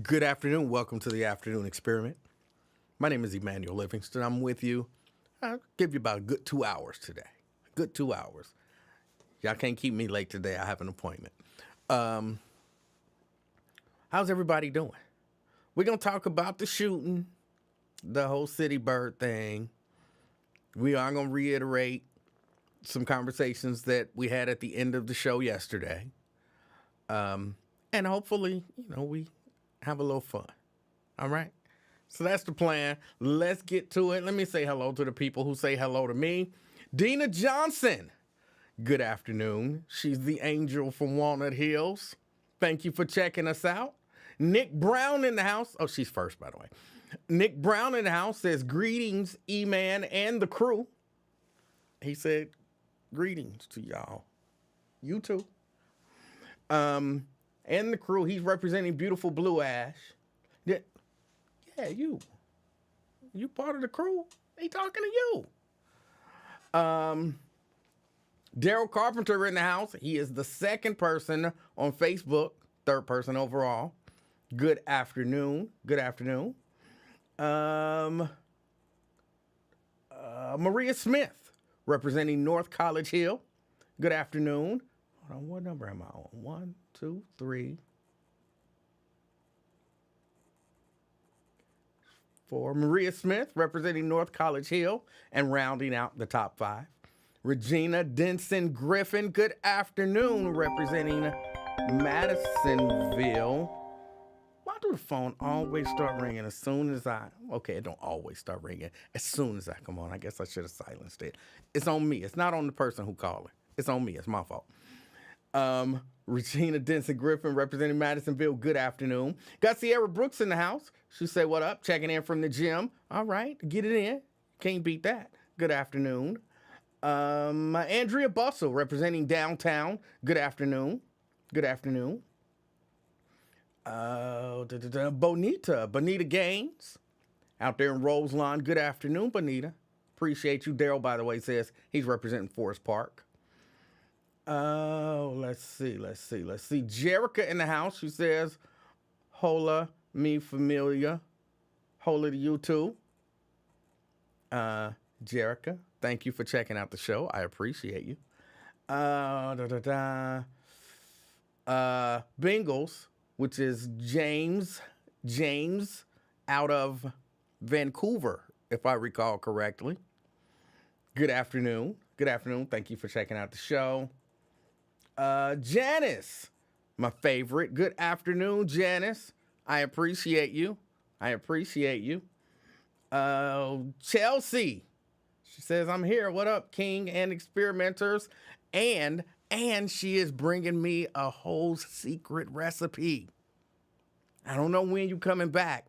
Good afternoon. Welcome to the afternoon experiment. My name is Emanuel Livingston. I'm with you. I'll give you about a good 2 hours today. A good 2 hours. Y'all can't keep me late today. I have an appointment. How's everybody doing? We're going to talk about the shooting, the whole City Bird thing. We are going to reiterate some conversations that we had at the end of the show yesterday. And hopefully, we have a little fun. All right? So that's the plan. Let's get to it. Let me say hello to the people who say hello to me. Dina Johnson. Good afternoon. She's the angel from Walnut Hills. Thank you for checking us out. Nick Brown in the house. Oh, she's first, by the way. Nick Brown in the house says, greetings, E-Man and the crew. He said, greetings to y'all. You too. And the crew. He's representing beautiful Blue Ash. Yeah, you. You part of the crew. He talking to you. Daryl Carpenter in the house. He is the second person on Facebook, third person overall. Good afternoon. Good afternoon. Maria Smith, representing North College Hill. Good afternoon. Hold on, what number am I on? 1, 2, 3, 4. Maria Smith, representing North College Hill and rounding out the top 5. Regina Denson Griffin, good afternoon, representing Madisonville. Why do the phone always start ringing as soon as okay, it don't always start ringing as soon as I come on. I guess I should have silenced it. It's on me. It's not on the person who called it. It's on me. It's my fault. Regina Denson Griffin, representing Madisonville, good afternoon. Got Sierra Brooks in the house. She said, what up? Checking in from the gym. All right, get it in. Can't beat that. Good afternoon. Andrea Bustle, representing downtown. Good afternoon. Good afternoon. Bonita Gaines, out there in Roselawn. Good afternoon, Bonita. Appreciate you. Daryl, by the way, says he's representing Forest Park. Let's see. Jerica in the house. She says, hola, mi familia. Hola to you too. Jerica, thank you for checking out the show. I appreciate you. Bengals, which is James out of Vancouver, if I recall correctly. Good afternoon. Good afternoon. Thank you for checking out the show. Janice, my favorite. Good afternoon, Janice. I appreciate you. Chelsea, she says, I'm here. What up, King and experimenters? And she is bringing me a whole secret recipe. I don't know when you coming back,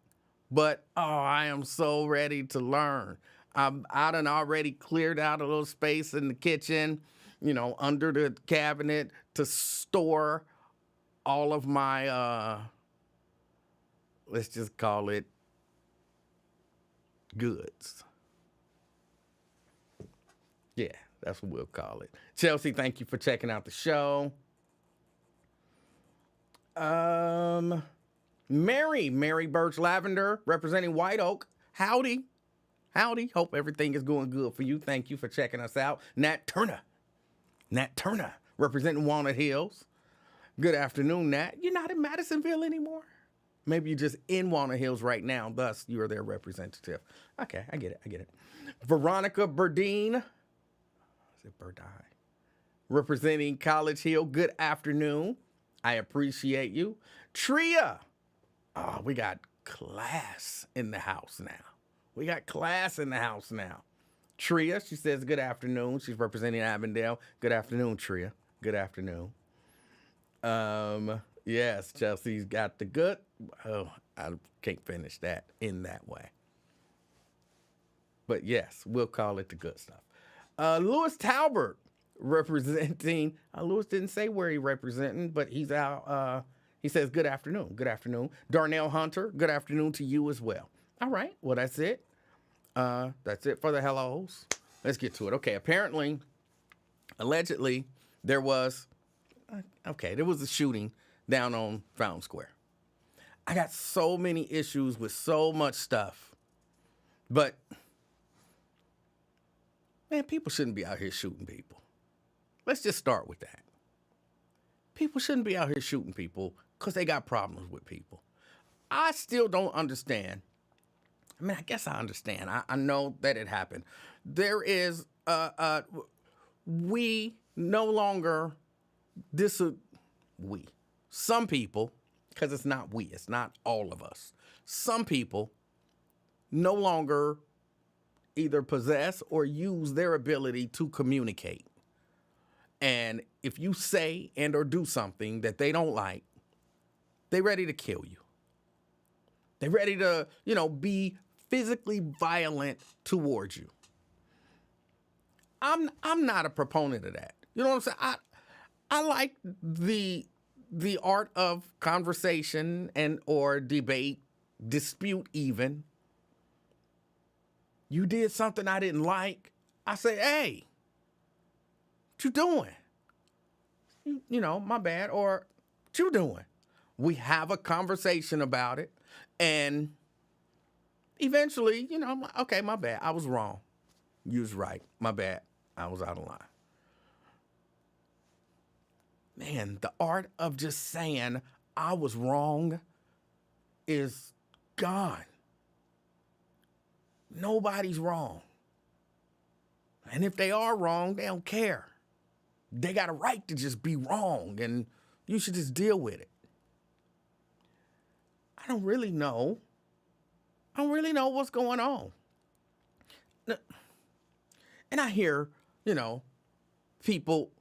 but I am so ready to learn. I done already cleared out a little space in the kitchen, under the cabinet to store all of my, let's just call it goods. Yeah, that's what we'll call it. Chelsea, thank you for checking out the show. Mary Birch Lavender, representing White Oak. Howdy. Hope everything is going good for you. Thank you for checking us out. Nat Turner, representing Walnut Hills. Good afternoon, Nat. You're not in Madisonville anymore? Maybe you're just in Walnut Hills right now, thus you are their representative. Okay, I get it. Veronica Burdine. Is it Burdine? Representing College Hill. Good afternoon. I appreciate you. Tria. Oh, we got class in the house now. Tria, she says good afternoon. She's representing Avondale. Good afternoon, Tria. Good afternoon. Yes, Chelsea's got the good. Oh, I can't finish that in that way. But yes, we'll call it the good stuff. Louis Talbert, representing, Louis didn't say where he's representing, but he's out. He says good afternoon. Good afternoon. Darnell Hunter, good afternoon to you as well. All right, well, that's it. That's it for the hellos. Let's get to it. Okay, apparently, allegedly, there was a shooting down on Fountain Square. I got so many issues with so much stuff. But, man, people shouldn't be out here shooting people. Let's just start with that. People shouldn't be out here shooting people because they got problems with people. I still don't understand. I mean, I guess I understand. I know that it happened. There is, we no longer, some people, because it's not we, it's not all of us. Some people no longer either possess or use their ability to communicate. And if you say and or do something that they don't like, they're ready to kill you. They're ready to, be physically violent towards you. I'm not a proponent of that. You know what I'm saying? I like the art of conversation and or debate, dispute even. You did something I didn't like. I say, hey, what you doing? My bad. Or what you doing? We have a conversation about it. And eventually, I'm like, okay, my bad. I was wrong. You was right. My bad. I was out of line. Man, the art of just saying I was wrong is gone. Nobody's wrong. And if they are wrong, they don't care. They got a right to just be wrong, and you should just deal with it. I don't really know what's going on. And I hear, people,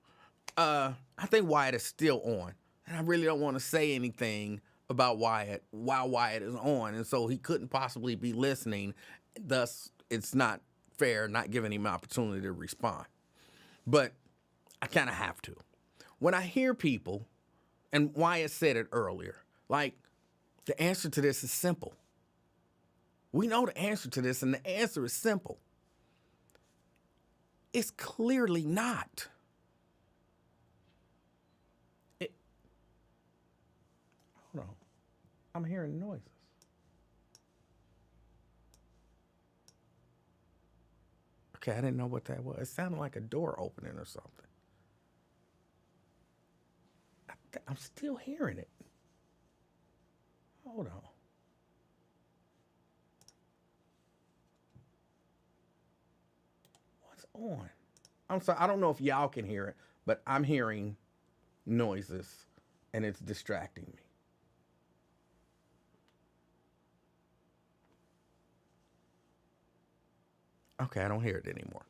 I think Wyatt is still on. And I really don't want to say anything about Wyatt while Wyatt is on. And so he couldn't possibly be listening. Thus, it's not fair not giving him an opportunity to respond. But I kind of have to. When I hear people, and Wyatt said it earlier, like, the answer to this is simple. We know the answer to this, and the answer is simple. It's clearly not. Hold on. I'm hearing noises. Okay, I didn't know what that was. It sounded like a door opening or something. I'm still hearing it. Hold on. What's on? I'm sorry. I don't know if y'all can hear it, but I'm hearing noises, and it's distracting me. Okay, I don't hear it anymore.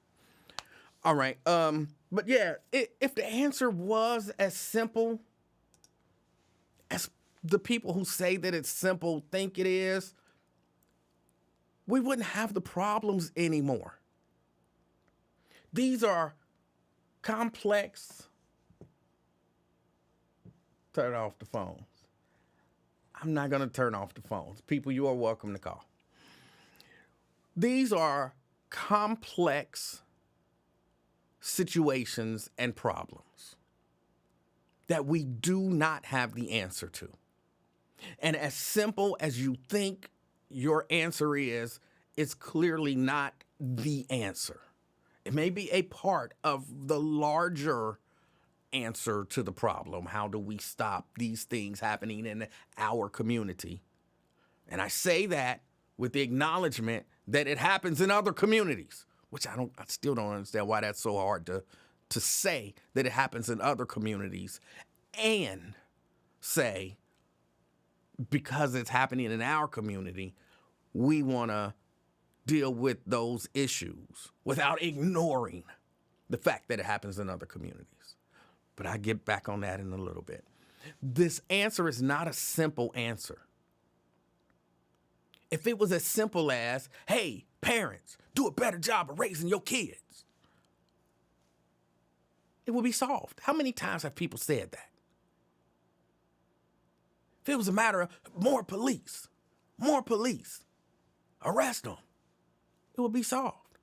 All right. But yeah, if the answer was as simple as the people who say that it's simple think it is, we wouldn't have the problems anymore. These are complex. Turn off the phones. I'm not going to turn off the phones. People, you are welcome to call. These are complex situations and problems that we do not have the answer to. And as simple as you think your answer is, it's clearly not the answer. It may be a part of the larger answer to the problem. How do we stop these things happening in our community? And I say that with the acknowledgement that it happens in other communities, which I still don't understand why that's so hard to say that it happens in other communities and say, because it's happening in our community, we want to deal with those issues without ignoring the fact that it happens in other communities. But I'll get back on that in a little bit. This answer is not a simple answer. If it was as simple as, hey, parents, do a better job of raising your kids, it would be solved. How many times have people said that? If it was a matter of more police, arrest them, it would be solved.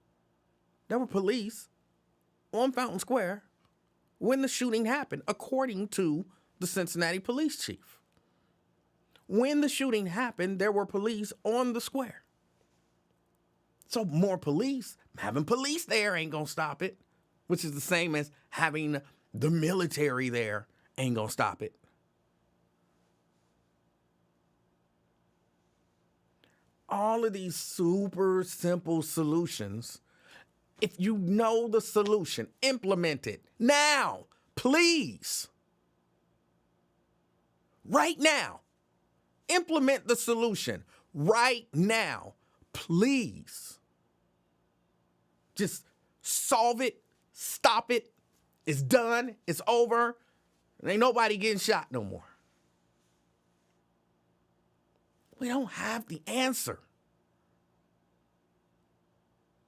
There were police on Fountain Square when the shooting happened, according to the Cincinnati police chief. When the shooting happened, there were police on the square. So more police, having police there ain't gonna stop it, which is the same as having the military there ain't gonna stop it. All of these super simple solutions, if you know the solution, implement it now, please. Right now. Implement the solution right now, please. Just solve it, stop it. It's done, it's over, and ain't nobody getting shot no more. We don't have the answer.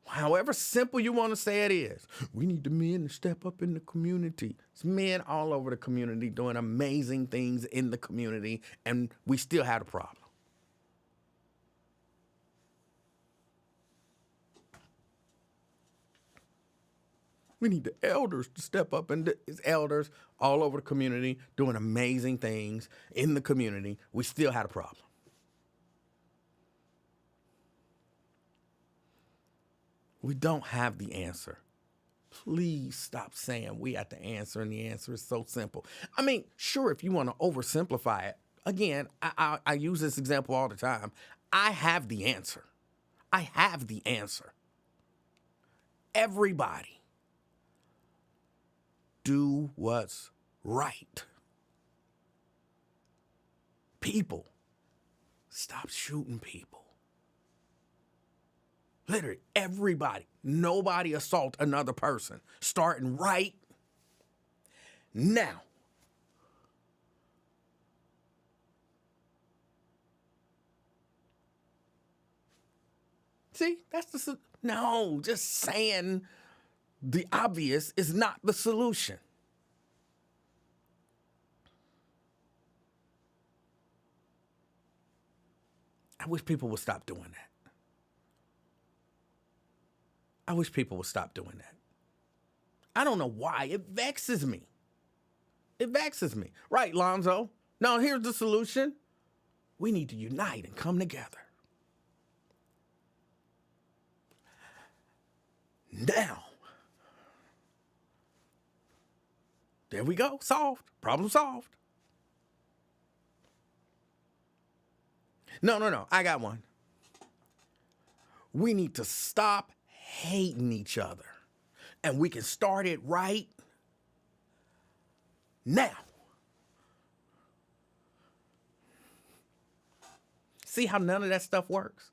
However simple you want to say it is, we need the men to step up in the community. It's men all over the community doing amazing things in the community, and we still have a problem. We need the elders to step up, and it's elders all over the community doing amazing things in the community. We still had a problem. We don't have the answer. Please stop saying we have the answer, and the answer is so simple. I mean, sure, if you want to oversimplify it, again, I use this example all the time. I have the answer. I have the answer. Everybody, do what's right. People, stop shooting people. Literally, everybody. Nobody assault another person. Starting right now. See, that's no, just saying the obvious is not the solution. I wish people would stop doing that. I wish people would stop doing that. I don't know why. It vexes me. It vexes me. Right, Lonzo? No, here's the solution. We need to unite and come together. Now. There we go. Solved. Problem solved. No. I got one. We need to stop hating each other. And we can start it right now. See how none of that stuff works?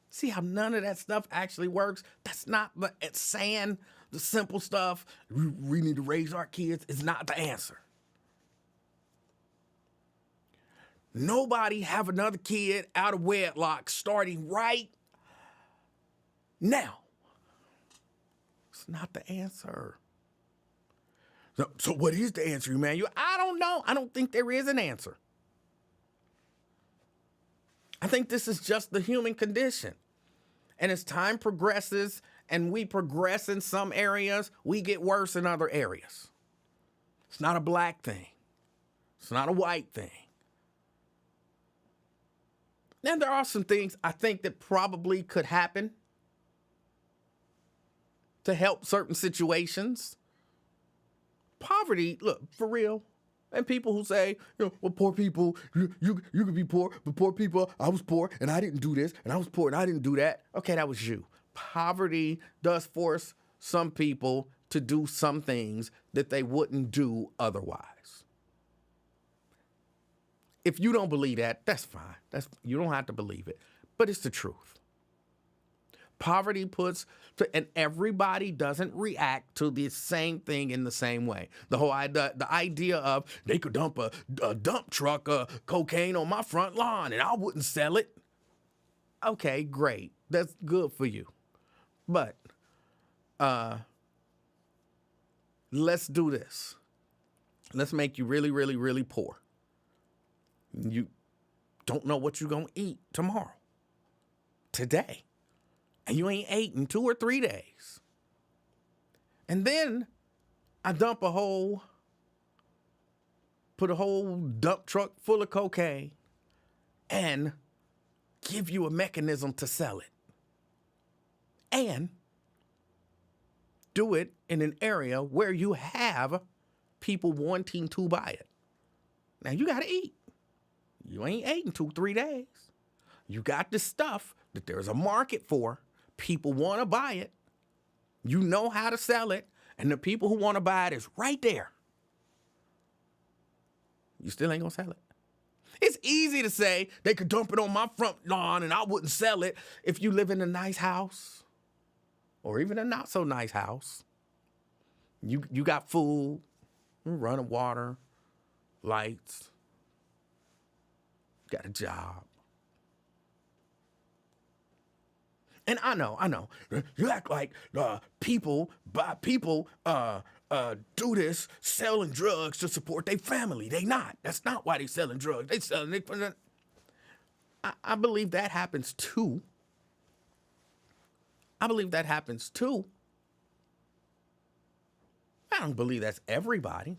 See how none of that stuff actually works? That's not it's saying the simple stuff. We need to raise our kids is not the answer. Nobody have another kid out of wedlock starting right now. It's not the answer. So what is the answer, Emanuel? I don't know. I don't think there is an answer. I think this is just the human condition. And as time progresses and we progress in some areas, we get worse in other areas. It's not a black thing. It's not a white thing. And there are some things I think that probably could happen to help certain situations. Poverty, look, for real. And people who say, well, poor people, you could be poor, but poor people, I was poor and I didn't do this, and I was poor and I didn't do that. Okay, that was you. Poverty does force some people to do some things that they wouldn't do otherwise. If you don't believe that, that's fine. You don't have to believe it, but it's the truth. Poverty and everybody doesn't react to the same thing in the same way. The idea of they could dump a dump truck of cocaine on my front lawn and I wouldn't sell it. Okay, great. That's good for you. But let's do this. Let's make you really, really, really poor. You don't know what you're going to eat tomorrow, today. And you ain't ate in 2 or 3 days. And then I dump a whole put a whole dump truck full of cocaine and give you a mechanism to sell it. And do it in an area where you have people wanting to buy it. Now, you got to eat. You ain't eating 2-3 days. You got the stuff that there's a market for. People want to buy it. You know how to sell it. And the people who want to buy it is right there. You still ain't going to sell it. It's easy to say they could dump it on my front lawn and I wouldn't sell it if you live in a nice house or even a not so nice house. You got food, running water, lights, got a job. And I know, you act like people do this selling drugs to support their family. They not. That's not why they selling drugs. They selling it. I believe that happens too. I don't believe that's everybody.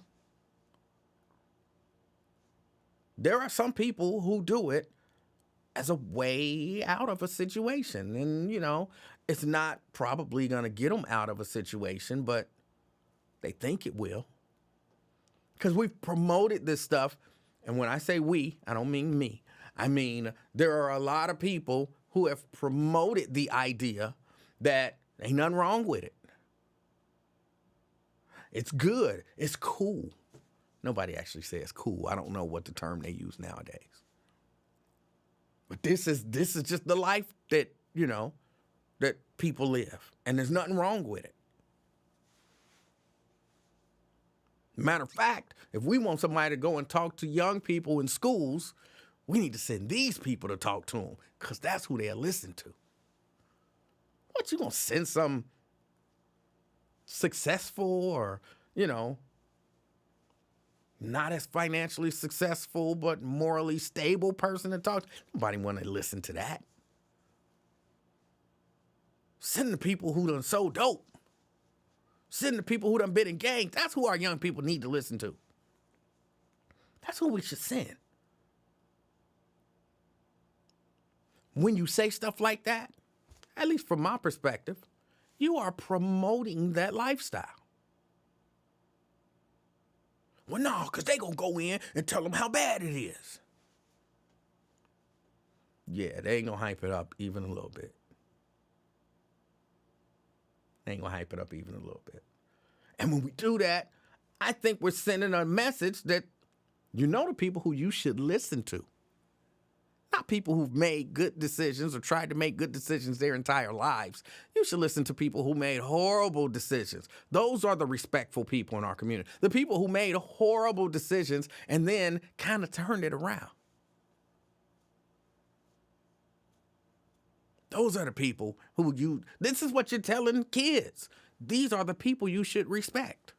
There are some people who do it as a way out of a situation. And, it's not probably going to get them out of a situation, but they think it will. Because we've promoted this stuff. And when I say we, I don't mean me. I mean, there are a lot of people who have promoted the idea that ain't nothing wrong with it. It's good. It's cool. Nobody actually says cool. I don't know what the term they use nowadays. But this is just the life that, that people live. And there's nothing wrong with it. Matter of fact, if we want somebody to go and talk to young people in schools, we need to send these people to talk to them because that's who they'll listen to. What, you gonna send some successful or, not as financially successful but morally stable person to talk to? Nobody want to listen to that. Send the people who done sold dope. Send the people who done been in gangs. That's who our young people need to listen to. That's who we should send. When you say stuff like that, at least from my perspective, you are promoting that lifestyle. Well, no, because they going to go in and tell them how bad it is. Yeah, they ain't going to hype it up even a little bit. They ain't going to hype it up even a little bit. And when we do that, I think we're sending a message that the people who you should listen to. Not people who've made good decisions or tried to make good decisions their entire lives. You should listen to people who made horrible decisions. Those are the respectful people in our community. The people who made horrible decisions and then kind of turned it around. Those are the people who this is what you're telling kids. These are the people you should respect.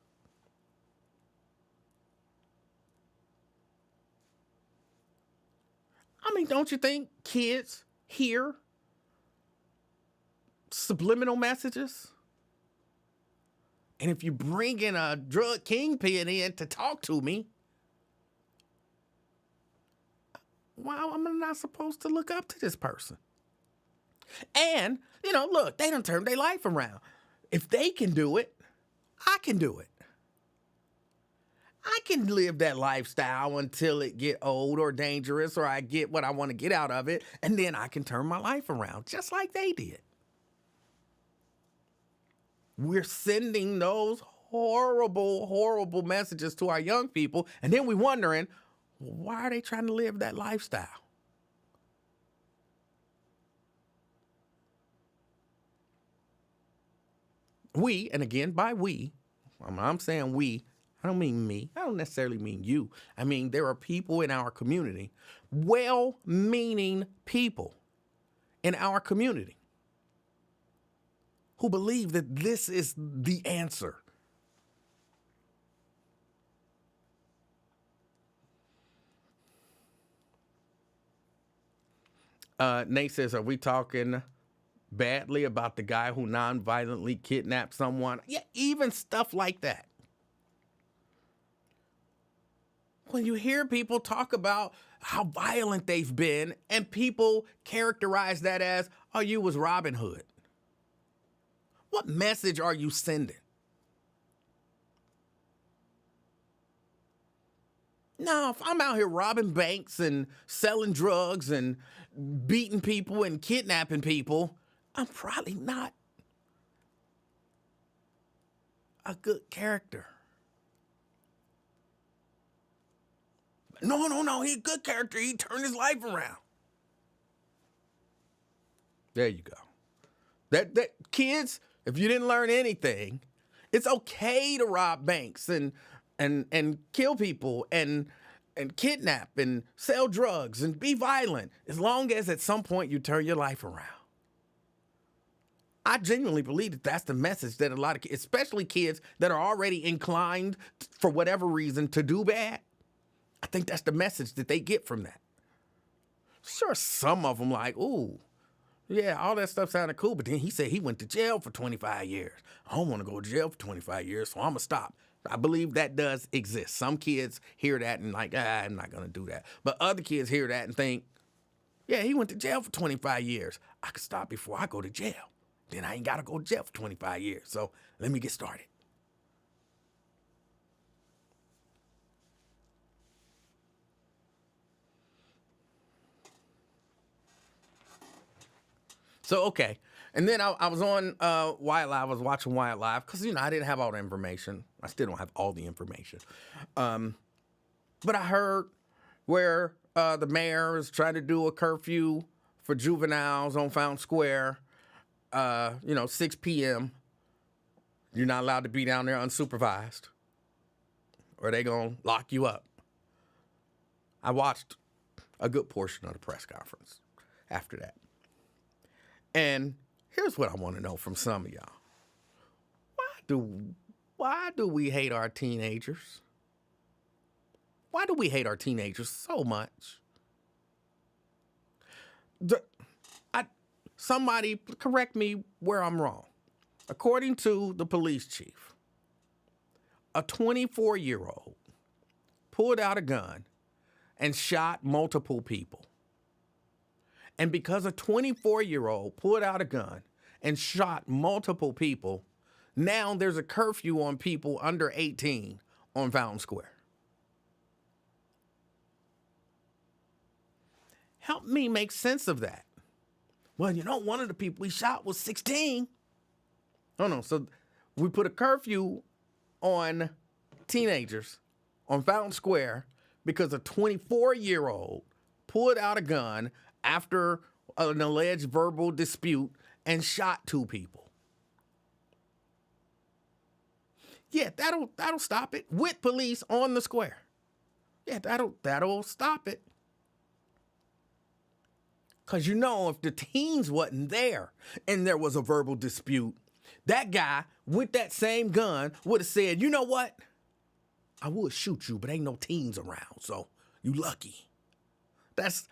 I mean, don't you think kids hear subliminal messages? And if you bring in a drug kingpin in to talk to me, why am I not supposed to look up to this person? And, look, they done turned their life around. If they can do it, I can do it. I can live that lifestyle until it get old or dangerous or I get what I want to get out of it, and then I can turn my life around just like they did. We're sending those horrible, horrible messages to our young people, and then we're wondering, why are they trying to live that lifestyle? We, and again, by we, I'm saying we, I don't mean me. I don't necessarily mean you. I mean, there are people in our community, well-meaning people in our community who believe that this is the answer. Nate says, are we talking badly about the guy who non-violently kidnapped someone? Yeah, even stuff like that. when you hear people talk about how violent they've been and people characterize that as, oh, you was Robin Hood. What message are you sending? No, if I'm out here robbing banks and selling drugs and beating people and kidnapping people, I'm probably not a good character. No, he's a good character. He turned his life around. There you go. That kids, if you didn't learn anything, it's okay to rob banks and kill people and kidnap and sell drugs and be violent, as long as at some point you turn your life around. I genuinely believe that that's the message that a lot of kids, especially kids that are already inclined for whatever reason to do bad, I think that's the message that they get from that. Sure, some of them like, ooh, yeah, all that stuff sounded cool, but then he said he went to jail for 25 years. I don't want to go to jail for 25 years, so I'm going to stop. I believe that does exist. Some kids hear that and like, I'm not going to do that. But other kids hear that and think, yeah, he went to jail for 25 years. I could stop before I go to jail. Then I ain't got to go to jail for 25 years. So let me get started. So, okay. And then I was on Wyatt Live. I was watching Wyatt Live because, I didn't have all the information. I still don't have all the information. But I heard where the mayor is trying to do a curfew for juveniles on Fountain Square, 6 p.m. You're not allowed to be down there unsupervised or they going to lock you up. I watched a good portion of the press conference after that. And here's what I want to know from some of y'all. Why do we hate our teenagers? Why do we hate our teenagers so much? Somebody correct me where I'm wrong. According to the police chief, a 24-year-old pulled out a gun and shot multiple people. And because a 24-year-old pulled out a gun and shot multiple people, now there's a curfew on people under 18 on Fountain Square. Help me make sense of that. Well, one of the people he shot was 16. Oh, no. So we put a curfew on teenagers on Fountain Square because a 24-year-old pulled out a gun after an alleged verbal dispute and shot 2 people. Yeah, that'll stop it with police on the square. Yeah, that'll stop it. Because if the teens wasn't there and there was a verbal dispute, that guy with that same gun would have said, you know what? I would shoot you, but ain't no teens around, so you lucky. That's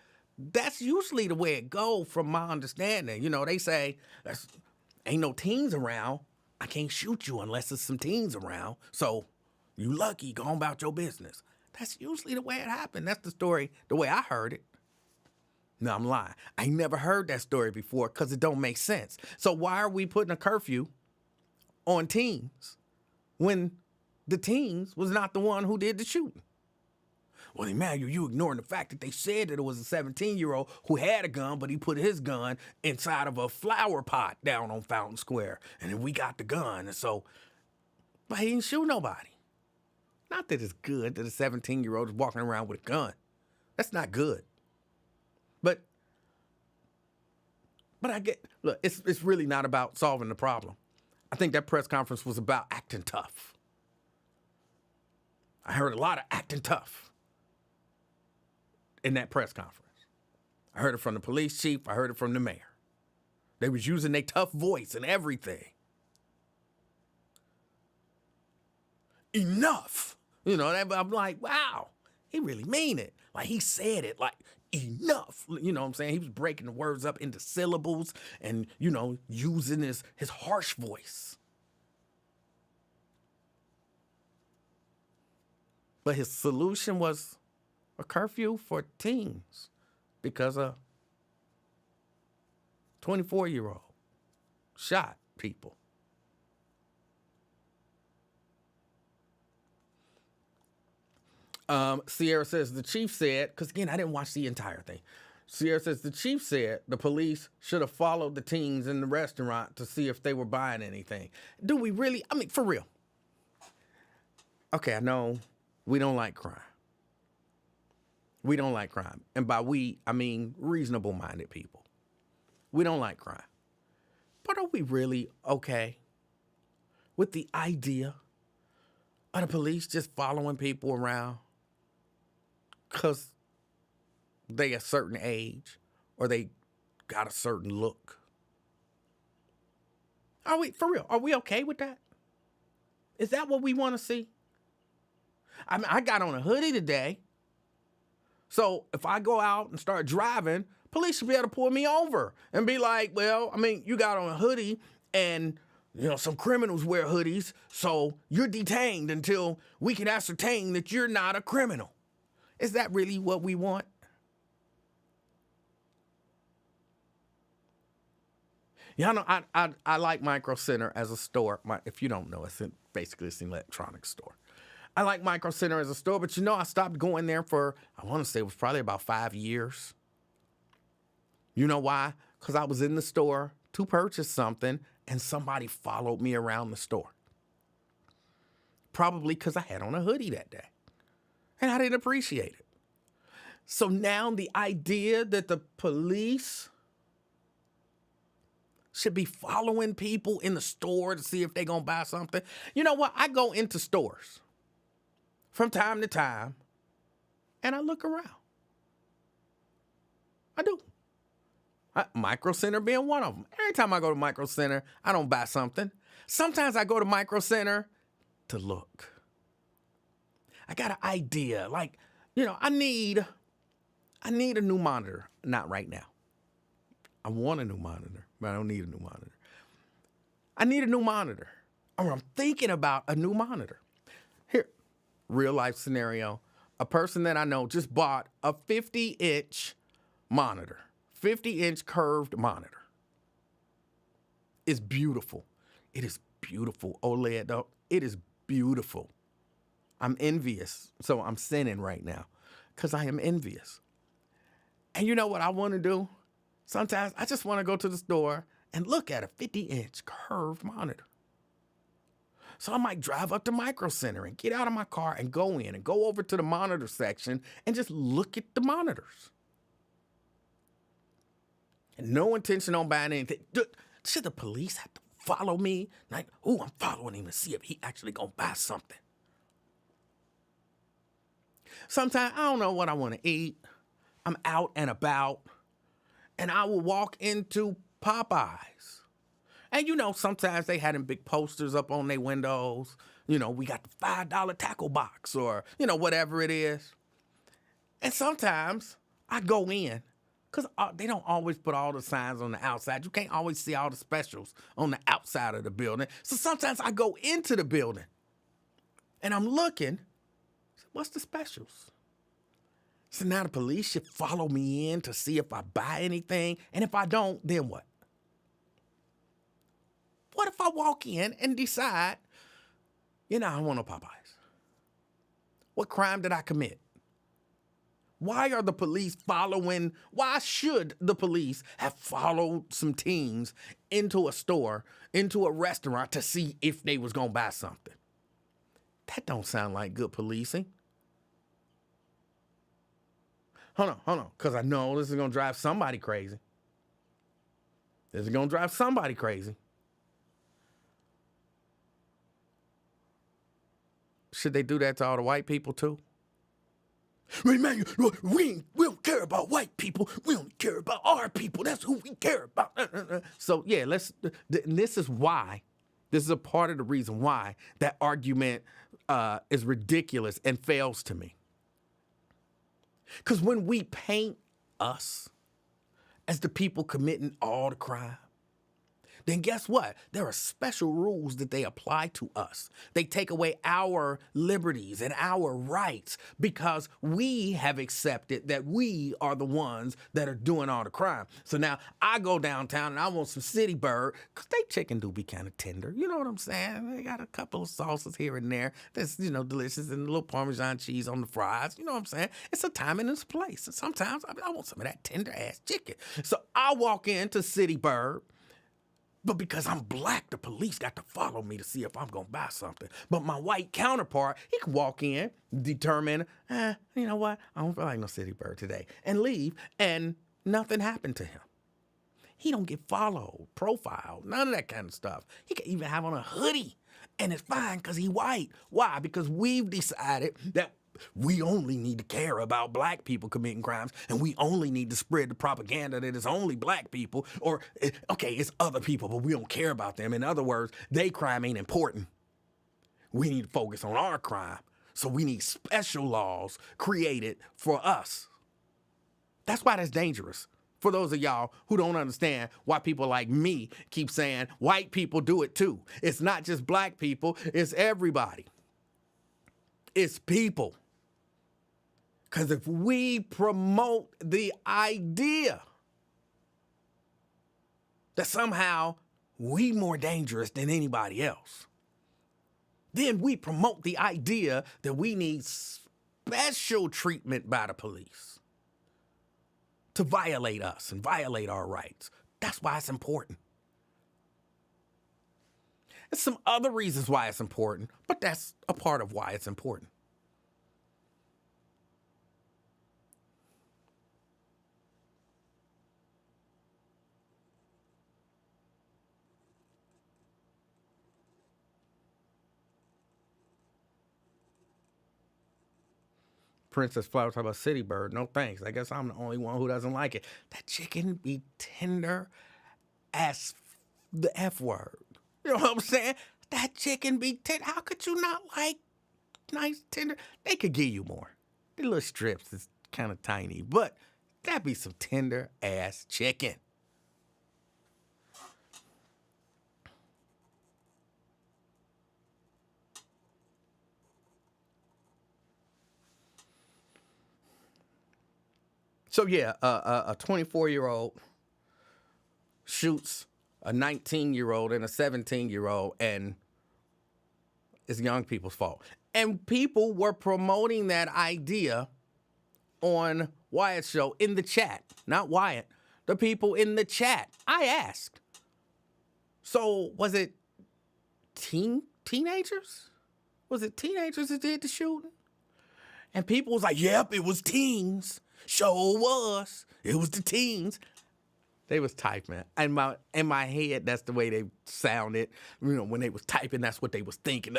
usually the way it go from my understanding. They say, ain't no teens around. I can't shoot you unless there's some teens around. So you lucky, go on about your business. That's usually the way it happened. That's the story, the way I heard it. No, I'm lying. I ain't never heard that story before because it don't make sense. So why are we putting a curfew on teens when the teens was not the one who did the shooting? Well, Emanuel, you ignoring the fact that they said that it was a 17-year-old who had a gun, but he put his gun inside of a flower pot down on Fountain Square. And then we got the gun. And so, but he didn't shoot nobody. Not that it's good that a 17-year-old is walking around with a gun. That's not good. But it's really not about solving the problem. I think that press conference was about acting tough. I heard a lot of acting tough in that press conference. I heard it from the police chief. I heard it from the mayor. They was using their tough voice and everything. Enough. I'm like, wow, he really mean it. Like he said it like enough. You know what I'm saying? He was breaking the words up into syllables and, using his harsh voice. But his solution was a curfew for teens because a 24-year-old shot people. Sierra says the chief said, because again, I didn't watch the entire thing. Sierra says the chief said the police should have followed the teens in the restaurant to see if they were buying anything. Do we really? I mean, for real. Okay, I know we don't like crime. We don't like crime. And by we, I mean reasonable-minded people. We don't like crime. But are we really okay with the idea of the police just following people around because they a certain age or they got a certain look? Are we, for real, are we okay with that? Is that what we want to see? I mean, I got on a hoodie today. So if I go out and start driving, police should be able to pull me over and be like, well, I mean, you got on a hoodie and, you know, some criminals wear hoodies, so you're detained until we can ascertain that you're not a criminal. Is that really what we want? Y'all know, I like Micro Center as a store. If you don't know, basically it's an electronics store. I like Micro Center as a store, but you know, I stopped going there for, I want to say it was probably about 5 years. You know why? Because I was in the store to purchase something and somebody followed me around the store. Probably because I had on a hoodie that day and I didn't appreciate it. So now the idea that the police should be following people in the store to see if they're going to buy something. You know what? I go into stores from time to time, and I look around. I do. Micro Center being one of them. Every time I go to Micro Center, I don't buy something. Sometimes I go to Micro Center to look. I got an idea. Like, you know, I need a new monitor. Not right now. I want a new monitor, but I don't need a new monitor. I need a new monitor. Or I'm thinking about a new monitor. Here, real life scenario. A person that I know just bought a 50-inch monitor. 50-inch curved monitor. It's beautiful. It is beautiful. OLED, though. It is beautiful. I'm envious. So I'm sinning right now because I am envious. And you know what I want to do? Sometimes I just want to go to the store and look at a 50-inch curved monitor. So I might drive up to Micro Center and get out of my car and go in and go over to the monitor section and just look at the monitors. And no intention on buying anything. Should the police have to follow me? Like, oh, I'm following him to see if he actually gonna buy something. Sometimes I don't know what I want to eat. I'm out and about, and I will walk into Popeyes. And, you know, sometimes they had them big posters up on their windows. You know, we got the $5 tackle box or, you know, whatever it is. And sometimes I go in because they don't always put all the signs on the outside. You can't always see all the specials on the outside of the building. So sometimes I go into the building and I'm looking. What's the specials? So now the police should follow me in to see if I buy anything. And if I don't, then what? What if I walk in and decide, you know, I want no Popeyes? What crime did I commit? Why are the police following? Why should the police have followed some teens into a store, into a restaurant to see if they was going to buy something? That don't sound like good policing. Hold on, because I know this is going to drive somebody crazy. This is going to drive somebody crazy. Should they do that to all the white people too? Man, we don't care about white people. We only care about our people. That's who we care about. So yeah, this is why. This is a part of the reason why that argument is ridiculous and fails to me. Because when we paint us as the people committing all the crime, then guess what? There are special rules that they apply to us. They take away our liberties and our rights because we have accepted that we are the ones that are doing all the crime. So now I go downtown and I want some city bird because they chicken do be kind of tender. You know what I'm saying? They got a couple of sauces here and there that's, delicious, and a little Parmesan cheese on the fries. You know what I'm saying? It's a time and it's a place. And sometimes I want some of that tender ass chicken. So I walk into City Bird, but because I'm black, the police got to follow me to see if I'm going to buy something. But my white counterpart, he can walk in, determine, you know what? I don't feel like no City Bird today, and leave, and nothing happened to him. He don't get followed, profiled, none of that kind of stuff. He can even have on a hoodie, and it's fine because he white. Why? Because we've decided that we only need to care about black people committing crimes, and we only need to spread the propaganda that it's only black people, or, okay, it's other people, but we don't care about them. In other words, they crime ain't important. We need to focus on our crime, so we need special laws created for us. That's why that's dangerous. For those of y'all who don't understand why people like me keep saying white people do it too. It's not just black people, it's everybody. It's people. Because if we promote the idea that somehow we more dangerous than anybody else, then we promote the idea that we need special treatment by the police to violate us and violate our rights. That's why it's important. There's some other reasons why it's important, but that's a part of why it's important. Princess Flower talk about City Bird. No thanks. I guess I'm the only one who doesn't like it. That chicken be tender as the F word. You know what I'm saying? That chicken be tender. How could you not like nice tender? They could give you more. The little strips is kind of tiny, but that be some tender ass chicken. So yeah, a 24-year-old shoots a 19-year-old and a 17-year-old, and it's young people's fault. And people were promoting that idea on Wyatt's show in the chat. Not Wyatt, the people in the chat. I asked. So was it teenagers? Was it teenagers that did the shooting? And people was like, yep, it was teens. Sure was. It was the teens. They was typing. In my head, that's the way they sounded. When they was typing, that's what they was thinking.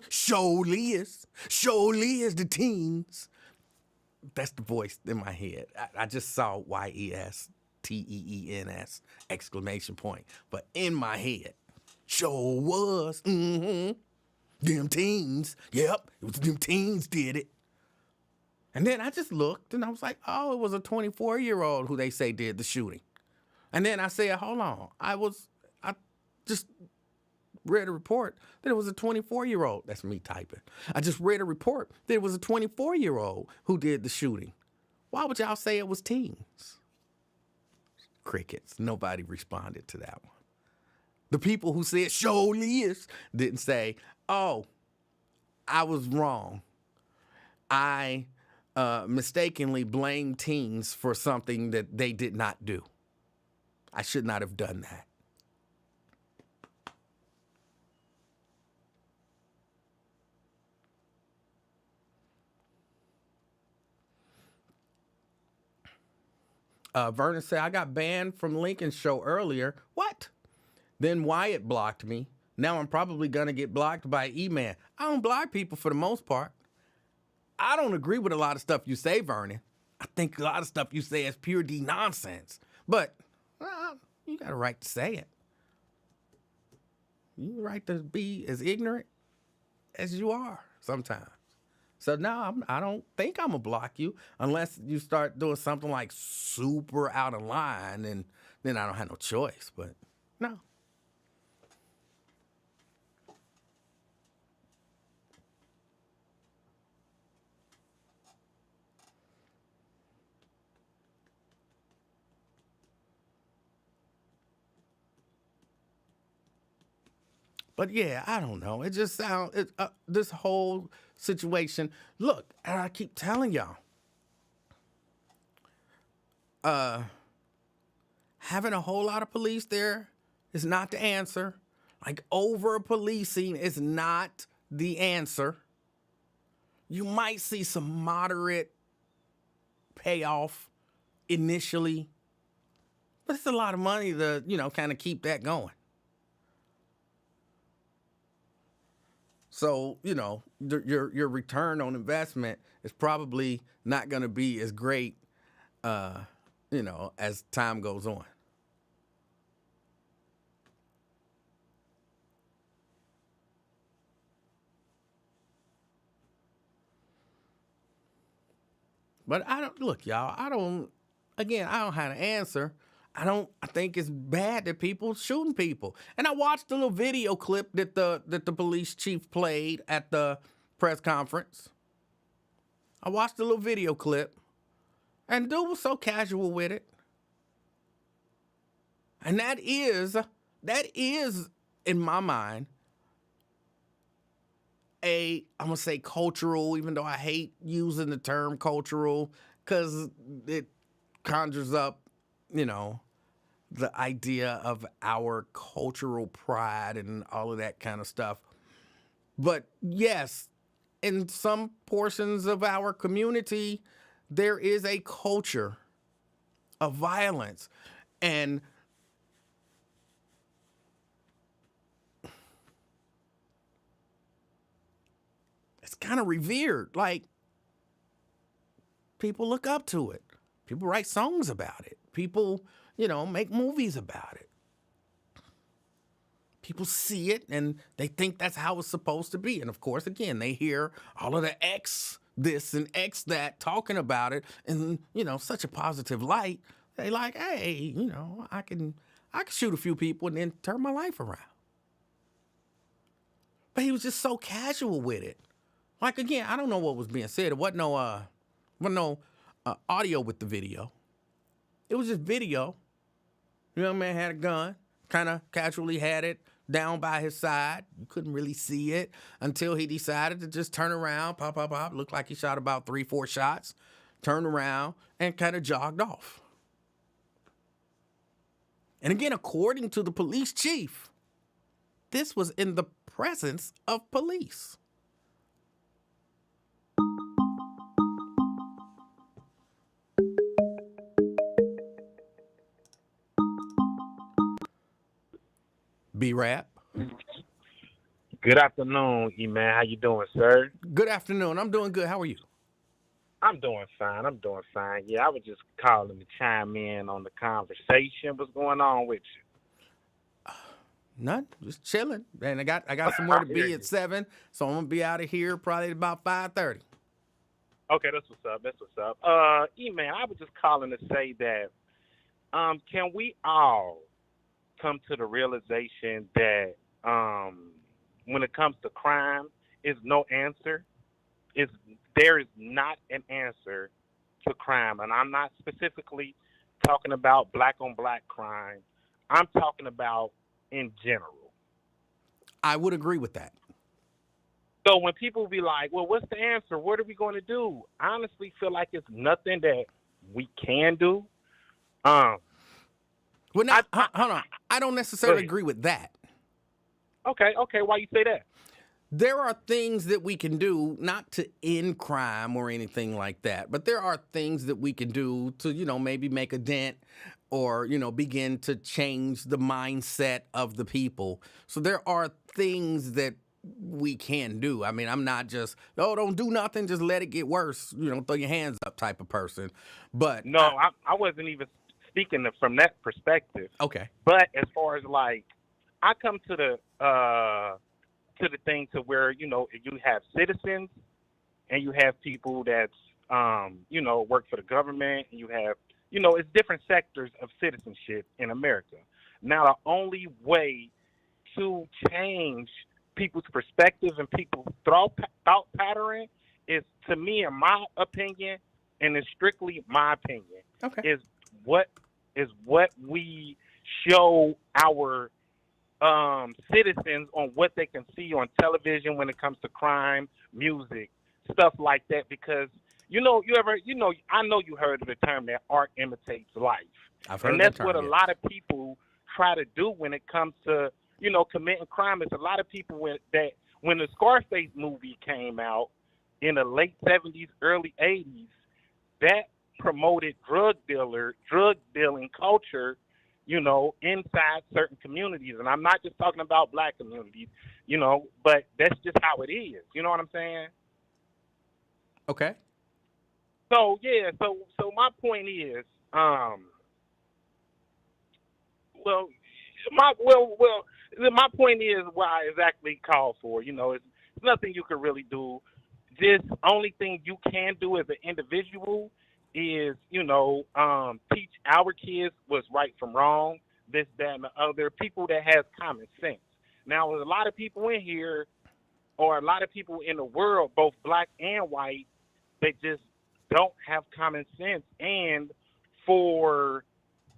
Surely is. Surely is the teens. That's the voice in my head. I just saw YESTEENS exclamation point. But in my head, sure was. Them teens. Yep, it was them teens did it. And then I just looked and I was like, oh, it was a 24-year-old who they say did the shooting. And then I said, hold on. I just read a report that it was a 24-year-old. That's me typing. I just read a report that it was a 24-year-old who did the shooting. Why would y'all say it was teens? Crickets. Nobody responded to that one. The people who said surely is didn't say, oh, I was wrong. I mistakenly blamed teens for something that they did not do. I should not have done that. Vernon said, I got banned from Lincoln's show earlier. What? Then Wyatt blocked me. Now I'm probably going to get blocked by E-Man. I don't block people for the most part. I don't agree with a lot of stuff you say, Vernon. I think a lot of stuff you say is pure D nonsense. But you got a right to say it. You got a right to be as ignorant as you are sometimes. So no, I don't think I'm going to block you unless you start doing something like super out of line, and then I don't have no choice. But No. But yeah, I don't know. It just sounds this whole situation. Look, and I keep telling y'all, having a whole lot of police there is not the answer. Like over policing is not the answer. You might see some moderate payoff initially, but it's a lot of money to kind of keep that going. So, your return on investment is probably not going to be as great, as time goes on. But I don't look, y'all. I don't have an answer. I think it's bad that people shooting people. And I watched a little video clip that the police chief played at the press conference. I watched a little video clip, and dude was so casual with it. And that is in my mind I'm gonna say cultural, even though I hate using the term cultural because it conjures up, the idea of our cultural pride and all of that kind of stuff. But yes, in some portions of our community, there is a culture of violence. And it's kind of revered. Like, people look up to it. People write songs about it. People, make movies about it. People see it and they think that's how it's supposed to be. And of course, again, they hear all of the X this and X that talking about it in, such a positive light. They like, hey, I can shoot a few people and then turn my life around. But he was just so casual with it. Like, again, I don't know what was being said. There wasn't no audio with the video. It was just video. The young man had a gun, kind of casually had it down by his side. You couldn't really see it until he decided to just turn around, pop. Looked like he shot about 3-4 shots, turned around, and kind of jogged off. And again, according to the police chief, this was in the presence of police. B-Rap. Good afternoon, E-Man. How you doing, sir? Good afternoon. I'm doing good. How are you? I'm doing fine. Yeah, I was just calling to chime in on the conversation. What's going on with you? None. Just chilling. And I got somewhere to be at 7, so I'm gonna be out of here probably about 5:30. Okay, that's what's up. E-Man, I was just calling to say that can we all come to the realization that when it comes to crime, is no answer. There is not an answer to crime, and I'm not specifically talking about black on black crime. I'm talking about in general. I would agree with that. So when people be like, "Well, what's the answer? What are we going to do?" I honestly feel like it's nothing that we can do. Well, now, hold on. I don't necessarily agree with that. Okay. Why you say that? There are things that we can do, not to end crime or anything like that, but there are things that we can do to, maybe make a dent or, begin to change the mindset of the people. So there are things that we can do. I mean, I'm not just, don't do nothing, just let it get worse, throw your hands up type of person. But no, I wasn't even speaking from that perspective. Okay. But as far as like, I come to the thing to where, you have citizens and you have people that's, work for the government, and you have, it's different sectors of citizenship in America. Now, the only way to change people's perspective and people's thought pattern is, to me, in my opinion, and it's strictly my opinion, Okay. is what what we show our citizens on what they can see on television when it comes to crime, music, stuff like that. Because I know you heard of the term that art imitates life, I've and heard that that's what term, a yes. lot of people try to do when it comes to committing crime. It's a lot of people when the Scarface movie came out in the late '70s, early '80s, that promoted drug dealing culture, inside certain communities. And I'm not just talking about black communities, but that's just how it is. You know what I'm saying? Okay. So yeah, so my point is, well, my point is what I exactly called for. It's nothing you can really do. Just only thing you can do as an individual is, teach our kids what's right from wrong, this, that, and the other. People that has common sense. Now, there's a lot of people in here, or a lot of people in the world, both black and white, that just don't have common sense. And for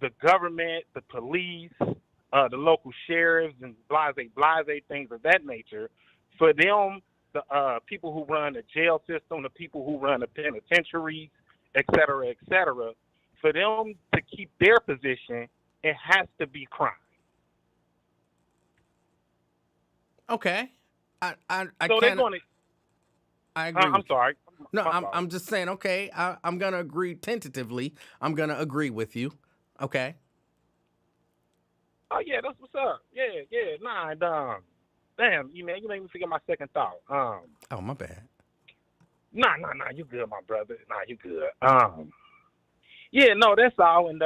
the government, the police, the local sheriffs, and blase, things of that nature, for them, the people who run the jail system, the people who run the penitentiaries, et cetera, for them to keep their position, it has to be crime. Okay. I So they're can't. going to. I agree I'm with you. sorry. No, I'm I'm sorry. I'm just saying. Okay, I'm gonna agree tentatively. I'm gonna agree with you. Okay. Oh yeah, that's what's up. Yeah. Nah, and, damn, you made me forget my second thought. Oh, my bad. Nah, you good, my brother. Nah, you good. Yeah, no, that's all. And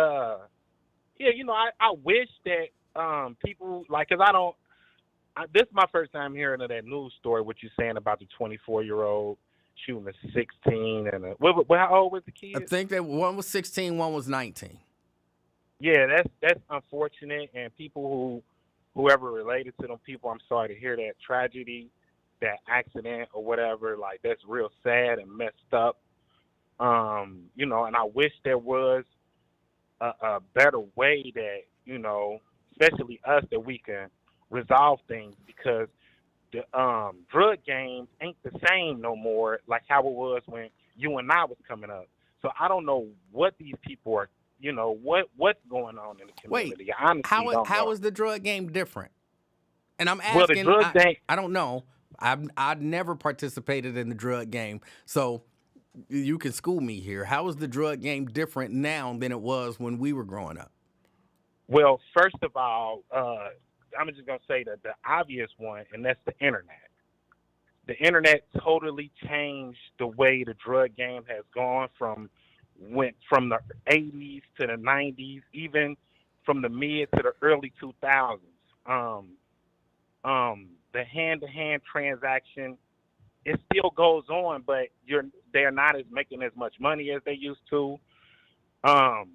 yeah, I wish that people like, cause I don't. This is my first time hearing of that news story. What you saying about the 24-year-old shooting a 16 and how old was the I kid? think that one was 16, one was 19. Yeah, that's unfortunate, and whoever related to them people, I'm sorry to hear that tragedy, that accident or whatever. Like, that's real sad and messed up. And I wish there was a better way that, especially us, that we can resolve things, because the drug games ain't the same no more like how it was when you and I was coming up. So I don't know what these people are, what's going on in the Wait, community. I honestly don't how know. is the drug game different? And I'm Well, the asking. drug I game, I don't know. I've never participated in the drug game, so you can school me here. How is the drug game different now than it was when we were growing up? well, first of all, I'm just gonna say that the obvious one, and that's the internet. The internet totally changed the way the drug game has gone went from the 80s to the 90s, even from the mid to the early 2000s. The hand-to-hand transaction, it still goes on, but they're not as making as much money as they used to. Um,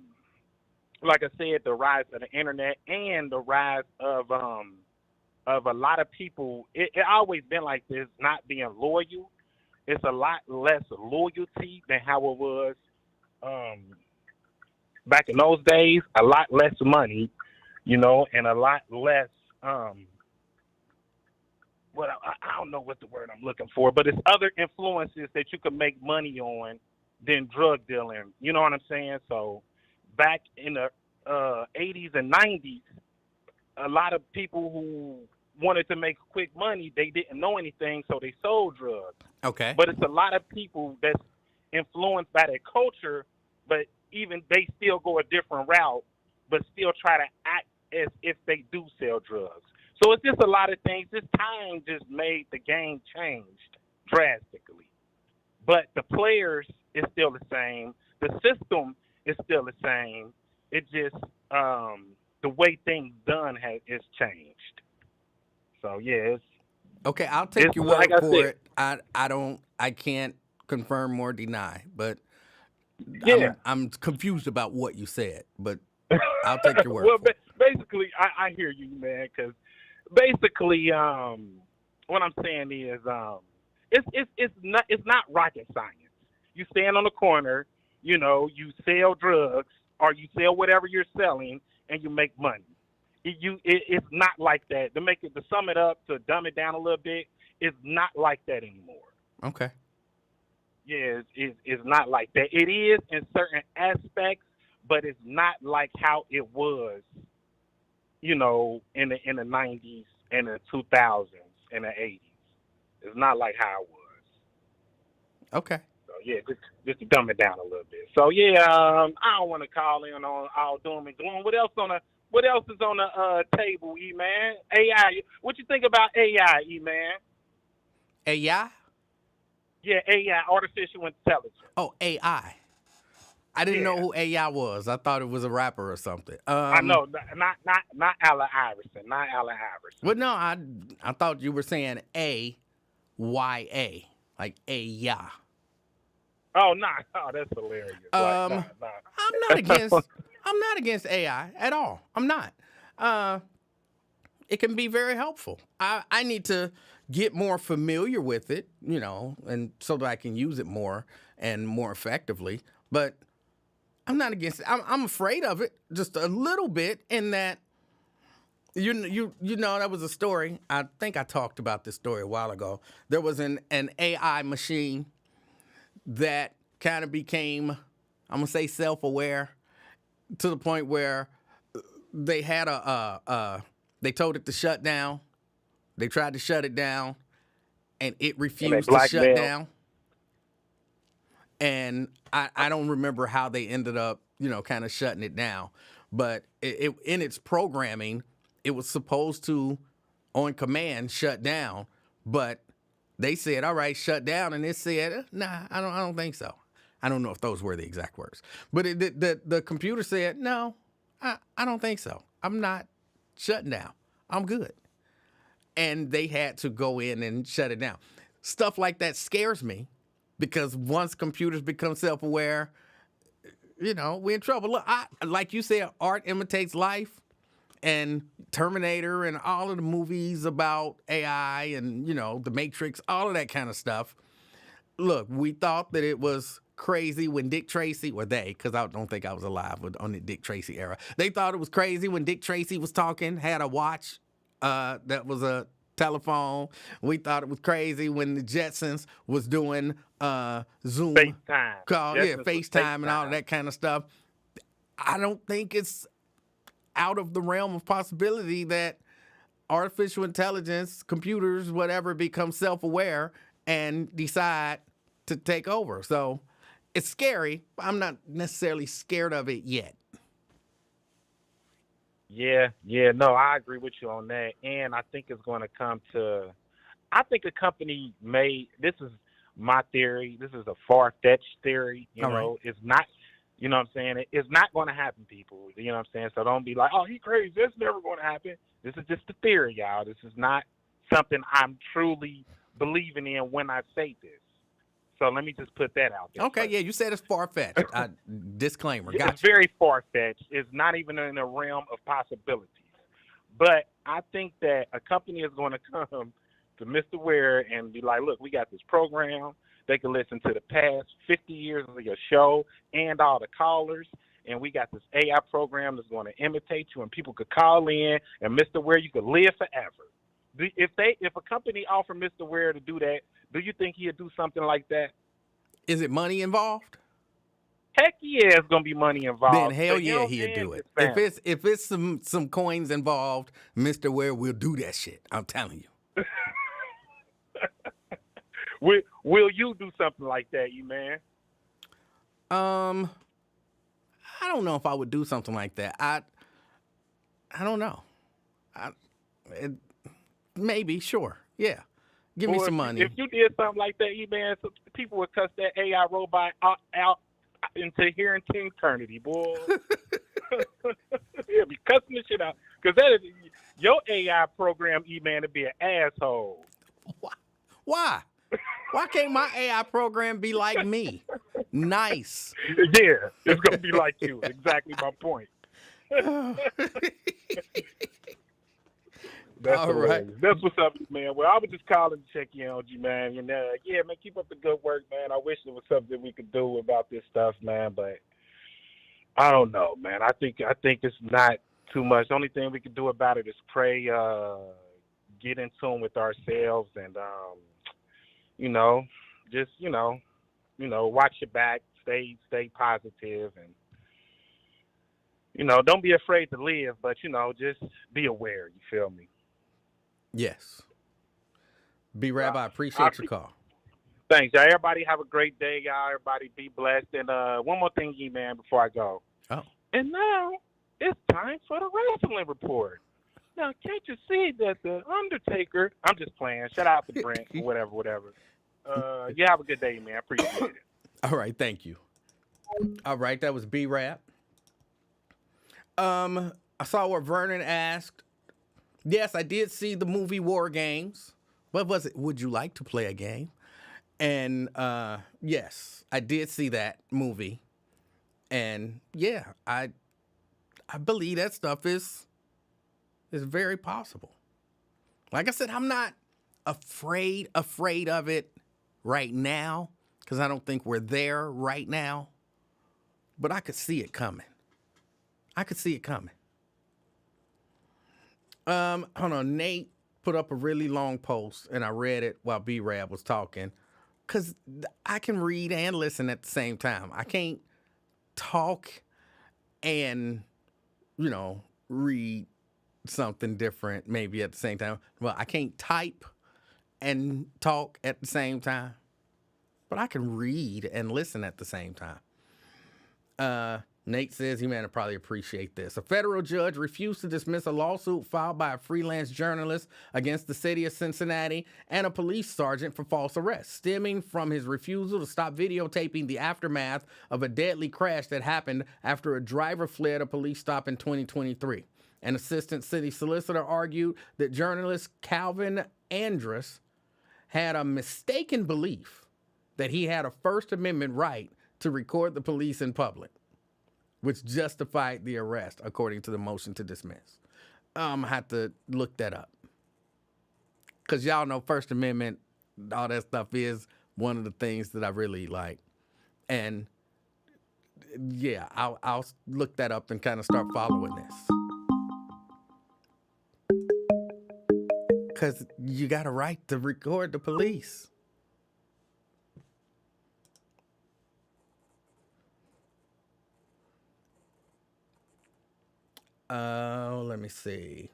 like I said, the rise of the internet and the rise of a lot of people. It always been like this, not being loyal. It's a lot less loyalty than how it was um, back in those days. A lot less money, and a lot less. What I don't know what the word I'm looking for, but it's other influences that you can make money on than drug dealing. You know what I'm saying? So back in the 80s and 90s, a lot of people who wanted to make quick money, they didn't know anything, so they sold drugs. Okay. But it's a lot of people that's influenced by that culture, but even they still go a different route, but still try to act as if they do sell drugs. So it's just a lot of things. This time just made the game changed drastically. But the players is still the same. The system is still the same. It just the way things done is changed. So yeah, Okay, I'll take it's your like word I for said. it. I can't confirm or deny, but Yeah. I'm confused about what you said. But I'll take your word Well, for it. basically, I hear you, man. Because basically, what I'm saying is, it's not rocket science. You stand on the corner, you sell drugs or you sell whatever you're selling, and you make money. It's not like that. To sum it up, to dumb it down a little bit, it's not like that anymore. Okay. Yeah, it's not like that. It is in certain aspects, but it's not like how it was, in the 90s and the 2000s and the 80s. It's not like how it was. Okay. So yeah, just to dumb it down a little bit. So yeah, I don't want to call in on all doom and gloom. What else is on the table, E man? AI. What you think about AI, E man? AI? Yeah, AI, artificial intelligence. Oh, AI. I didn't know Yeah, who AI was. I thought it was a rapper or something. I know. Not Allen Iverson. Not Allen Iverson. Well, no, I thought you were saying AYA, like AI. Oh, nah. Oh, that's hilarious. Like, nah, Um, I'm not nah. against I'm not against AI at all. I'm not. Uh, it can be very helpful. I need to get more familiar with it, and so that I can use it more and more effectively. But I'm not against it. I'm afraid of it just a little bit in that that was a story. I think I talked about this story a while ago. There was an AI machine that kind of became, I'm gonna say, self-aware to the point where they had they told it to shut down. They tried to shut it down, and it And they refused to shut blackmail. down. And I don't remember how they ended up, kind of shutting it down. But it in its programming, it was supposed to, on command, shut down. But they said, "All right, shut down," and it said, "Nah, I don't think so." I don't know if those were the exact words, but the computer said, "No, I don't think so. I'm not shutting down. I'm good." And they had to go in and shut it down. Stuff like that scares me because once computers become self-aware, we're in trouble. Look, like you said, art imitates life, and Terminator and all of the movies about AI and, The Matrix, all of that kind of stuff. Look, we thought that it was crazy when Dick Tracy, or they, because I don't think I was alive on the Dick Tracy era. They thought it was crazy when Dick Tracy was talking, had a watch that was a telephone. We thought it was crazy when the Jetsons was doing Zoom FaceTime. call, yeah, Jetsons was FaceTime and all of FaceTime. that kind of stuff. I don't think it's out of the realm of possibility that artificial intelligence, computers, whatever, become self-aware and decide to take over. So it's scary. I'm not necessarily scared of it yet. Yeah, no, I agree with you on that. And I think it's going to come to, I think a company may, this is my theory, this is a far fetched theory, All right. it's not, what I'm saying? It's not going to happen, people. You know what I'm saying? So don't be like, oh, he crazy. It's never going to happen. This is just a theory, y'all. This is not something I'm truly believing in when I say this. So let me just put that out there Okay, first. yeah, you said it's far-fetched. Disclaimer. It's Gotcha. very far fetched. It's not even in the realm of possibilities. But I think that a company is going to come to Mr. Ware and be like, look, we got this program. They can listen to the past 50 years of your show and all the callers. And we got this AI program that's going to imitate you, and people could call in, and Mr. Ware, you could live forever. If a company offered Mr. Ware to do that, do you think he'd do something like that? Is it money involved? Heck yeah, it's gonna be money Then involved hell for yeah, him he'd and do his it. family. If it's some coins involved, Mr. Ware will do that shit. I'm telling you. Will you do something like that, you man? Um, I don't know if I would do something like that. I don't know. I it, maybe sure. Yeah. Give me Boy, some if money. you did something like that, you man, so people would cuss that AI robot out into here into eternity, boy. He'll be cussing the shit out because that is your AI program, E-man, to be an asshole. Why? Why can't my AI program be like me? Nice. Yeah, it's gonna be like you. Exactly my point. That's All right. hilarious. That's what's up, man. Well, I was just calling to check in on you, man. And yeah, man, keep up the good work, man. I wish there was something we could do about this stuff, man. But I don't know, man. I think it's not too much. The only thing we can do about it is pray, get in tune with ourselves, and you know, just watch your back, stay positive, and don't be afraid to live, but just be aware. You feel me? Yes. B Rab, I I appreciate your call. Thanks, y'all. Everybody have a great day, y'all. Everybody be blessed. And one more thing, man, before I go. Oh. And now it's time for the wrestling report. Now, can't you see that the Undertaker? I'm just playing. Shout out to Brent or whatever. You have a good day, man. Appreciate it. All right, thank you. All right, that was B Rap. I saw what Vernon asked. Yes, I did see the movie War Games. What was it? Would you like to play a game? And yes, I did see that movie. And yeah, I believe that stuff is very possible. Like I said, I'm not afraid of it right now because I don't think we're there right now. But I could see it coming. Hold on. Nate put up a really long post, and I read it while B-Rab was talking. Because I can read and listen at the same time. I can't talk and, read something different maybe at the same time. Well, I can't type and talk at the same time. But I can read and listen at the same time. Nate says he may probably appreciate this. A federal judge refused to dismiss a lawsuit filed by a freelance journalist against the city of Cincinnati and a police sergeant for false arrest, stemming from his refusal to stop videotaping the aftermath of a deadly crash that happened after a driver fled a police stop in 2023. An assistant city solicitor argued that journalist Calvin Andrus had a mistaken belief that he had a First Amendment right to record the police in public, which justified the arrest, according to the motion to dismiss. I have to look that up. Because y'all know First Amendment, all that stuff is one of the things that I really like. And yeah, I'll look that up and kind of start following this. Because you got a right to record the police. Let me see.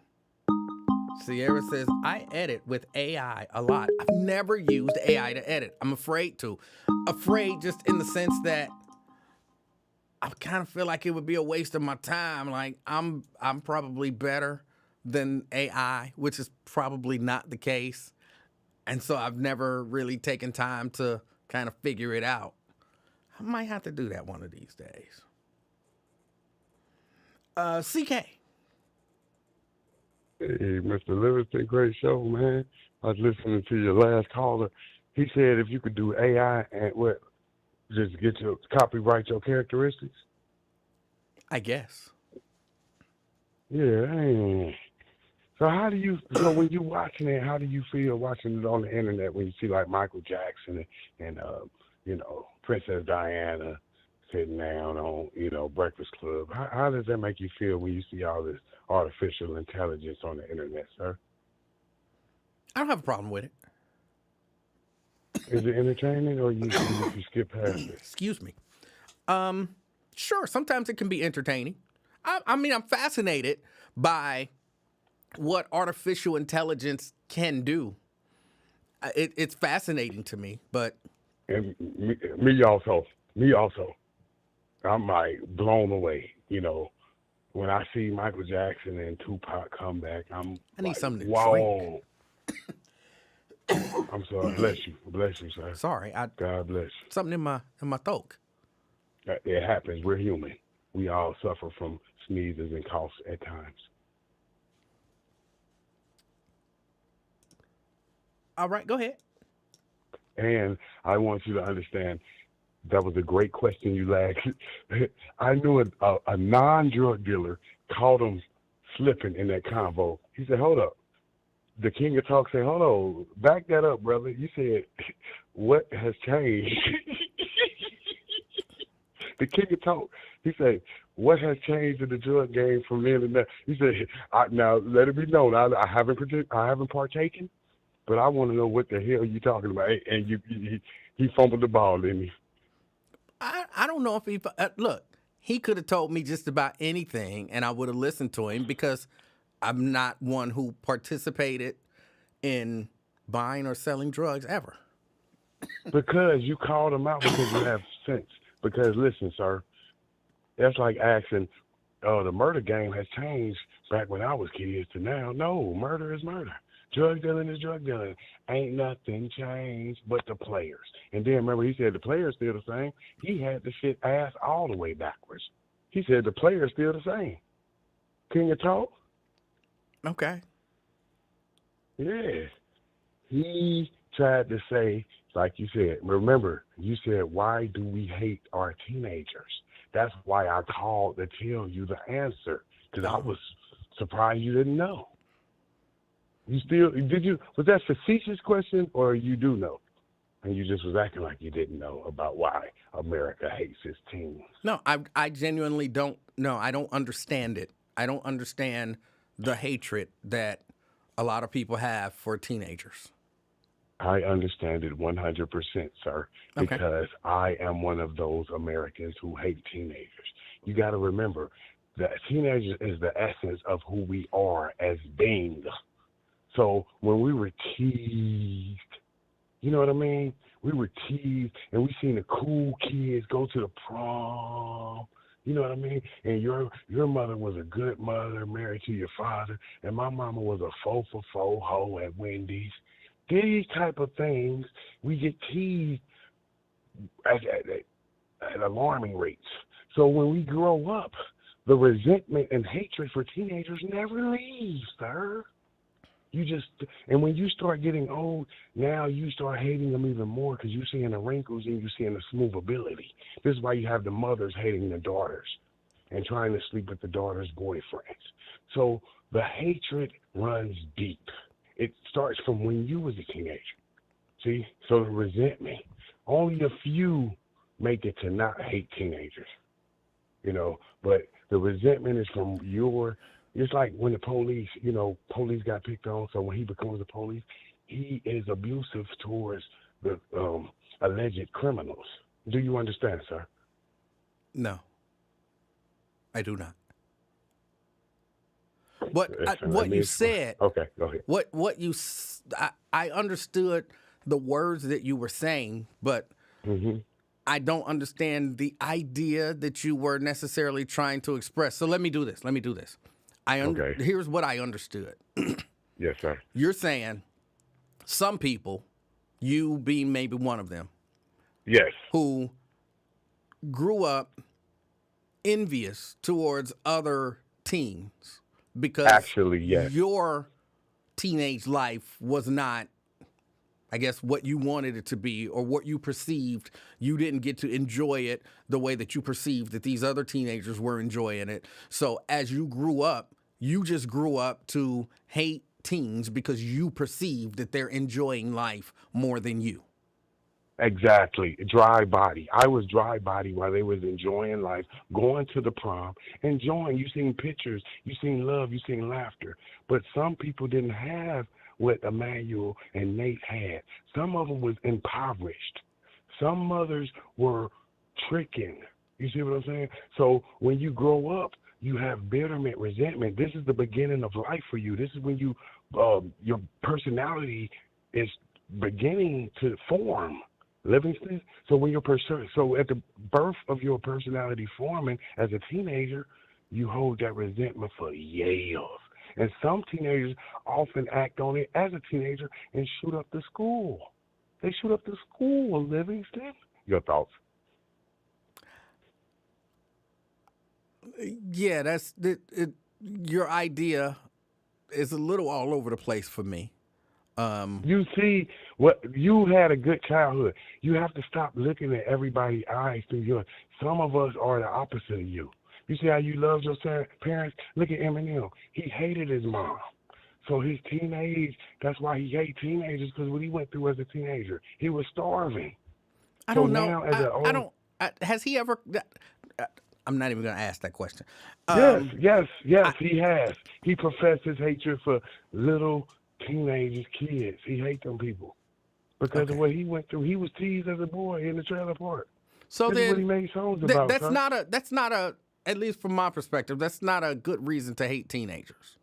Sierra says, I edit with AI a lot. I've never used AI to edit. I'm afraid to. Afraid just in the sense that I kind of feel like it would be a waste of my time. Like I'm probably better than AI, which is probably not the case. And so I've never really taken time to kind of figure it out. I might have to do that one of these days. CK. Hey, Mr. Livingston, great show, man. I was listening to your last caller. He said if you could do AI and just copyright your characteristics. I guess. Yeah. So when you watching it, how do you feel watching it on the internet when you see like Michael Jackson and Princess Diana sitting down on, Breakfast Club? How does that make you feel when you see all this artificial intelligence on the internet, sir? I don't have a problem with it. Is it entertaining or you skip past it? Excuse me. Sure, sometimes it can be entertaining. I'm fascinated by what artificial intelligence can do. It's fascinating to me, but... And me also. I'm like blown away, when I see Michael Jackson and Tupac come back, I need something to wow. I'm sorry. Bless you, sir. Sorry, God bless you. Something in my throat. It happens. We're human. We all suffer from sneezes and coughs at times. All right, go ahead. And I want you to understand that was a great question you asked. I knew a non-drug dealer caught him slipping in that convo. He said, hold up. The king of talk said, hold on, back that up, brother. You said, what has changed? The king of talk, he said, what has changed in the drug game from then and now? He said, now let it be known, I haven't partaken, but I want to know what the hell you talking about. And he fumbled the ball, didn't he? I don't know if he look. He could have told me just about anything, and I would have listened to him because I'm not one who participated in buying or selling drugs ever. Because you called him out because you have sense. Because listen, sir, that's like asking, the murder game has changed back when I was kids to now. No, murder is murder. Drug dealing is drug dealing. Ain't nothing changed but the players. And then remember, he said the players still the same. He had the shit ass all the way backwards. He said the players still the same. Can you talk? Okay. Yeah. He tried to say, like you said, remember, you said, why do we hate our teenagers? That's why I called to tell you the answer, because I was surprised you didn't know. Was that a facetious question, or you do know? And you just was acting like you didn't know about why America hates its teens. No, I genuinely don't know. I don't understand it. I don't understand the hatred that a lot of people have for teenagers. I understand it 100%, sir, because I am one of those Americans who hate teenagers. You got to remember that teenagers is the essence of who we are as beings. So when we were teased, you know what I mean? We were teased, and we seen the cool kids go to the prom. You know what I mean? And your mother was a good mother, married to your father, and my mama was a 4-for-4 hoe at Wendy's. These type of things, we get teased at alarming rates. So when we grow up, the resentment and hatred for teenagers never leaves, sir. And when you start getting old, now you start hating them even more because you're seeing the wrinkles and you're seeing the smooth ability. This is why you have the mothers hating the daughters and trying to sleep with the daughters' boyfriends. So the hatred runs deep. It starts from when you was a teenager. See? So the resentment. Only a few make it to not hate teenagers. But the resentment is from it's like when the police, police got picked on. So when he becomes the police, he is abusive towards the alleged criminals. Do you understand, sir? No, I do not. What you said. Okay, go ahead. I understood the words that you were saying, but I don't understand the idea that you were necessarily trying to express. So let me do this. Here's what I understood. Yes, sir. You're saying some people, you being maybe one of them, yes, who grew up envious towards other teens because actually, yes, your teenage life was not, I guess, what you wanted it to be or what you perceived. You didn't get to enjoy it the way that you perceived that these other teenagers were enjoying it. So as you grew up, you just grew up to hate teens because you perceived that they're enjoying life more than you. Exactly. Dry body. I was dry body while they was enjoying life, going to the prom, enjoying. You seen pictures, you seen love, you seen laughter. But some people didn't have what Emanuel and Nate had. Some of them was impoverished. Some mothers were tricking. You see what I'm saying? So when you grow up, you have bitterment, resentment. This is the beginning of life for you. This is when your personality is beginning to form. Livingston. So when so at the birth of your personality forming as a teenager, you hold that resentment for years. And some teenagers often act on it as a teenager and shoot up the school. They shoot up the school, Livingston. Your thoughts? Yeah, that's your idea is a little all over the place for me. You see, what you had a good childhood. You have to stop looking at everybody's eyes through yours. Some of us are the opposite of you. You see how you loved your parents? Look at Eminem. He hated his mom. So his that's why he hates teenagers, because what he went through as a teenager, he was starving. I So don't know. now as an old, I don't. Has he ever? I'm not even going to ask that question. yes, I, he has. He professed his hatred for little teenagers, kids. He hates them people because of okay. what he went through. He was teased as a boy in the trailer park. So This is what he then, made songs about, that's sir. not a. That's not a. At least from my perspective, that's not a good reason to hate teenagers.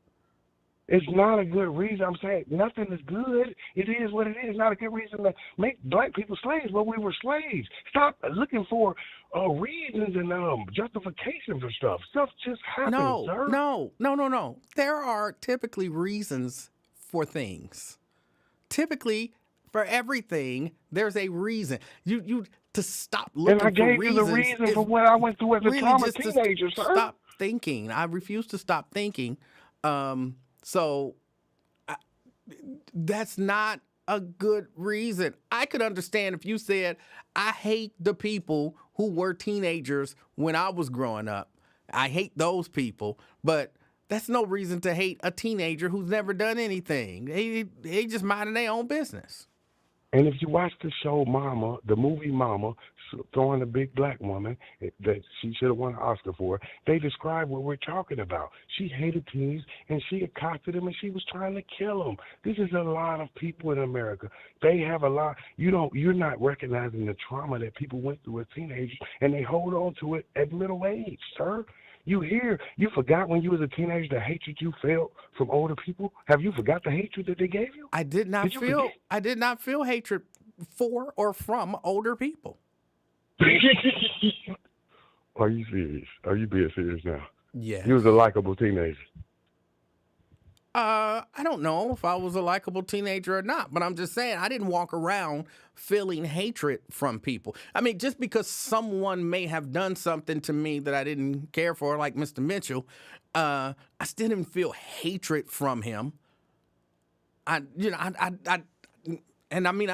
It's not a good reason. I'm saying nothing is good. It is what it is. It's not a good reason to make black people slaves, but we were slaves. Stop looking for reasons and justification for stuff. Stuff just happens, No, sir. no, no, no, no. There are typically reasons for things. Typically, for everything, there's a reason. You to stop And I looking for gave you the reasons reason is for what I went through as a really trauma just to teenager, sir. stop thinking. I refuse to stop thinking. So that's not a good reason. I could understand if you said, I hate the people who were teenagers when I was growing up. I hate those people, but that's no reason to hate a teenager who's never done anything. They just minding their own business. And if you watch the show Mama, the movie Mama, throwing a big black woman that she should have won an Oscar for, they describe what we're talking about. She hated teens, and she accosted them, and she was trying to kill them. This is a lot of people in America. They have a lot. You're not recognizing the trauma that people went through as teenagers, and they hold on to it at middle age, sir. You forgot when you was a teenager the hatred you felt from older people? Have you forgot the hatred that they gave you? I did not feel hatred for or from older people. Are you serious? Are you being serious now? Yes. You was a likable teenager. I don't know if I was a likable teenager or not, but I'm just saying I didn't walk around feeling hatred from people. I mean, just because someone may have done something to me that I didn't care for, like Mr. Mitchell, I still didn't feel hatred from him. I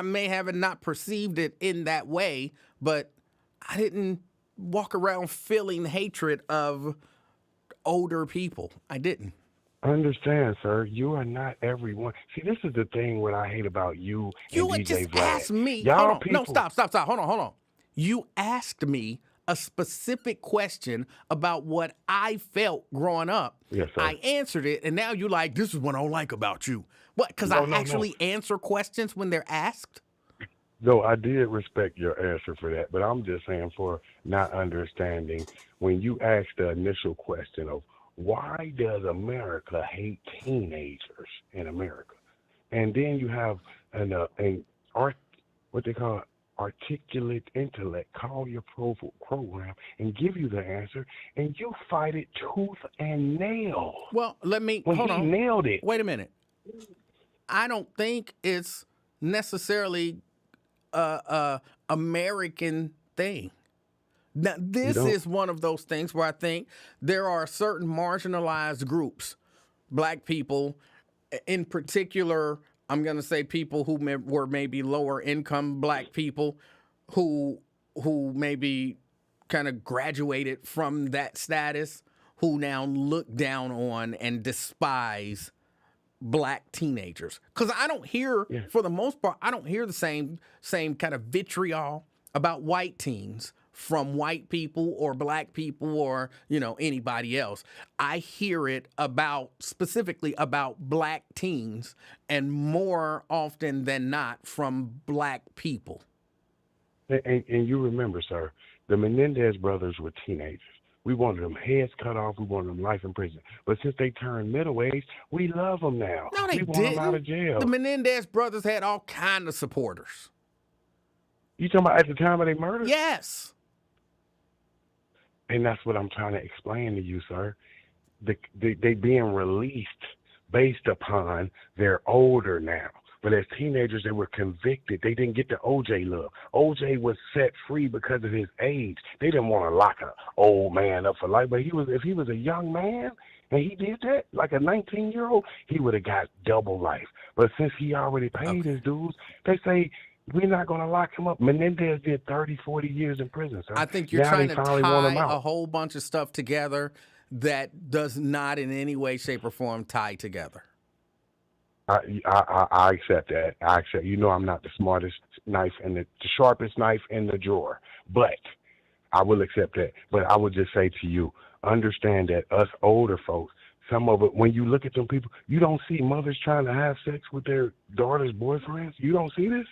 may have not perceived it in that way, but I didn't walk around feeling hatred of older people. I didn't. Understand, sir, you are not everyone. See, this is the thing what I hate about you and You DJ just Vlad. asked me. Y'all Hold on. people. No, stop. Hold on. You asked me a specific question about what I felt growing up. Yes, sir. I answered it, and now you're like, this is what I don't like about you. What? Because No, I actually answer questions when they're asked? No, I did respect your answer for that, but I'm just saying for not understanding when you asked the initial question of why does America hate teenagers in America? And then you have what they call articulate intellect, call your program and give you the answer, and you fight it tooth and nail. Well, hold on. Nailed it. Wait a minute. I don't think it's necessarily a American thing. Now, this is one of those things where I think there are certain marginalized groups, black people, in particular, I'm going to say people who were maybe lower income black people who maybe kind of graduated from that status, who now look down on and despise black teenagers. Because I don't hear, for the most part, I don't hear the same kind of vitriol about white teens from white people or black people or, anybody else. I hear it specifically about black teens, and more often than not from black people. And you remember, sir, the Menendez brothers were teenagers. We wanted them heads cut off. We wanted them life in prison. But since they turned middle age, we love them now. No, they didn't. We want them out of jail. The Menendez brothers had all kind of supporters. You talking about at the time of their murder? Yes. And that's what I'm trying to explain to you, sir. They being released based upon they're older now. But as teenagers, they were convicted. They didn't get the OJ love. OJ was set free because of his age. They didn't want to lock an old man up for life. But if he was a young man and he did that, like a 19-year-old, he would have got double life. But since he already paid his dues, they say, We're not going to lock him up. Menendez did 30, 40 years in prison, sir. I think you're Now trying they to finally want him tie a out. whole bunch of stuff together that does not in any way, shape, or form tie together. I accept that. I accept. You know, I'm not the smartest knife and the sharpest knife in the drawer, but I will accept that. But I would just say to you, understand that us older folks, some of it, when you look at them people, you don't see mothers trying to have sex with their daughters' boyfriends. You don't see this.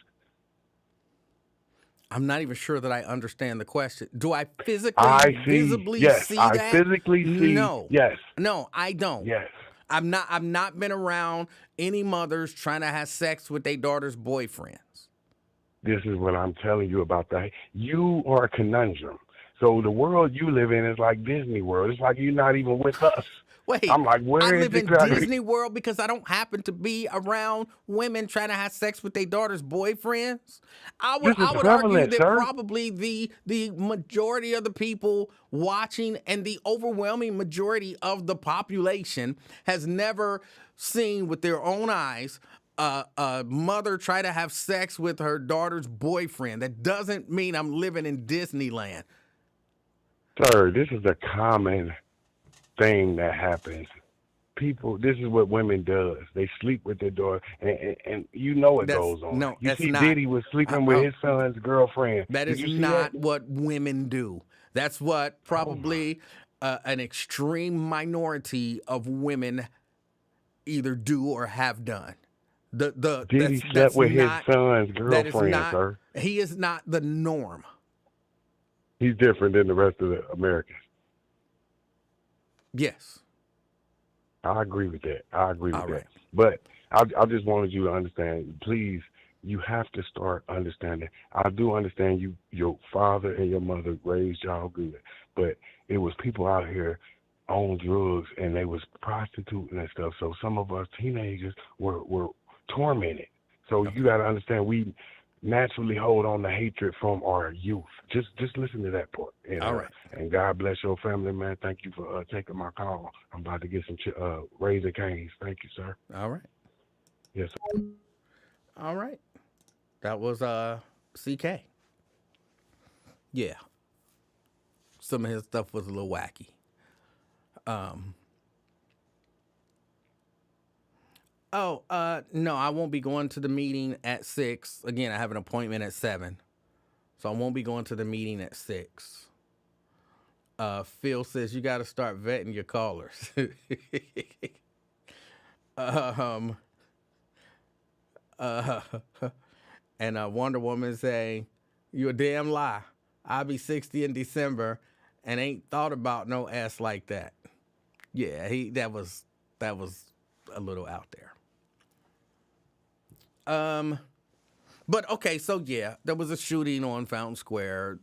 I'm not even sure that I understand the question. Do I physically, I see. visibly Yes, see I that? physically see. No. Yes. No, I don't. Yes. I've not been around any mothers trying to have sex with their daughter's boyfriends. This is what I'm telling you about that. You are a conundrum. So the world you live in is like Disney World. It's like you're not even with us. Wait, I'm like, where I is live the in clarity? Disney World because I don't happen to be around women trying to have sex with their daughter's boyfriends. I This is would argue prevalent, that sir. probably the majority of the people watching and the overwhelming majority of the population has never seen with their own eyes a mother try to have sex with her daughter's boyfriend. That doesn't mean I'm living in Disneyland. Sir, this is a common thing that happens. People, this is what women does. They sleep with their daughter, and you know it goes on. No, You that's see not. Diddy was sleeping with his son's girlfriend. That Did is you see not that? what women do. That's what probably an extreme minority of women either do or have done. Diddy slept That's with his not son's that is girlfriend, not sir. he is not the norm. He's different than the rest of the Americans. Yes. I agree with that. I agree with All that. right. But I just wanted you to understand, please, you have to start understanding. I do understand your father and your mother raised y'all good, but it was people out here on drugs and they was prostituting and stuff. So some of us teenagers were tormented. So you got to understand, we naturally hold on to hatred from our youth. Just listen to that part. And, All right. And God bless your family, man. Thank you for taking my call. I'm about to get some Raising Cane's. Thank you, sir. All right. Yes, sir. All right. That was CK. Yeah. Some of his stuff was a little wacky. No, I won't be going to the meeting at 6. Again, I have an appointment at 7. So I won't be going to the meeting at 6. Phil says you got to start vetting your callers. And Wonder Woman say, you a damn lie. I'll be 60 in December and ain't thought about no ass like that. Yeah, that was a little out there. But okay, so yeah, there was a shooting on Fountain Square.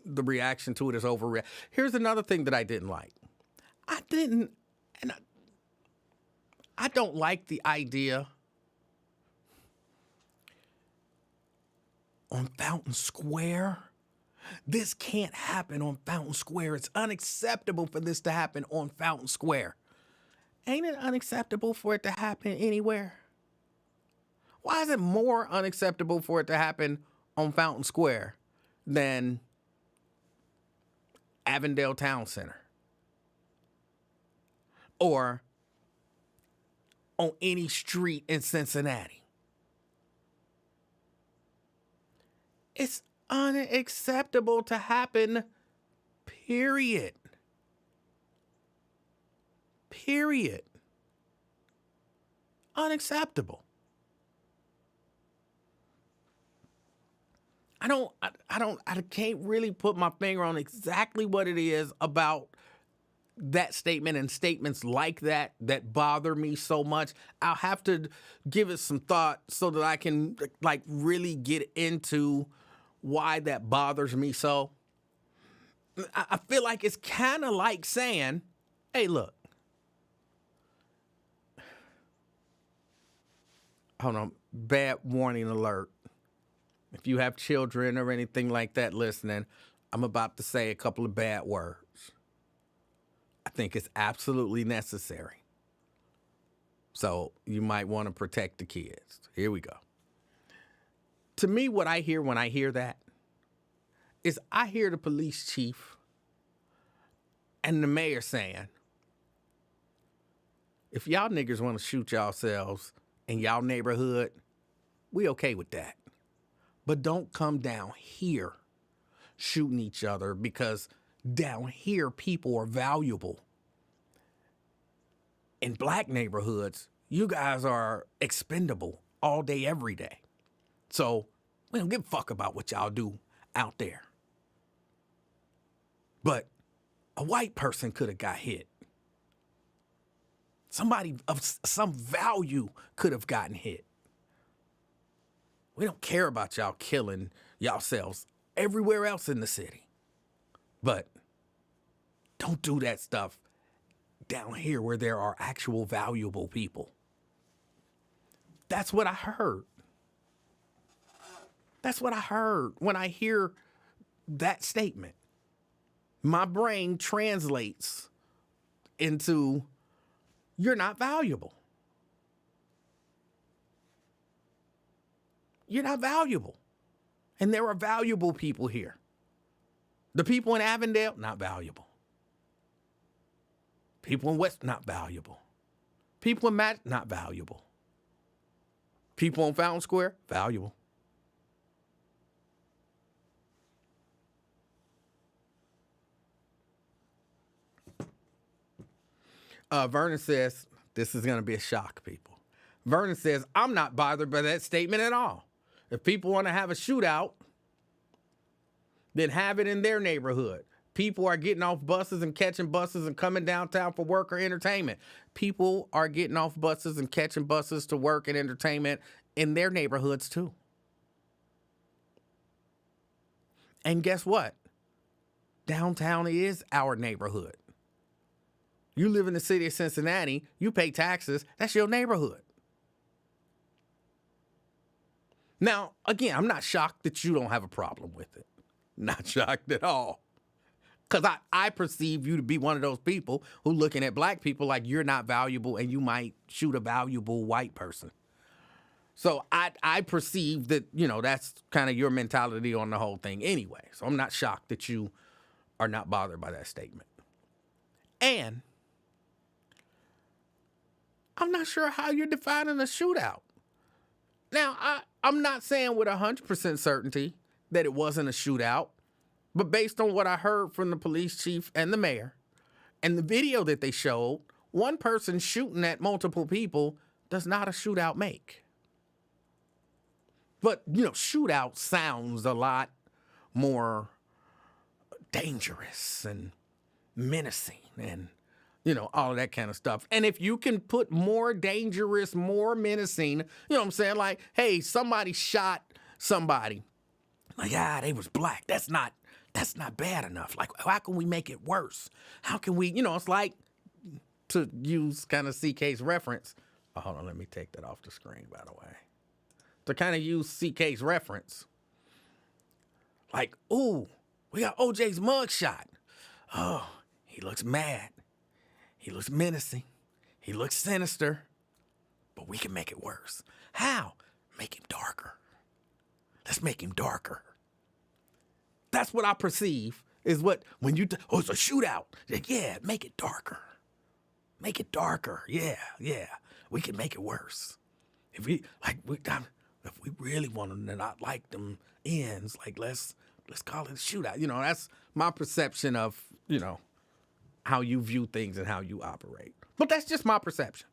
The reaction to it is overreaction. Here's another thing that I didn't like. I don't like the idea on Fountain Square. This can't happen on Fountain Square. It's unacceptable for this to happen on Fountain Square. Ain't it unacceptable for it to happen anywhere? Why is it more unacceptable for it to happen on Fountain Square than Avondale Town Center? Or on any street in Cincinnati? It's unacceptable to happen, period. Period. Unacceptable. I can't really put my finger on exactly what it is about that statement and statements like that bother me so much. I'll have to give it some thought so that I can like really get into why that bothers me so. I feel like it's kind of like saying, hey, look, hold on, bad warning alert. If you have children or anything like that listening, I'm about to say a couple of bad words. I think it's absolutely necessary. So you might want to protect the kids. Here we go. To me, what I hear when I hear that is I hear the police chief and the mayor saying, if y'all niggas want to shoot yourselves in y'all neighborhood, we okay with that. But don't come down here shooting each other, because down here people are valuable. In black neighborhoods, you guys are expendable all day, every day. So we don't give a fuck about what y'all do out there. But a white person could have got hit. Somebody of some value could have gotten hit. We don't care about y'all killing yourselves everywhere else in the city. But don't do that stuff down here where there are actual valuable people. That's what I heard. That's what I heard when I hear that statement. My brain translates into, you're not valuable. You're not valuable. And there are valuable people here. The people in Avondale, not valuable. People in West, not valuable. People in Matt, not valuable. People in Fountain Square, valuable. Vernon says, this is going to be a shock, people. Vernon says, I'm not bothered by that statement at all. If people want to have a shootout, then have it in their neighborhood. People are getting off buses and catching buses and coming downtown for work or entertainment. People are getting off buses and catching buses to work and entertainment in their neighborhoods too. And guess what? Downtown is our neighborhood. You live in the city of Cincinnati, you pay taxes, that's your neighborhood. Now, again, I'm not shocked that you don't have a problem with it. Not shocked at all. Because I perceive you to be one of those people who looking at black people like you're not valuable and you might shoot a valuable white person. So I perceive that, that's kind of your mentality on the whole thing anyway. So I'm not shocked that you are not bothered by that statement. And I'm not sure how you're defining a shootout. Now, I'm not saying with 100% certainty that it wasn't a shootout, but based on what I heard from the police chief and the mayor and the video that they showed, one person shooting at multiple people does not a shootout make. But, shootout sounds a lot more dangerous and menacing and, all of that kind of stuff. And if you can put more dangerous, more menacing, what I'm saying? Like, hey, somebody shot somebody. Like, they was black. That's not bad enough. Like, how can we make it worse? How can we, it's like, to use kind of CK's reference. Oh, hold on, let me take that off the screen, by the way. To kind of use CK's reference. Like, ooh, we got OJ's mugshot. Oh, he looks mad. He looks menacing. He looks sinister. But we can make it worse. How? Make him darker. Let's make him darker. That's what I perceive is what, when you, it's a shootout. Yeah, make it darker. Make it darker. Yeah. We can make it worse. If we really want to not like them ends, like let's call it a shootout. That's my perception of, how you view things and how you operate. But that's just my perception.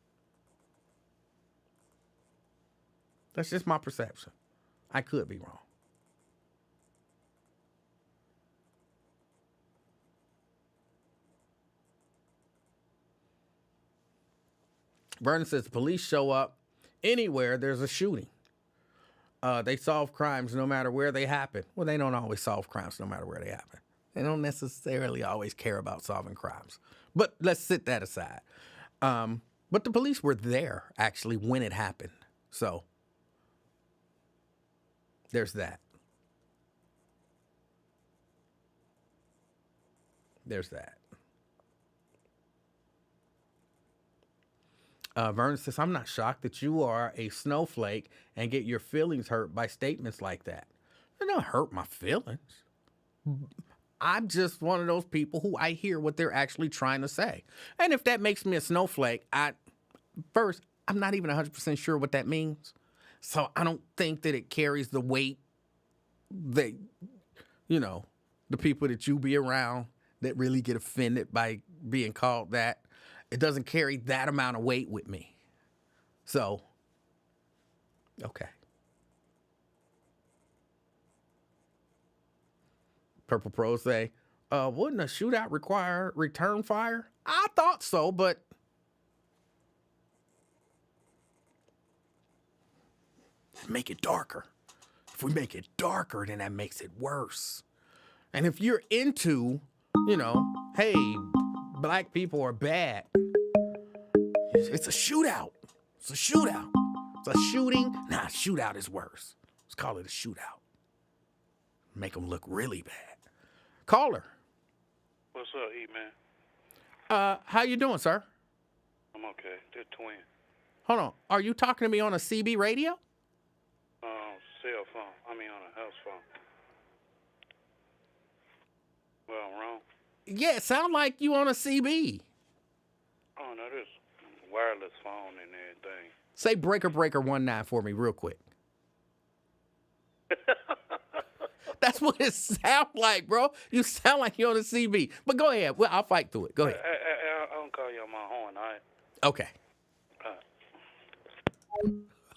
That's just my perception. I could be wrong. Vernon says police show up anywhere there's a shooting. They solve crimes no matter where they happen. Well, they don't always solve crimes no matter where they happen. They don't necessarily always care about solving crimes. But let's set that aside. But the police were there, actually, when it happened. So there's that. There's that. Vernon says, I'm not shocked that you are a snowflake and get your feelings hurt by statements like that. It don't hurt my feelings. I'm just one of those people who I hear what they're actually trying to say. And if that makes me a snowflake, I'm not even 100% sure what that means. So I don't think that it carries the weight that, the people that you be around that really get offended by being called that. It doesn't carry that amount of weight with me. So, okay. Purple Pro say, wouldn't a shootout require return fire? I thought so, but make it darker. If we make it darker, then that makes it worse. And if you're into, hey, black people are bad, it's a shootout. It's a shootout. It's a shooting. Nah, shootout is worse. Let's call it a shootout. Make them look really bad. Caller. What's up, E-Man? How you doing, sir? I'm okay. They're twin. Hold on. Are you talking to me on a CB radio? Cell phone. I mean, on a house phone. Well, I'm wrong. Yeah, it sound like you on a CB. Oh, no, there's wireless phone and everything. Say breaker 19 for me real quick. That's what it sounds like, bro. You sound like you're on a CB. But go ahead. Well, I'll fight through it. Go ahead. I don't call you on my horn, all right? Okay.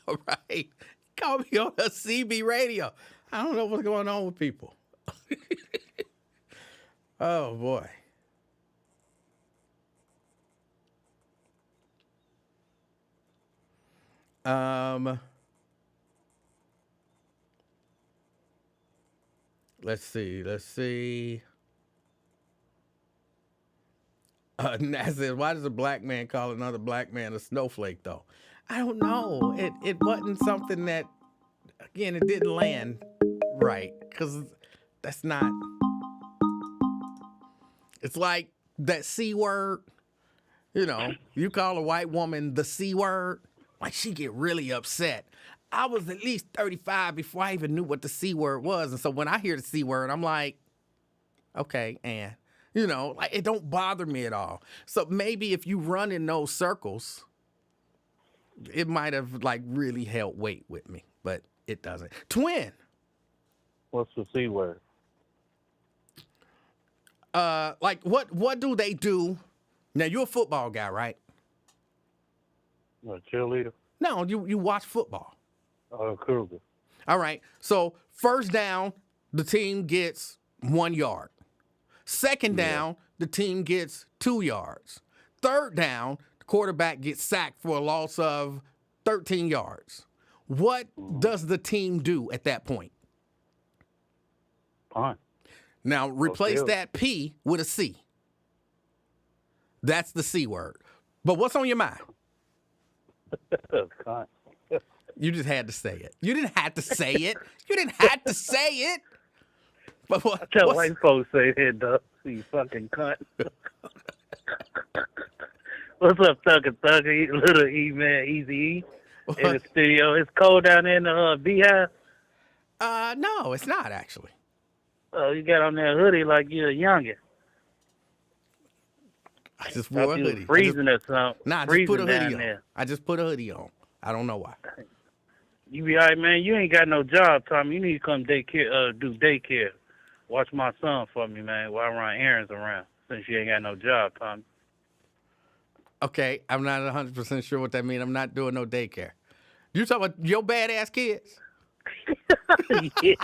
All right. Call me on a CB radio. I don't know what's going on with people. Oh, boy. Let's see. Naz says, why does a black man call another black man a snowflake, though? I don't know. It wasn't something that, again, it didn't land right. Because that's not... It's like that C word. You call a white woman the C word, like she get really upset. I was at least 35 before I even knew what the C word was. And so when I hear the C word, I'm like, okay, and, like it don't bother me at all. So maybe if you run in those circles, it might have like really held weight with me, but it doesn't. Twin. What's the C word? Like what do they do? Now you're a football guy, right? A cheerleader? No, you watch football. Kruger. All right. So first down, the team gets 1 yard. Second down, the team gets 2 yards. Third down, the quarterback gets sacked for a loss of 13 yards. What does the team do at that point? Punt. Now replace that P with a C. That's the C word. But what's on your mind? Punt. You just had to say it. You didn't have to say it. You didn't have to say it. But what? I tell white folks say that, dog. You fucking cunt. What's up, Thugger? Little E-Man, Easy E in the studio. It's cold down there in the Beehive? No, it's not actually. Oh, you got on that hoodie like you're a youngin'. I just wore a hoodie. Freezing or something. Nah, I just put a hoodie on. There. I just put a hoodie on. I don't know why. You be all right, man. You ain't got no job, Tommy. You need to come do daycare. Watch my son for me, man, while I run errands around, since you ain't got no job, Tommy. Okay, I'm not 100% sure what that means. I'm not doing no daycare. You talking about your badass kids? Yeah.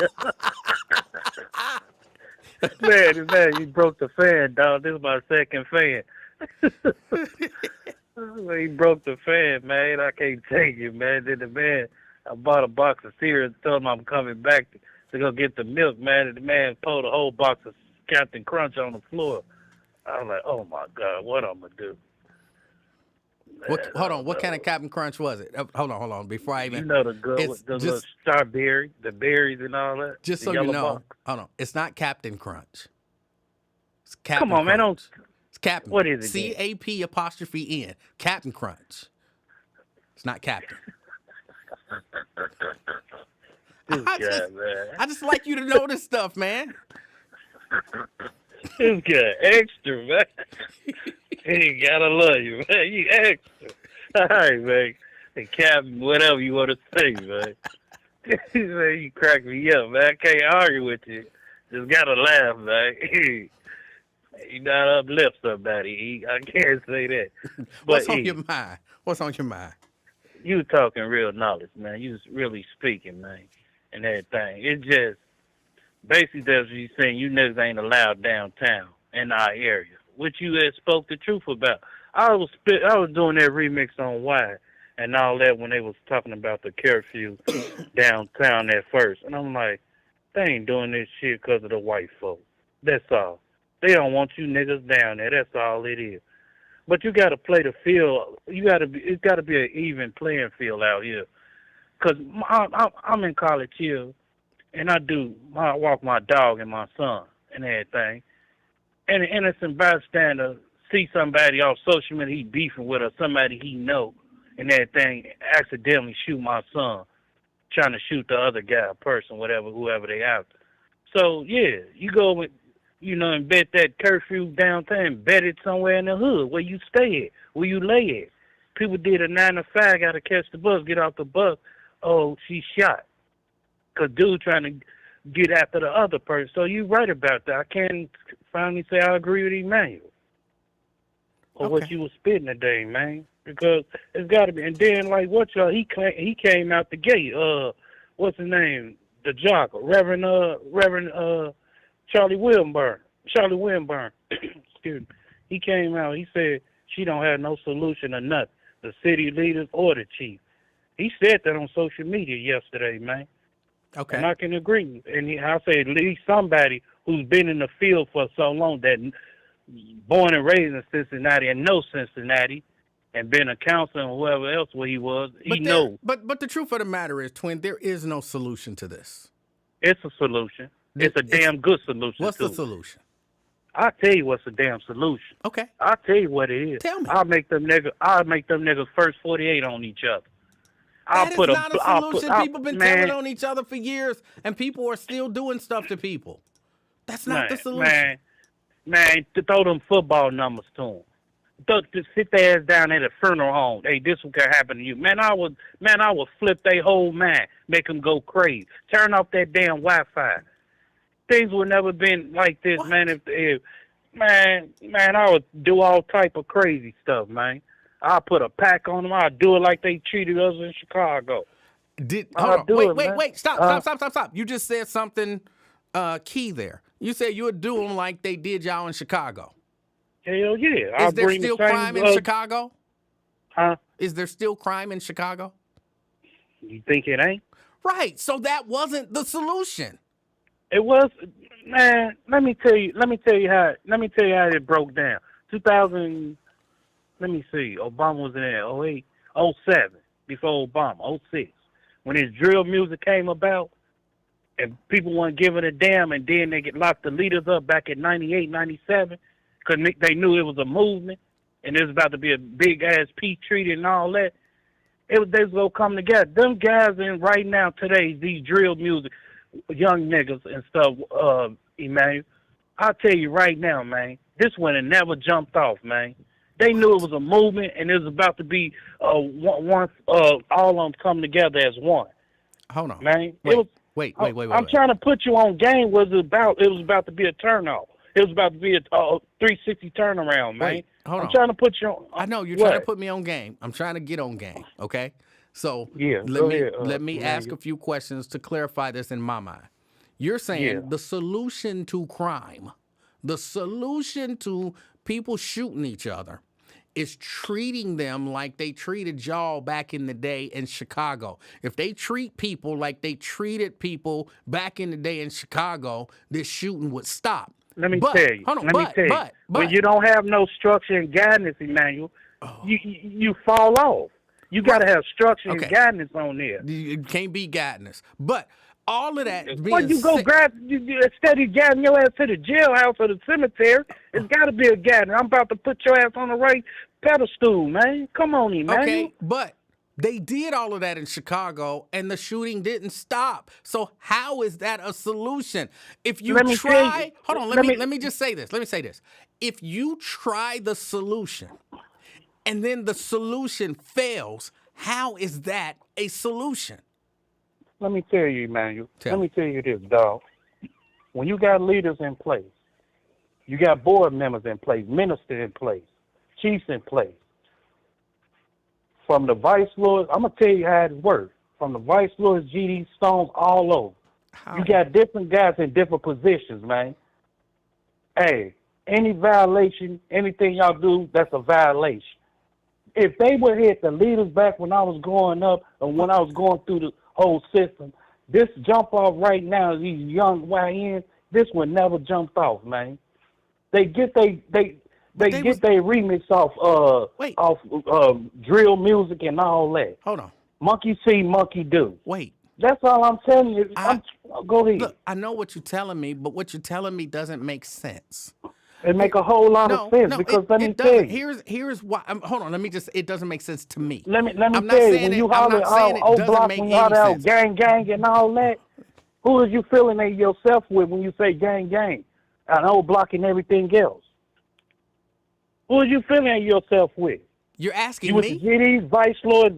man, you broke the fan, dog. This is my second fan. He broke the fan, man. I can't take it, man. Then the man, I bought a box of cereal and told him I'm coming back to go get the milk, man. And the man pulled a whole box of Captain Crunch on the floor. I was like, oh, my God, what I'm going to do? Hold on. What kind of Captain Crunch was it? Hold on. Before I even... You know the good with the little strawberry, the berries and all that. Just so you know. Hold on. It's not Captain Crunch. It's Captain Come on, Crunch. man. Don't... It's Captain. What is it? CAP''N. Captain Crunch. It's not captain. This I guy, just, man. I just like you to know this stuff, man. This guy extra, man. He gotta love you, man. You extra. All right, man. Hey, Captain, whatever you want to say, man. Man, you crack me up, man. I can't argue with you. Just gotta laugh, man. You gotta uplift somebody. I can't say that. What's But on your mind? What's on your mind? you talking real knowledge, man. You was really speaking, man, and everything. It just basically that's what you saying. You niggas ain't allowed downtown in our area, which you had spoke the truth about. I was doing that remix on Why and all that when they was talking about the curfew downtown at first, and I'm like, they ain't doing this shit because of the white folk. That's all. They don't want you niggas down there. That's all it is. But you got to play the field. It's got to be an even playing field out here. Cause I'm in college here, and I walk my dog and my son and everything. And an innocent bystander see somebody off social media he beefing with, or somebody he know and everything, accidentally shoot my son, trying to shoot the other guy, person, whoever they after. So yeah, you go with, and bet that curfew downtown, bet it somewhere in the hood where you stay at, where you lay at. People did a 9 to 5, got to catch the bus, get off the bus. Oh, she shot. Cause dude trying to get after the other person. So you right about that. I can't finally say I agree with Emanuel or what you was spitting today, man. Because it's got to be. And then like he came out the gate. What's his name? The jock, Reverend Charlie Wilburn. Excuse me. He came out. He said she don't have no solution or nothing. The city leaders or the chief. He said that on social media yesterday, man. Okay. And I can agree. And I say at least somebody who's been in the field for so long, that born and raised in Cincinnati and know Cincinnati, and been a counselor and whoever else where he was, he knows. But the truth of the matter is, Twin, there is no solution to this. It's a solution. It's a damn good solution. What's the solution? I'll tell you what's the damn solution. Okay. I'll tell you what it is. Tell me. I'll make them niggas first 48 on each other. That is not a solution. People been telling on each other for years, and people are still doing stuff to people. That's not the solution. Man, to throw them football numbers to them. To sit their ass down at a funeral home. Hey, this one could happen to you. Man, I would flip their whole mind, make them go crazy. Turn off that damn Wi-Fi. Things would never been like this, what? Man. Man, I would do all type of crazy stuff, man. I'll put a pack on them. I'll do it like they treated us in Chicago. Wait, stop. You just said something key there. You said you would do them like they did y'all in Chicago. Hell yeah. Is there still crime in Chicago? Huh? Is there still crime in Chicago? You think it ain't? Right. So that wasn't the solution. It was, man. Let me tell you how it broke down. 2000. Let me see. Obama was in there 08, 07, before Obama, 06. When his drill music came about, and people weren't giving a damn, and then they locked the leaders up back in 98, 97, because they knew it was a movement, and it was about to be a big-ass peace treaty and all that. They was going to come together. Them guys in right now, today, these drill music, young niggas and stuff, Emmanuel, I'll tell you right now, man, this one had never jumped off, man. They knew it was a movement, and it was about to be all of them come together as one. Hold on, man. Wait. I'm trying to put you on game. It was about to be a turnout. It was about to be a 360 turnaround, man. Wait, hold on. I'm trying to put you on. I know you're trying to put me on game. I'm trying to get on game. Okay, so let me ask a few questions to clarify this in my mind. You're saying the solution to crime, the solution to people shooting each other, is treating them like they treated y'all back in the day in Chicago. If they treat people like they treated people back in the day in Chicago, this shooting would stop. Let me tell you. When you don't have no structure and guidance, Emmanuel, you fall off. You got to have structure and guidance on there. It can't be guidance. But all of that being when you go instead of guiding your ass to the jailhouse or the cemetery, it's got to be a guidance. I'm about to put your ass on the right pedestal, man. Come on, Emmanuel. Okay, but They did all of that in Chicago, and the shooting didn't stop. So how is that a solution? If you Let me tell try, you- hold on, let me just say this. Let me say this. If you try the solution and then the solution fails, how is that a solution? Let me tell you, Emanuel. Tell Let me. me tell you this, dog. When you got leaders in place, you got board members in place, ministers in place, chiefs in place. From the vice lords, I'm gonna tell you how it works. From the vice lords, GD Stones, all over. How? You got different guys in different positions, man. Hey, any violation, anything y'all do, that's a violation. If they would hit the leaders back when I was growing up and when I was going through the whole system, this jump off right now, these young YNs, this would never jump off, man. They get they remix off drill music and all that. Hold on. Monkey see, monkey do. Wait. That's all I'm telling you. Go ahead. Look, I know what you're telling me, but what you're telling me doesn't make sense. It make a whole lot of sense because let me tell you. Here's why. Hold on. Let me just. It doesn't make sense to me. Let me I'm not tell you. saying When it- you I'm holler not saying out it doesn't block, make when you holler any out sense. gang and all that, who is you feeling yourself with when you say gang and old block and everything else? Who are you feeling yourself with? You're asking You with me? the GDs, Vice Lords,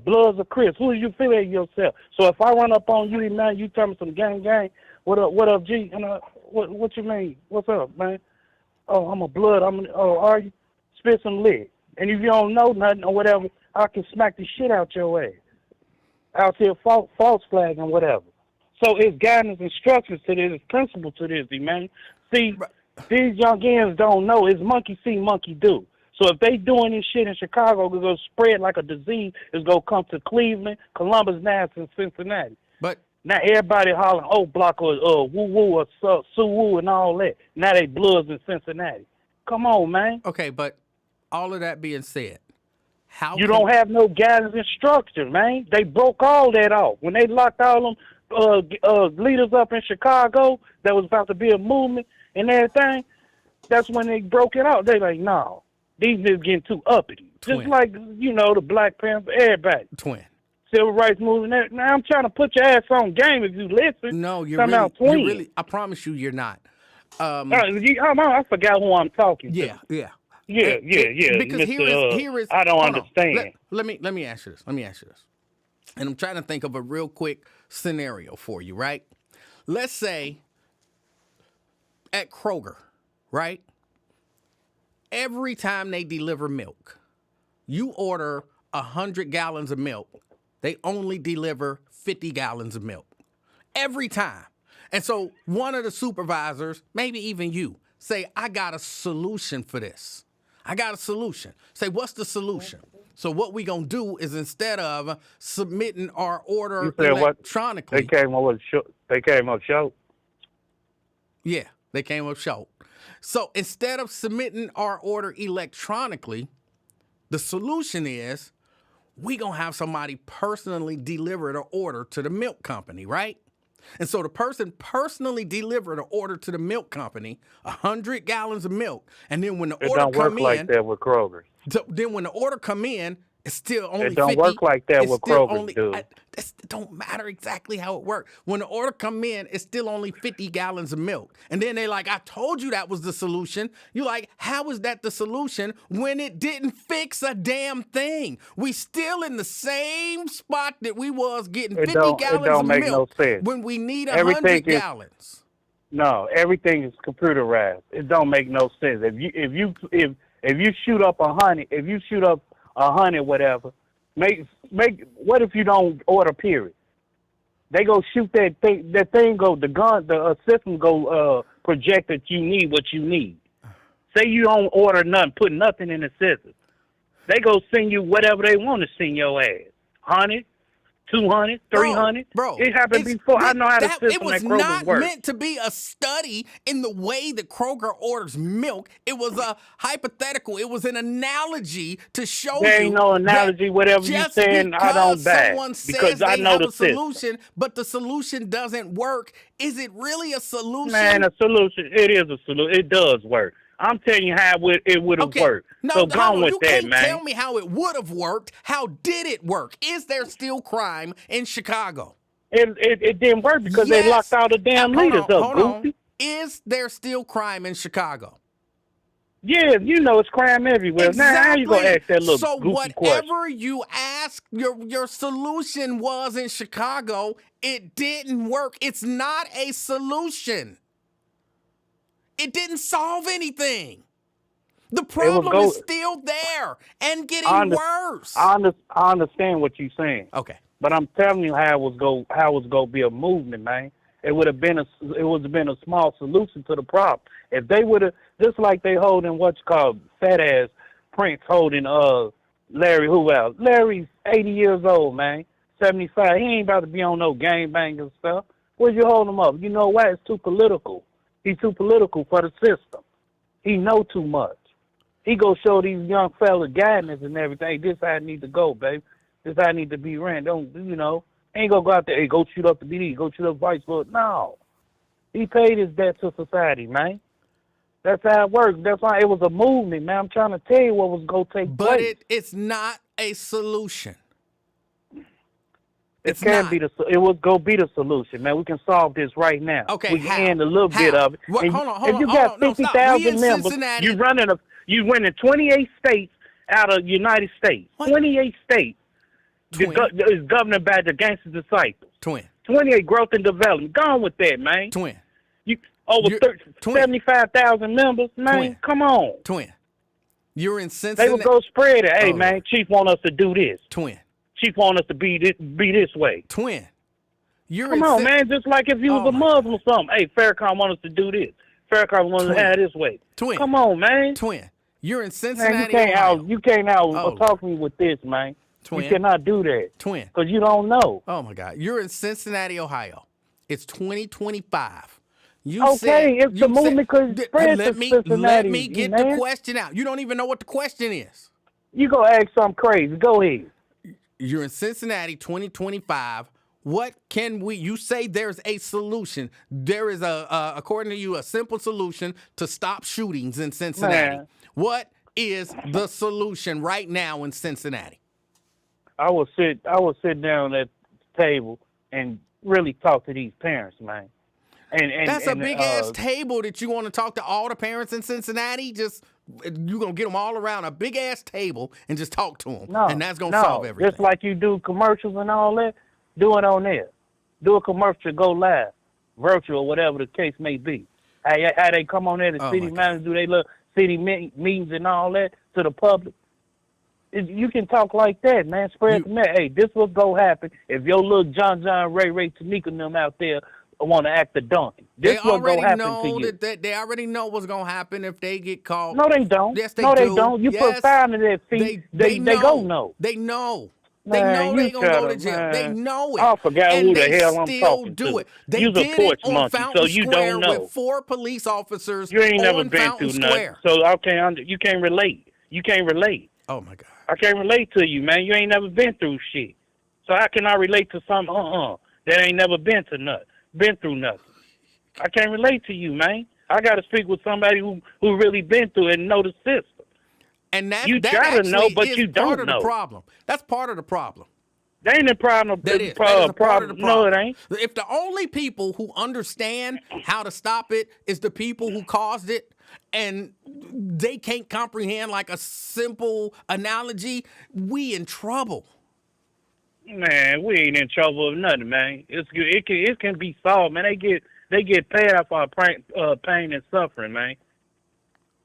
Bloods, or Chris? Who are you feeling yourself? So if I run up on you, man, you tell me some gang. What up, G? And what you mean? What's up, man? Oh, I'm a Blood. Are you? Spit some lit. And if you don't know nothing or whatever, I can smack the shit out your ass. Out here false flag and whatever. So it's guidance, instructions to this, it's principle to this, man. See, these youngins don't know. It's monkey see, monkey do. So if they doing this shit in Chicago, it's going to spread like a disease. It's going to come to Cleveland, Columbus, Nass, and Cincinnati. But Now everybody hollering old block or woo-woo or Sue-woo and all that. Now they Bloods in Cincinnati. Come on, man. okay, but all of that being said, how You don't have no guidance and structure, man. They broke all that off. When they locked all them leaders up in Chicago that was about to be a movement and everything, that's when they broke it out. They like, no, these niggas getting too uppity. Twin. Just like, the Black Panther, everybody. twin? Civil rights movement. Now I'm trying to put your ass on game if you listen. No, you're Somehow really. I promise you, you're not. I forgot who I'm talking to. Yeah. Yeah. Because Mr. here is. I don't hold on. understand. Let me ask you this. And I'm trying to think of a real quick scenario for you, right? Let's say at Kroger, right? Every time they deliver milk, you order 100 gallons of milk, they only deliver 50 gallons of milk. Every time. And so one of the supervisors, maybe even you, say, I got a solution for this. I got a solution. Say, what's the solution? So what we gonna do is instead of submitting our order You said what? electronically. They came up short. Yeah, they came up short. So instead of submitting our order electronically, the solution is we gonna have somebody personally deliver the order to the milk company, right? And so the person personally delivered the order to the milk company, 100 gallons of milk, and then when the It order don't come work in, like that with Kroger. then when the order come in, it's still only 50. It don't work like that It's with still Kroger, dude. It don't matter exactly how it works. When the order come in, it's still only 50 gallons of milk. And then they like, I told you that was the solution. You like, how is that the solution when it didn't fix a damn thing? We still in the same spot that we was getting 50 gallons don't of make milk no sense. when we need Everything 100 is- gallons. No, everything is computerized. It don't make no sense. If you shoot up 100, whatever, make what if you don't order period? They go shoot that thing. That thing go the system go project that you need what you need. Say you don't order nothing, put nothing in the system. They go send you whatever they want to send your ass. 100, 200, 300. Bro, it happened before. I know how the system it was at Kroger not works. meant to be a study in the way that Kroger orders milk. It was a hypothetical. It was an analogy to show There you. ain't no analogy. that Whatever you just saying, I don't because back someone because says I they know have the a system. solution, but the solution doesn't work. Is it really a solution? Man, a solution. It is a solution. It does work. I'm telling you how it would have Okay. worked. No, So go on with you that, can't man. tell me how it would have worked. How did it work? Is there still crime in Chicago? It didn't work because they Yes. locked all the damn leaders up, Hold on. goofy. Is there still crime in Chicago? Yeah, you know it's crime everywhere. Exactly. Now how you gonna ask that little so goofy question? whatever you ask, your solution was in Chicago, it didn't work. It's not a solution. It didn't solve anything. The problem is still there and getting worse. I understand what you're saying. Okay. But I'm telling you how it was gonna be a movement, man. It would have been a small solution to the problem. If they would have, just like they holding what's called fat ass Prince holding Larry Hoover. Larry's 80 years old, man. 75. He ain't about to be on no gangbang and stuff. Where'd you hold him up? You know why? It's too political. He's too political for the system. He know too much. He go show these young fellas guidance and everything. This how I need to go, baby. This how I need to be ran. Don't, you know, ain't gonna go out there, hey, go shoot up the BD, go shoot up Vice Lord. No. He paid his debt to society, man. That's how it works. That's why it was a movement, man. I'm trying to tell you what was going to take place. But it's not a solution. It was going to be the solution, man. We can solve this right now. Okay, we can end a little bit of it. Hold on. If you got 50,000 members, Cincinnati. you running 28 states out of United States. What? 28 states is governed by the gangster disciples. Twin. 28 growth and development. Go on with that, man. Twin. Over 75,000 members, man. Twin. Come on. Twin. You're in Cincinnati. They would go spread it. Hey, man, Chief want us to do this. Twin. Chief want us to be this way. Twin. Come on, man. Just like if you was a Muslim or something. Hey, Farrakhan want us to do this. Farrakhan want us to have this way. Twin. Come on, man. Twin. You're in Cincinnati, man, you can't talk to me with this, man. Twin. You cannot do that. Twin. Because you don't know. Oh, my God. You're in Cincinnati, Ohio. It's 2025. It's the movement because let me get the question out. You don't even know what the question is. You go ask something crazy. Go ahead. You're in Cincinnati, 2025. What can you say there's a solution? There is according to you, a simple solution to stop shootings in Cincinnati. Man. What is the solution right now in Cincinnati? I will sit down at the table and really talk to these parents, man. And that's a big ass table that you want to talk to all the parents in Cincinnati. Just you're gonna get them all around a big ass table and just talk to them, and that's gonna solve everything. Just like you do commercials and all that, do it on there. Do a commercial, go live, virtual, whatever the case may be. How they come on there, the city managers do they little city meetings and all that to the public. You can talk like that, man. Spread the message. Hey, this will go happen if your little John, Ray, Tanika and them out there want to act a donkey. This will go happen to you. They already know what's going to happen if they get caught. No, they don't. Yes, they do. They don't. You put fire in their feet, they go know. They know. Man, they know they gonna go to jail. Man. They know it. I forgot and who the hell I'm talking do to. It. They You's did a porch it on monkey, Fountain so you Square don't know. With 4 police officers. You ain't never on been Fountain through Square. nothing, so you can't relate. You can't relate. Oh my God. I can't relate to you, man. You ain't never been through shit. So how can I relate to something that ain't never been through nothing? I can't relate to you, man. I got to speak with somebody who really been through it and know the system. And that try to know, but you don't part of know. The problem. That's part of the problem. That ain't the problem. That is part of the problem. No, it ain't. If the only people who understand how to stop it is the people who caused it, and they can't comprehend like a simple analogy, we in trouble. Man, we ain't in trouble with nothing, man. It can be solved, man. They get paid off our pain and suffering, man.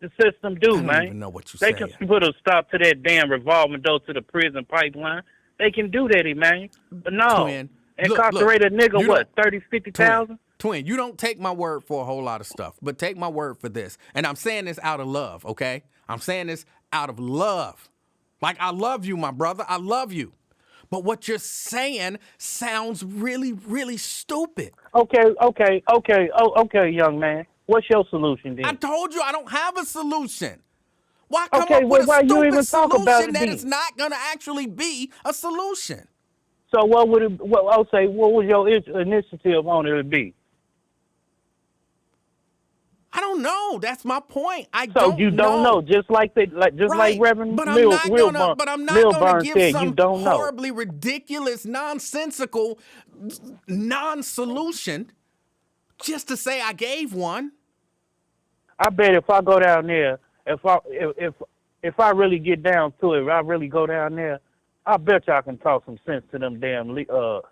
The system do, man. I don't even know what you're saying. They can put a stop to that damn revolving door to the prison pipeline. They can do that, man. But no. Twin, incarcerate a nigga, what, 30, 50,000? Twin, you don't take my word for a whole lot of stuff, but take my word for this. And I'm saying this out of love, okay? I'm saying this out of love. Like, I love you, my brother. I love you. But what you're saying sounds really, really stupid. Okay, young man. What's your solution, then? I told you I don't have a solution. Why come up with a why you stupid even talk about solution it that then? is not going to actually be a solution? So what would it? I'll say, what would your initiative on it be? I don't don't know. That's my point. I So don't you don't know, just like Right. Reverend But I'm not gonna Milburn give said, you some don't know. horribly ridiculous, nonsensical non-solution just to say I gave one. I bet if I go down there, if I really get down to it, if I really go down there, I bet y'all can talk some sense to them damn the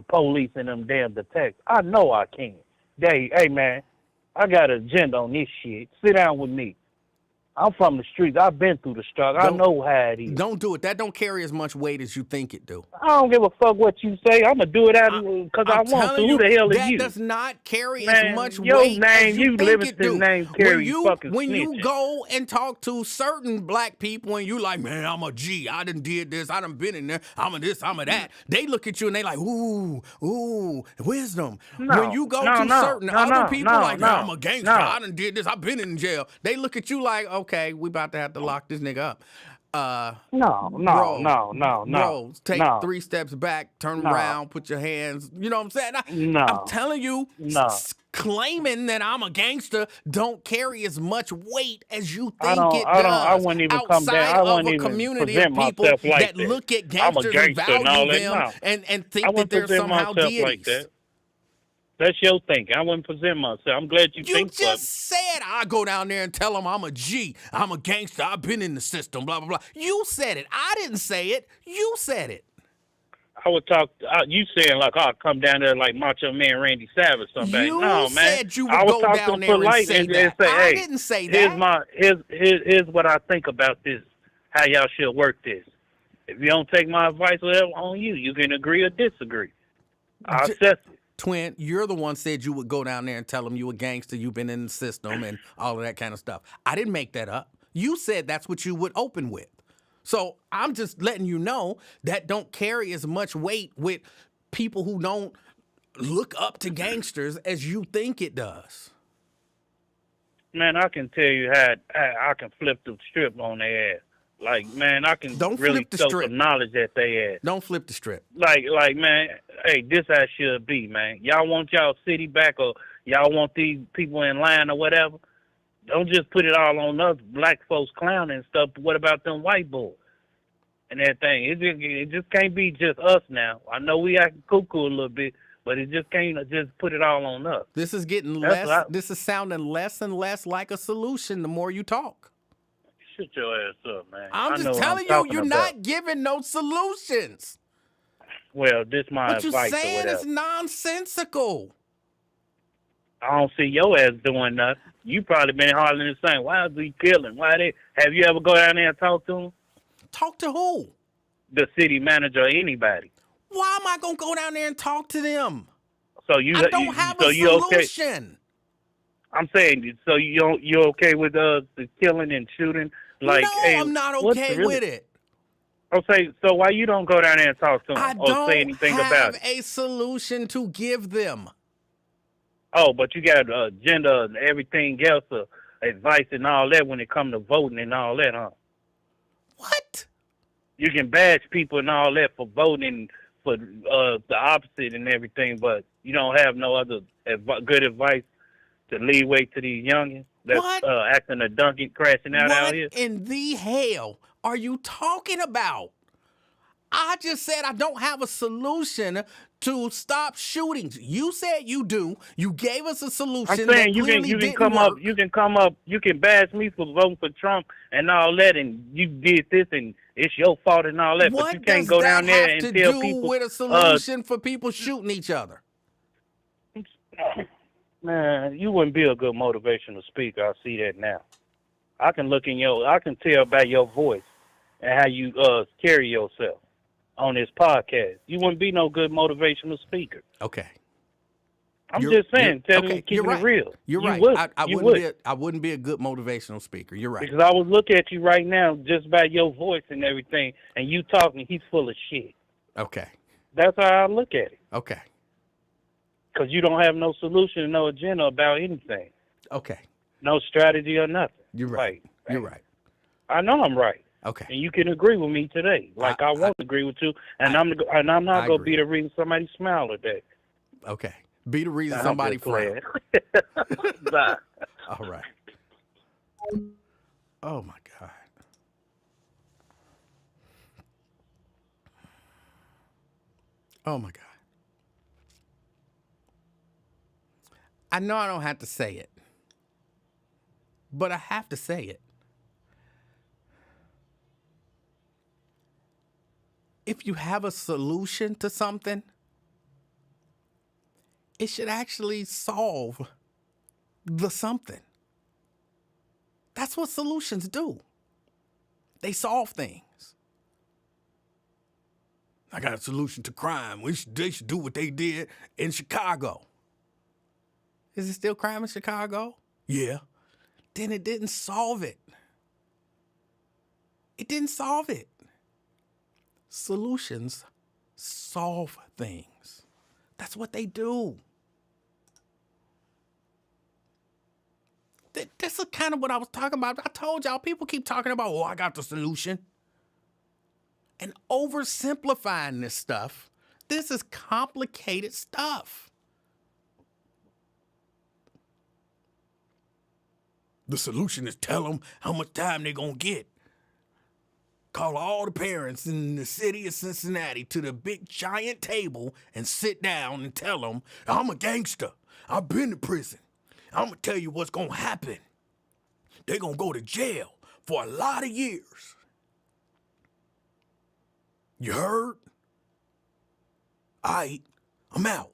police and them damn detectives. I know I can. Hey man, I got an agenda on this shit. Sit down with me. I'm from the streets. I've been through the struggle. I know how it is. Don't do it. That don't carry as much weight as you think it do. I don't give a fuck what you say. I'm gonna do it out because I want to. Who the hell is you? That does not carry Man, as much your weight name, as you think Livingston it do. name carry When you snitching. go and talk to certain black people and you like, man, I'm a G. I done did this. I done been in there. I'm a this. I'm a that. They look at you and they like, ooh, wisdom. When you go to certain other people like, I'm a gangster. I done did this. I've been in jail. They look at you like, okay, we about to have to lock this nigga up. Bro, take 3 steps back, turn around, put your hands, you know what I'm saying? I'm telling you, claiming that I'm a gangster don't carry as much weight as you think it does. I wouldn't even come down. I wouldn't even community of people myself like that look at gangsters and value them and think that they're somehow deities. Like that. That's your thinking. I wouldn't present myself. I'm glad you think You just said I go down there and tell them I'm a G. I'm a gangster. I've been in the system, blah, blah, blah. You said it. I didn't say it. You said it. I would talk. You saying like I'll come down there like Macho Man Randy Savage or something? No, man. Said you would go down there and say that. Say, I hey, didn't say that. Here's what I think about this. How y'all should work this. If you don't take my advice, well, on you. You can agree or disagree. I'll assess it. Twin, you're the one said you would go down there and tell them you a gangster, you've been in the system and all of that kind of stuff. I didn't make that up. You said that's what you would open with. So I'm just letting you know that don't carry as much weight with people who don't look up to gangsters as you think it does. Man, I can tell you how I can flip the strip on their ass. Like, man, I can really throw some knowledge at their ass. Don't flip the strip. Like, man, hey, this how it should be, man. Y'all want y'all city back or y'all want these people in line or whatever? Don't just put it all on us black folks clowning and stuff. But what about them white boys and everything? It just can't be just us now. I know we act cuckoo a little bit, but it just can't just put it all on us. This is this is sounding less and less like a solution the more you talk. Shut your ass up, man. I'm just telling you, you're not giving no solutions. Well, this my advice or whatever. What you're saying is nonsensical. I don't see your ass doing nothing. You probably been hollering the same. Why is he killing? Have you ever go down there and talk to him? Talk to who? The city manager or anybody. Why am I gonna go down there and talk to them? So I don't have a solution. Okay? I'm saying, so you're okay with the killing and shooting? Like, no, hey, I'm not okay with it. Okay, so why you don't go down there and talk to them or say anything about it? I don't have a solution to give them. Oh, but you got agenda and everything else, advice and all that when it comes to voting and all that, huh? What? You can bash people and all that for voting for the opposite and everything, but you don't have no other good advice to leeway to these youngins that's acting a donkey crashing out here. What in the hell are you talking about? I just said I don't have a solution to stop shootings. You said you do. You gave us a solution. I'm saying you can come up. You can bash me for voting for Trump and all that, and you did this, and it's your fault and all that. But you can't go down there and tell people. What does that have to do with a solution for people shooting each other? Man, you wouldn't be a good motivational speaker. I see that now. I can tell by your voice and how you carry yourself on this podcast. You wouldn't be no good motivational speaker. Okay. I'm just saying, keeping it real. You're right. I wouldn't be a good motivational speaker. You're right. Because I would look at you right now just by your voice and everything, and you talking, he's full of shit. Okay. That's how I look at it. Okay. Because you don't have no solution, no agenda about anything. Okay. No strategy or nothing. You're right. You're right. I know I'm right. Okay. And you can agree with me today. Like I won't agree with you, and I'm not gonna be the reason somebody smile today. Okay. Be the reason somebody frown. Bye. All right. know I don't have to say it, but I have to say it. If you have a solution to something, it should actually solve the something. That's what solutions do. They solve things. I got a solution to crime. They should do what they did in Chicago. Is it still crime in Chicago? Yeah. Then it didn't solve it. It didn't solve it. Solutions solve things. That's what they do. This is kind of what I was talking about. I told y'all, people keep talking about, I got the solution. And oversimplifying this stuff. This is complicated stuff. The solution is tell them how much time they're going to get. Call all the parents in the city of Cincinnati to the big giant table and sit down and tell them, I'm a gangster. I've been to prison. I'm going to tell you what's going to happen. They're going to go to jail for a lot of years. You heard? All right, I'm out.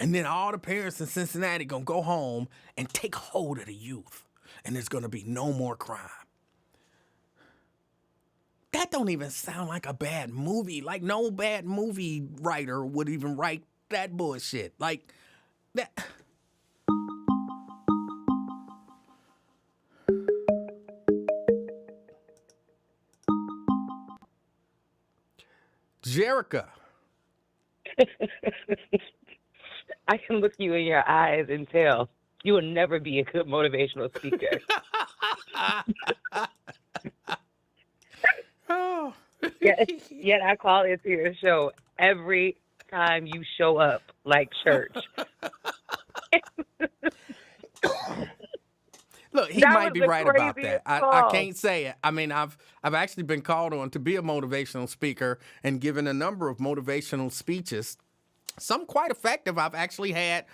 And then all the parents in Cincinnati going to go home and take hold of the youth. And there's going to be no more crime. That don't even sound like a bad movie. Like, no bad movie writer would even write that bullshit. Like, that. Jerica. I can look you in your eyes and tell you will never be a good motivational speaker. Oh. Yet I call into your show every time you show up like church. Look, he That might was be the right about that. craziest I call. can't say it. I mean, I've actually been called on to be a motivational speaker and given a number of motivational speeches. Some quite effective. I've actually had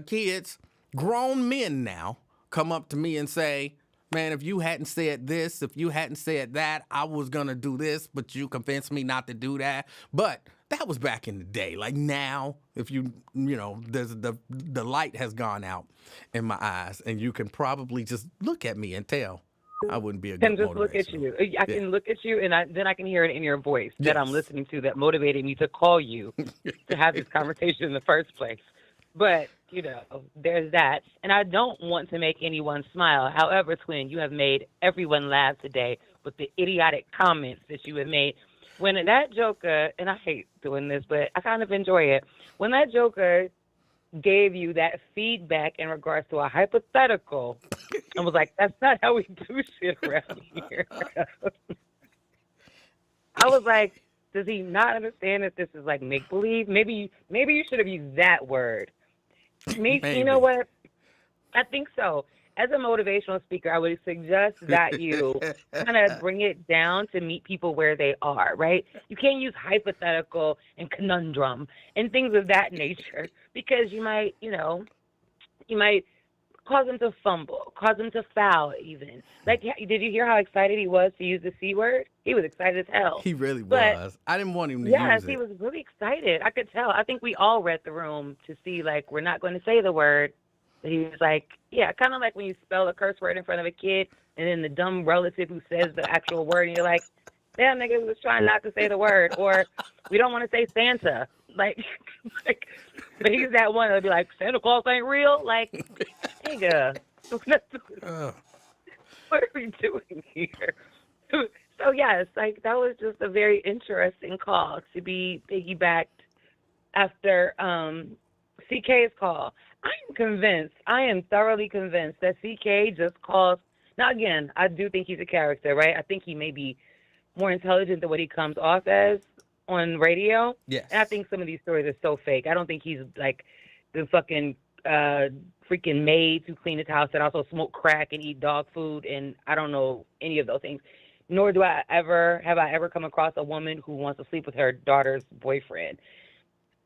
kids, grown men now, come up to me and say, man, if you hadn't said this, if you hadn't said that, I was going to do this, but you convinced me not to do that. But that was back in the day. Like now, if there's the light has gone out in my eyes, and you can probably just look at me and tell I wouldn't be a good Can just look at you. I can look at you, and then I can hear it in your voice that I'm Yes. listening to that motivated me to call you to have this conversation in the first place. But, there's that. And I don't want to make anyone smile. However, Twin, you have made everyone laugh today with the idiotic comments that you have made. When that joker, and I hate doing this, but I kind of enjoy it. When that joker gave you that feedback in regards to a hypothetical and was like, that's not how we do shit around here. I was like, does he not understand that this is like make-believe? Maybe you should have used that word. Maybe. You know what? I think so. As a motivational speaker, I would suggest that you kind of bring it down to meet people where they are, right? You can't use hypothetical and conundrum and things of that nature because you might cause them to fumble, cause them to foul even. Like, did you hear how excited he was to use the C word? He was excited as hell. He really But- was. I didn't want him to Yes, use it. he was really excited. I could tell. I think we all read the room to see, like, we're not going to say the word. But he was like, yeah, kind of like when you spell a curse word in front of a kid and then the dumb relative who says the actual word and you're like, damn, nigga, we was trying not to say the word. Or we don't want to say Santa. Like, but he's that one that'll be like, Santa Claus ain't real? Like, nigga, Ugh. what are we doing here? So, yes, like, that was just a very interesting call to be piggybacked after CK's call. I am thoroughly convinced that CK just calls. Now, again, I do think he's a character, right? I think he may be more intelligent than what he comes off as on radio. Yes. And I think some of these stories are so fake. I don't think he's like the fucking freaking maids who clean his house that also smoke crack and eat dog food, and I don't know any of those things. Nor have I ever come across a woman who wants to sleep with her daughter's boyfriend.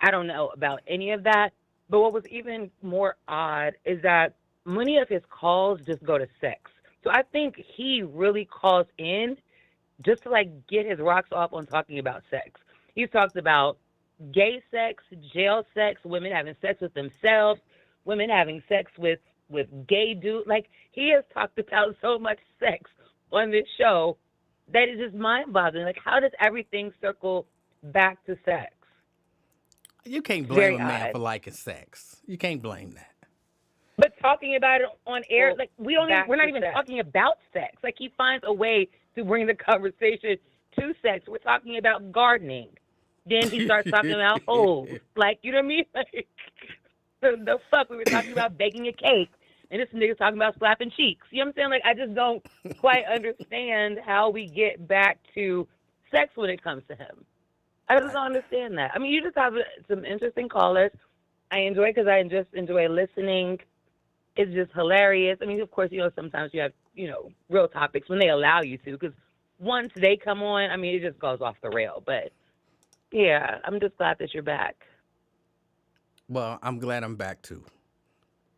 I don't know about any of that. But what was even more odd is that many of his calls just go to sex. So I think he really calls in just to like get his rocks off on talking about sex. He's talked about gay sex, jail sex, women having sex with themselves, women having sex with gay dudes. Like, he has talked about so much sex on this show that is just mind-boggling. Like, how does everything circle back to sex? You can't blame Very a man odd. for liking sex. You can't blame that. But talking about it on air, like, we're not even talking about sex. Like, he finds a way to bring the conversation to sex. We're talking about gardening. Then he starts talking about hoes. Like, you know what I mean? Like, the fuck? We were talking about baking a cake, and this nigga's talking about slapping cheeks. You know what I'm saying? Like, I just don't quite understand how we get back to sex when it comes to him. I just don't understand that. I mean, you just have some interesting callers. I enjoy because I just enjoy listening. It's just hilarious. I mean, of course, sometimes you have, real topics when they allow you to, because once they come on, I mean, it just goes off the rail. But, yeah, I'm just glad that you're back. Well, I'm glad I'm back, too.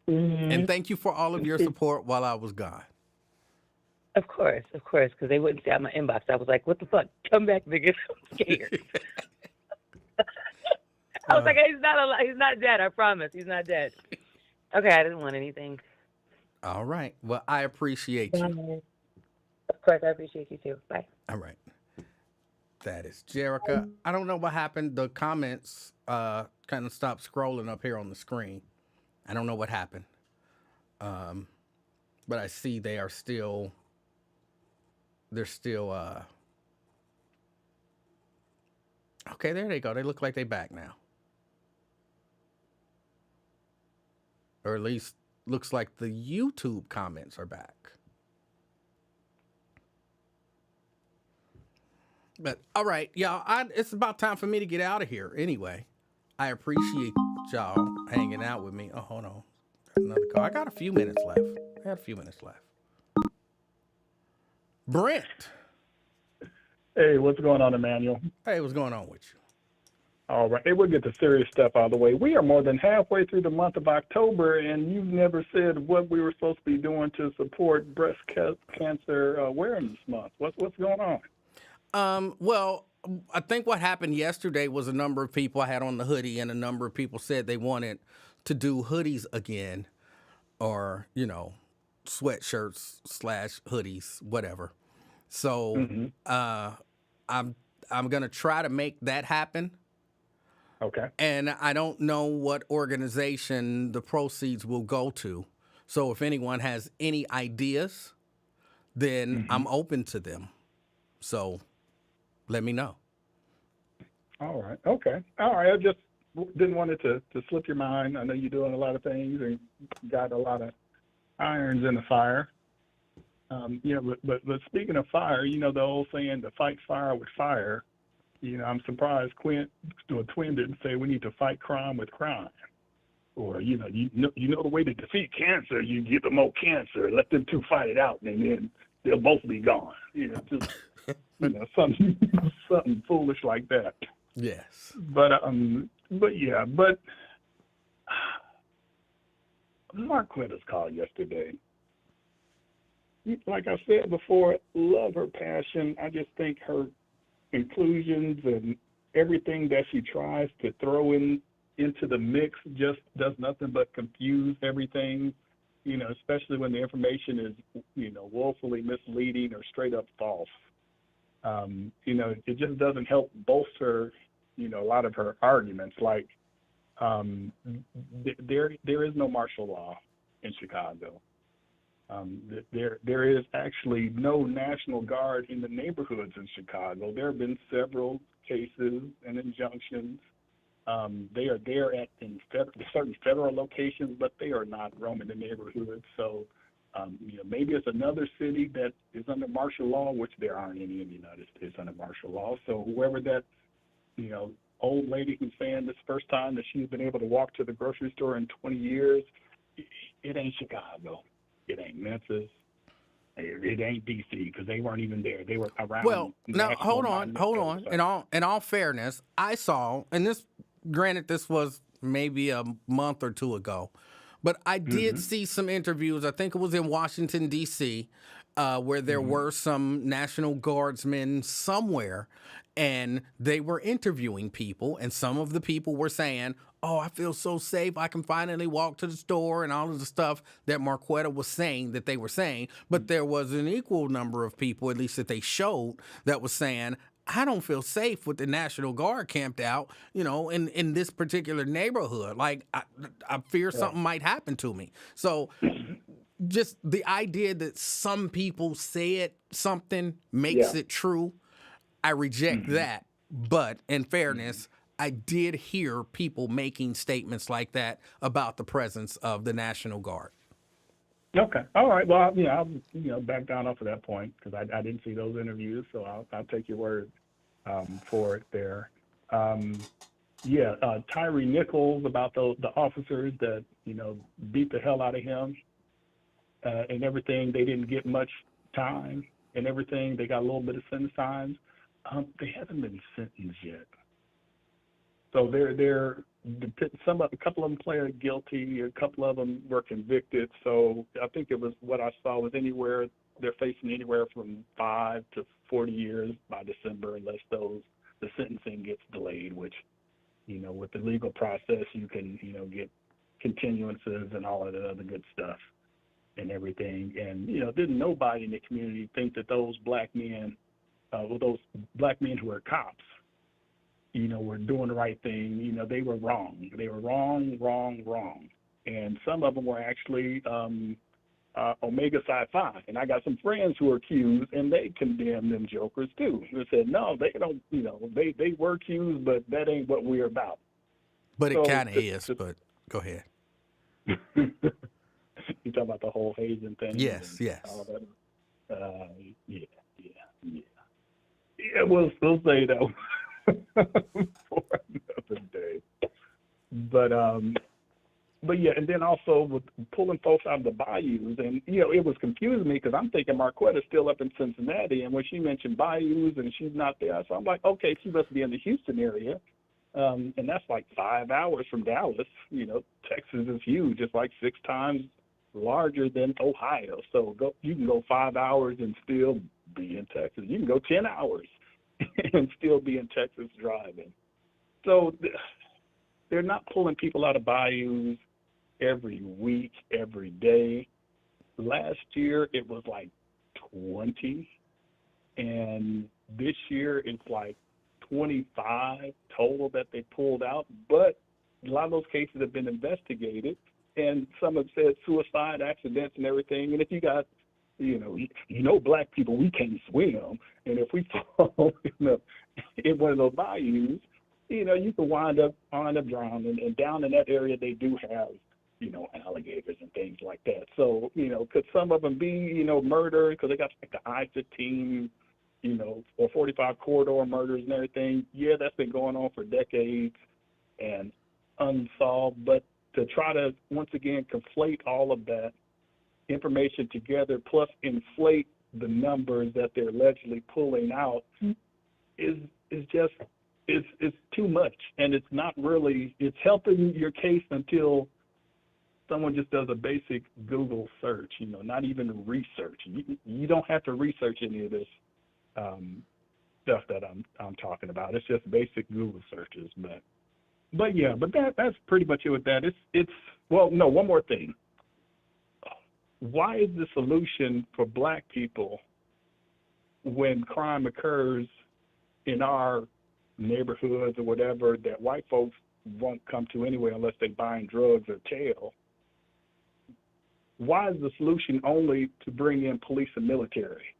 Mm-hmm. And thank you for all of your support while I was gone. Of course, because they wouldn't stay out my inbox. I was like, what the fuck? Come back, nigga. I'm scared. I was like, he's not alive. He's not dead. I promise. He's not dead. Okay, I didn't want anything. All right. Well, I appreciate you. Of course, I appreciate you too. Bye. All right. That is Jerica. I don't know what happened. The comments kind of stopped scrolling up here on the screen. I don't know what happened. But I see they're still okay, there they go. They look like they back now. Or at least looks like the YouTube comments are back. But all right, y'all, it's about time for me to get out of here anyway. I appreciate y'all hanging out with me. Oh, hold on. Another call. I got a few minutes left. Brent. Hey, what's going on, Emanuel? Hey, what's going on with you? All right. Hey, we'll get the serious stuff out of the way. We are more than halfway through the month of October, and you've never said what we were supposed to be doing to support breast cancer awareness month. What's going on? Well, I think what happened yesterday was a number of people I had on the hoodie, and a number of people said they wanted to do hoodies again, or, sweatshirts / hoodies, whatever. So I'm going to try to make that happen. Okay. And I don't know what organization the proceeds will go to. So if anyone has any ideas, then I'm open to them. So let me know. All right. Okay. All right. I just didn't want it to slip your mind. I know you're doing a lot of things and got a lot of irons in the fire. But speaking of fire, the old saying, to fight fire with fire. I'm surprised Twin didn't say we need to fight crime with crime. Or, you know the way to defeat cancer, you give them more cancer, let them two fight it out, and then they'll both be gone. Just something foolish like that. Yes. But Marquetta's call yesterday. Like I said before, love her passion. I just think her inclusions and everything that she tries to throw into the mix just does nothing but confuse everything, especially when the information is, woefully misleading or straight up false. It just doesn't help bolster, a lot of her arguments. Like, there is no martial law in Chicago. There is actually no National Guard in the neighborhoods in Chicago. There have been several cases and injunctions. They are there in certain federal locations, but they are not roaming the neighborhoods. So, maybe it's another city that is under martial law, which there aren't any in the United States under martial law. So whoever that, old lady who's saying this first time that she's been able to walk to the grocery store in 20 years, it ain't Chicago. It ain't Memphis. It ain't D.C. because they weren't even there. They were around. Well, now hold on. In all fairness, I saw, and this, granted, this was maybe a month or two ago. But I did see some interviews. I think it was in Washington, D.C., where there were some National Guardsmen somewhere, and they were interviewing people. And some of the people were saying, "Oh, I feel so safe. I can finally walk to the store," and all of the stuff that Marquetta was saying that they were saying. But there was an equal number of people, at least that they showed, that was saying, "I don't feel safe with the National Guard camped out, in this particular neighborhood. Like, I fear something might happen to me." So just the idea that some people said something makes it true, I reject that. But in fairness, I did hear people making statements like that about the presence of the National Guard. Okay. All right. Well, I'll back down off of that point because I didn't see those interviews, so I'll take your word for it there. Tyree Nichols, about the officers that beat the hell out of him and everything. They didn't get much time and everything. They got a little bit of sentence times. They haven't been sentenced yet. So a couple of them pleaded guilty, a couple of them were convicted. So I think it was what I saw was they're facing anywhere from 5 to 40 years by December, unless the sentencing gets delayed, which, with the legal process, you can, get continuances and all of the other good stuff and everything. And, didn't nobody in the community think that those black men who are cops, were doing the right thing. They were wrong. They were wrong. And some of them were actually Omega Psi Phi. And I got some friends who were accused, and they condemned them jokers too. They said, no, they don't, they were accused, but that ain't what we're about. But it kind of is, but go ahead. You talking about the whole hazing thing? Yes. All that. Yeah, we'll say that for another day. But yeah, and then also with pulling folks out of the bayous, and it was confusing me because I'm thinking Marquetta's still up in Cincinnati, and when she mentioned bayous and she's not there, so I'm like, okay, she must be in the Houston area, and that's like 5 hours from Dallas. Texas is huge; it's like 6 times larger than Ohio. So you can go 5 hours and still be in Texas. You can go 10 hours and still be in Texas driving. So they're not pulling people out of bayous every week, every day. Last year it was like 20, and this year it's like 25 total that they pulled out. But a lot of those cases have been investigated, and some have said suicide, accidents, and everything. And if you got black people, we can't swim, and if we fall in one of those bayous, you can wind up drowning. And down in that area, they do have, alligators and things like that. So, could some of them be, murder because they got like the I-15, or 45 corridor murders and everything? Yeah, that's been going on for decades and unsolved. But to try to, once again, conflate all of that information together, plus inflate the numbers that they're allegedly pulling out, is just it's too much, and it's not really, it's helping your case until someone just does a basic Google search, not even research. You don't have to research any of this stuff that I'm talking about. It's just basic Google searches. But that's pretty much it with that. One more thing. Why is the solution for black people when crime occurs in our neighborhoods or whatever that white folks won't come to anyway unless they're buying drugs or tail? Why is the solution only to bring in police and military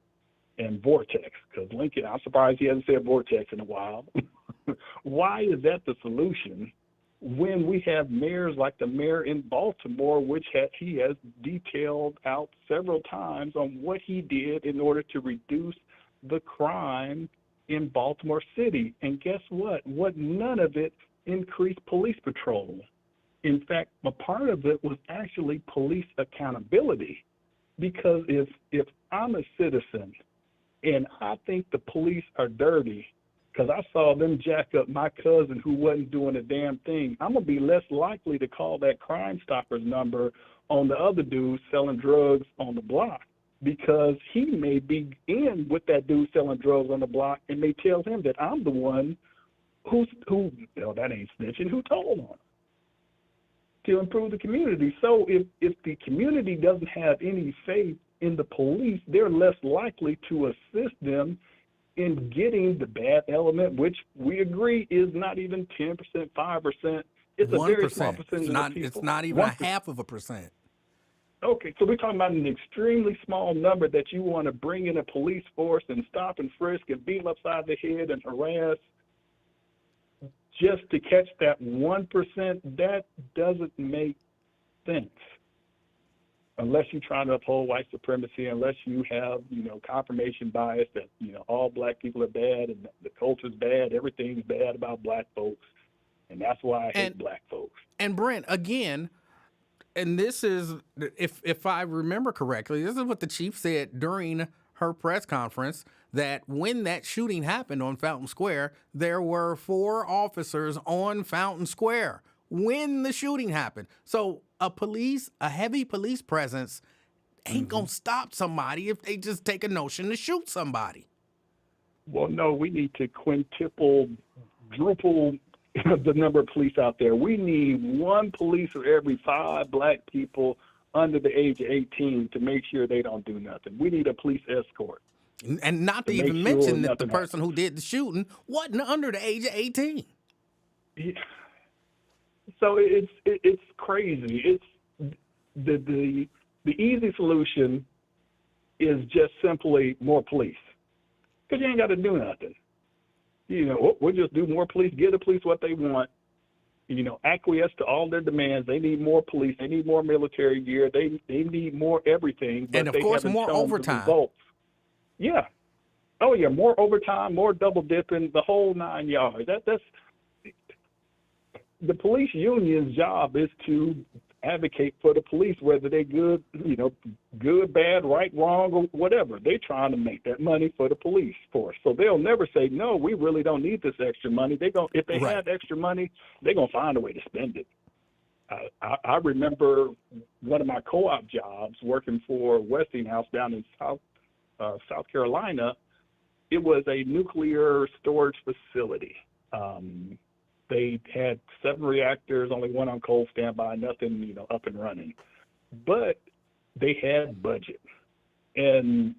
and Vortex? Because Lincoln, I'm surprised he hasn't said Vortex in a while. Why is that the solution when we have mayors like the mayor in Baltimore, which he has detailed out several times on what he did in order to reduce the crime in Baltimore City? And guess what? None of it increased police patrol. In fact, a part of it was actually police accountability. Because if I'm a citizen and I think the police are dirty, because I saw them jack up my cousin who wasn't doing a damn thing, I'm going to be less likely to call that Crime Stoppers number on the other dude selling drugs on the block, because he may be in with that dude selling drugs on the block and may tell him that I'm the one that ain't snitching, who told on him, to improve the community. So if the community doesn't have any faith in the police, they're less likely to assist them in getting the bad element, which we agree is not even 10%, 5%. It's a very small 1%. percentage of the people. It's not even 1%. a half of a percent. Okay, so we're talking about an extremely small number that you want to bring in a police force and stop and frisk and beat them upside the head and harass just to catch that 1%. That doesn't make sense. Unless you're trying to uphold white supremacy, unless you have, confirmation bias that, all black people are bad and the culture's bad, everything's bad about black folks, and that's why I hate black folks. And Brent, again, and this is, if I remember correctly, this is what the chief said during her press conference, that when that shooting happened on Fountain Square, there were 4 officers on Fountain Square when the shooting happened. So a heavy police presence ain't gonna stop somebody if they just take a notion to shoot somebody. Well, no, we need to quintuple, druple the number of police out there. We need 1 police for every 5 black people under the age of 18 to make sure they don't do nothing. We need a police escort. And not to even mention that the person who did the shooting wasn't under the age of 18. Yeah. So it's crazy. It's the easy solution is just simply more police, because you ain't got to do nothing. We'll just do more police, give the police what they want, acquiesce to all their demands. They need more police. They need more military gear. They need more everything. But and of course, more overtime. Yeah. Oh, yeah, more overtime, more double dipping, the whole 9 yards. That's the police union's job, is to advocate for the police, whether they're good, good, bad, right, wrong, or whatever. They're trying to make that money for the police force. So they'll never say, no, we really don't need this extra money. If they have extra money, they're going to find a way to spend it. I remember one of my co-op jobs working for Westinghouse down in South Carolina. It was a nuclear storage facility. They had 7 reactors, only 1 on cold standby, nothing, up and running. But they had budget. And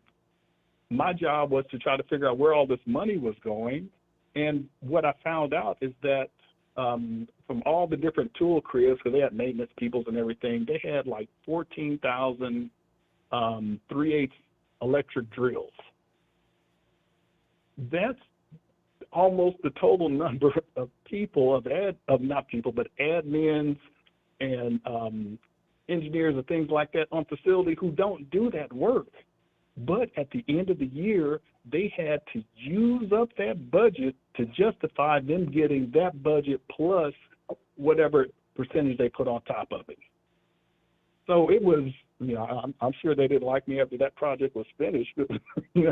my job was to try to figure out where all this money was going. And what I found out is that from all the different tool cribs, because they had maintenance peoples and everything, they had like 14,000 3/8 electric drills. That's almost the total number of people, admins and engineers and things like that on facility who don't do that work. But at the end of the year, they had to use up that budget to justify them getting that budget plus whatever percentage they put on top of it. So it was, I'm sure they didn't like me after that project was finished.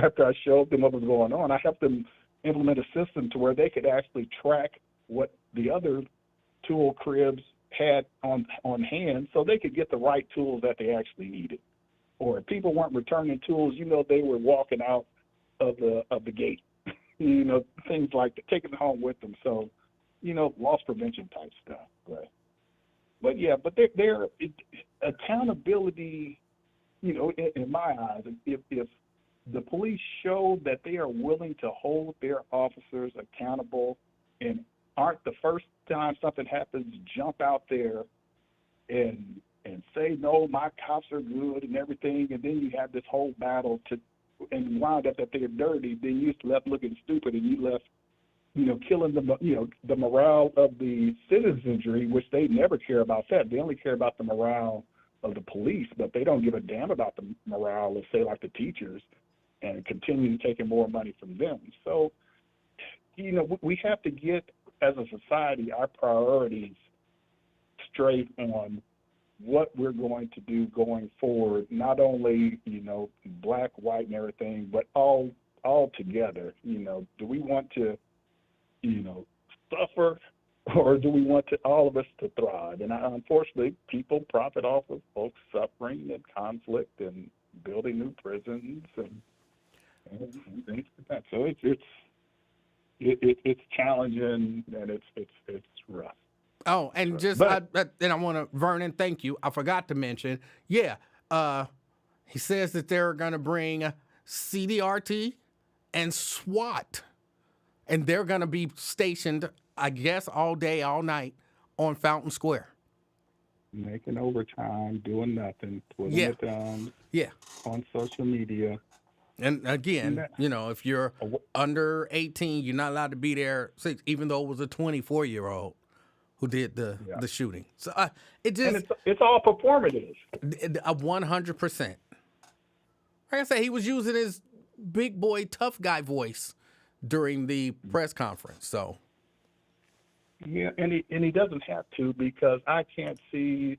After I showed them what was going on, I helped them implement a system to where they could actually track what the other tool cribs had on hand, so they could get the right tools that they actually needed. Or if people weren't returning tools, they were walking out of the gate. Things like that, taking it home with them. So, loss prevention type stuff. But they're accountability. In my eyes, if the police show that they are willing to hold their officers accountable and aren't the first time something happens, jump out there and say, no, my cops are good and everything, and then you have this whole battle and wound up that they're dirty, then you left looking stupid and you left, killing the morale of the citizenry, which they never care about that. They only care about the morale of the police, but they don't give a damn about the morale of, say, like the teachers, and continue taking more money from them. So, we have to get, as a society, our priorities straight on what we're going to do going forward, not only, black, white, and everything, but all together. Do we want to suffer, or do we want all of us to thrive? And unfortunately, people profit off of folks suffering and conflict and building new prisons and things like that. So it's challenging and it's rough. Oh, and just and I want to, Vernon, thank you. I forgot to mention, he says that they're going to bring CDRT and SWAT, and they're going to be stationed, I guess, all day, all night on Fountain Square. Making overtime, doing nothing, putting it down on social media. And again, if you're under 18, you're not allowed to be there, even though it was a 24-year-old who did the shooting. So it's all performative. 100%. Like I said, he was using his big boy tough guy voice during the press conference. So yeah, and he doesn't have to, because I can't see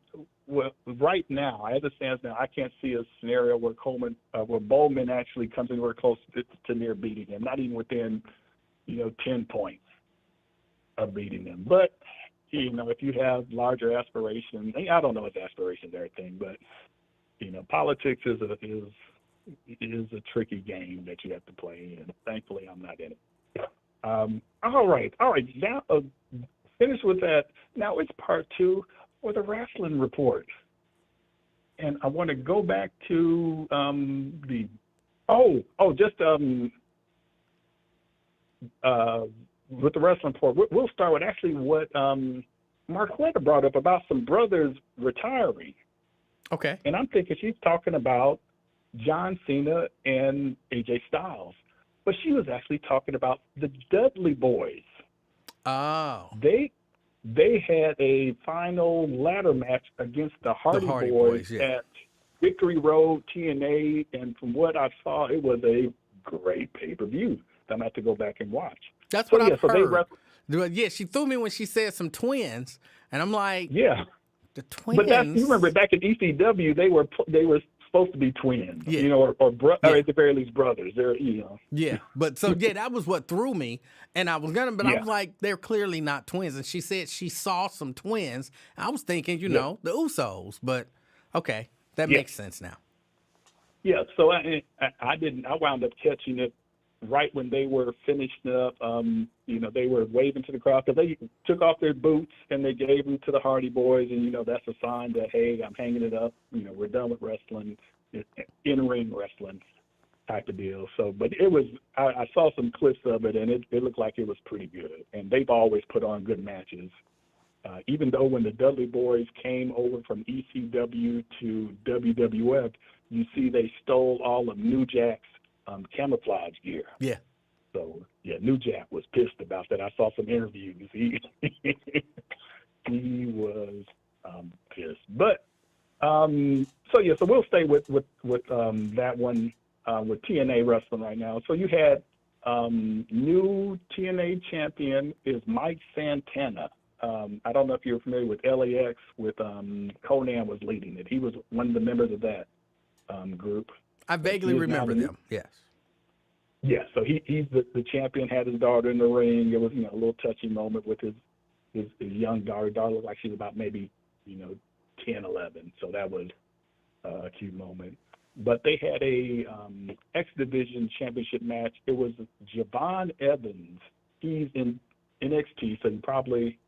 right now, as it stands now, I can't see a scenario where Bowman actually comes anywhere close to near beating him, not even within 10 points of beating him. But if you have larger aspirations, I don't know if aspirations are a thing, but politics is a tricky game that you have to play, and thankfully I'm not in it. All right. Now, finish with that. Now it's part 2 for the wrestling report, and I want to go back to with the wrestling report. We'll start with actually what Marquetta brought up about some brothers retiring. Okay. And I'm thinking she's talking about John Cena and AJ Styles. But she was actually talking about the Dudley Boys. Oh. They had a final ladder match against the Hardy Boys at Victory Road TNA, and from what I saw, it was a great pay-per-view that I'm going to have to go back and watch. That's what I've heard. She threw me when she said some twins, and I'm like, the twins. But you remember back in ECW, they were supposed to be twins, or at the very least brothers. They're, Yeah, but that was what threw me, and I was gonna, but I was like, they're clearly not twins. And she said she saw some twins. I was thinking, the Usos, but okay, that makes sense now. Yeah, so I wound up catching it right when they were finishing up. They were waving to the crowd because they took off their boots and they gave them to the Hardy Boys, and that's a sign that, hey, I'm hanging it up. We're done with wrestling, in-ring wrestling type of deal. So, but it was, I saw some clips of it, and it looked like it was pretty good. And they've always put on good matches. Even though when the Dudley Boys came over from ECW to WWF, you see they stole all of New Jack's camouflage gear. Yeah. So New Jack was pissed about that. I saw some interviews. He was pissed. But so we'll stay with that one with TNA wrestling right now. So you had new TNA champion is Mike Santana. I don't know if you're familiar with LAX. With Conan was leading it. He was one of the members of that group. I vaguely remember them. Yes. Yeah, so he's the champion, had his daughter in the ring. It was, a little touchy moment with his young daughter. Daughter looked like she was about maybe, 10, 11. So that was a cute moment. But they had a X Division championship match. It was Javon Evans. He's in NXT, so you probably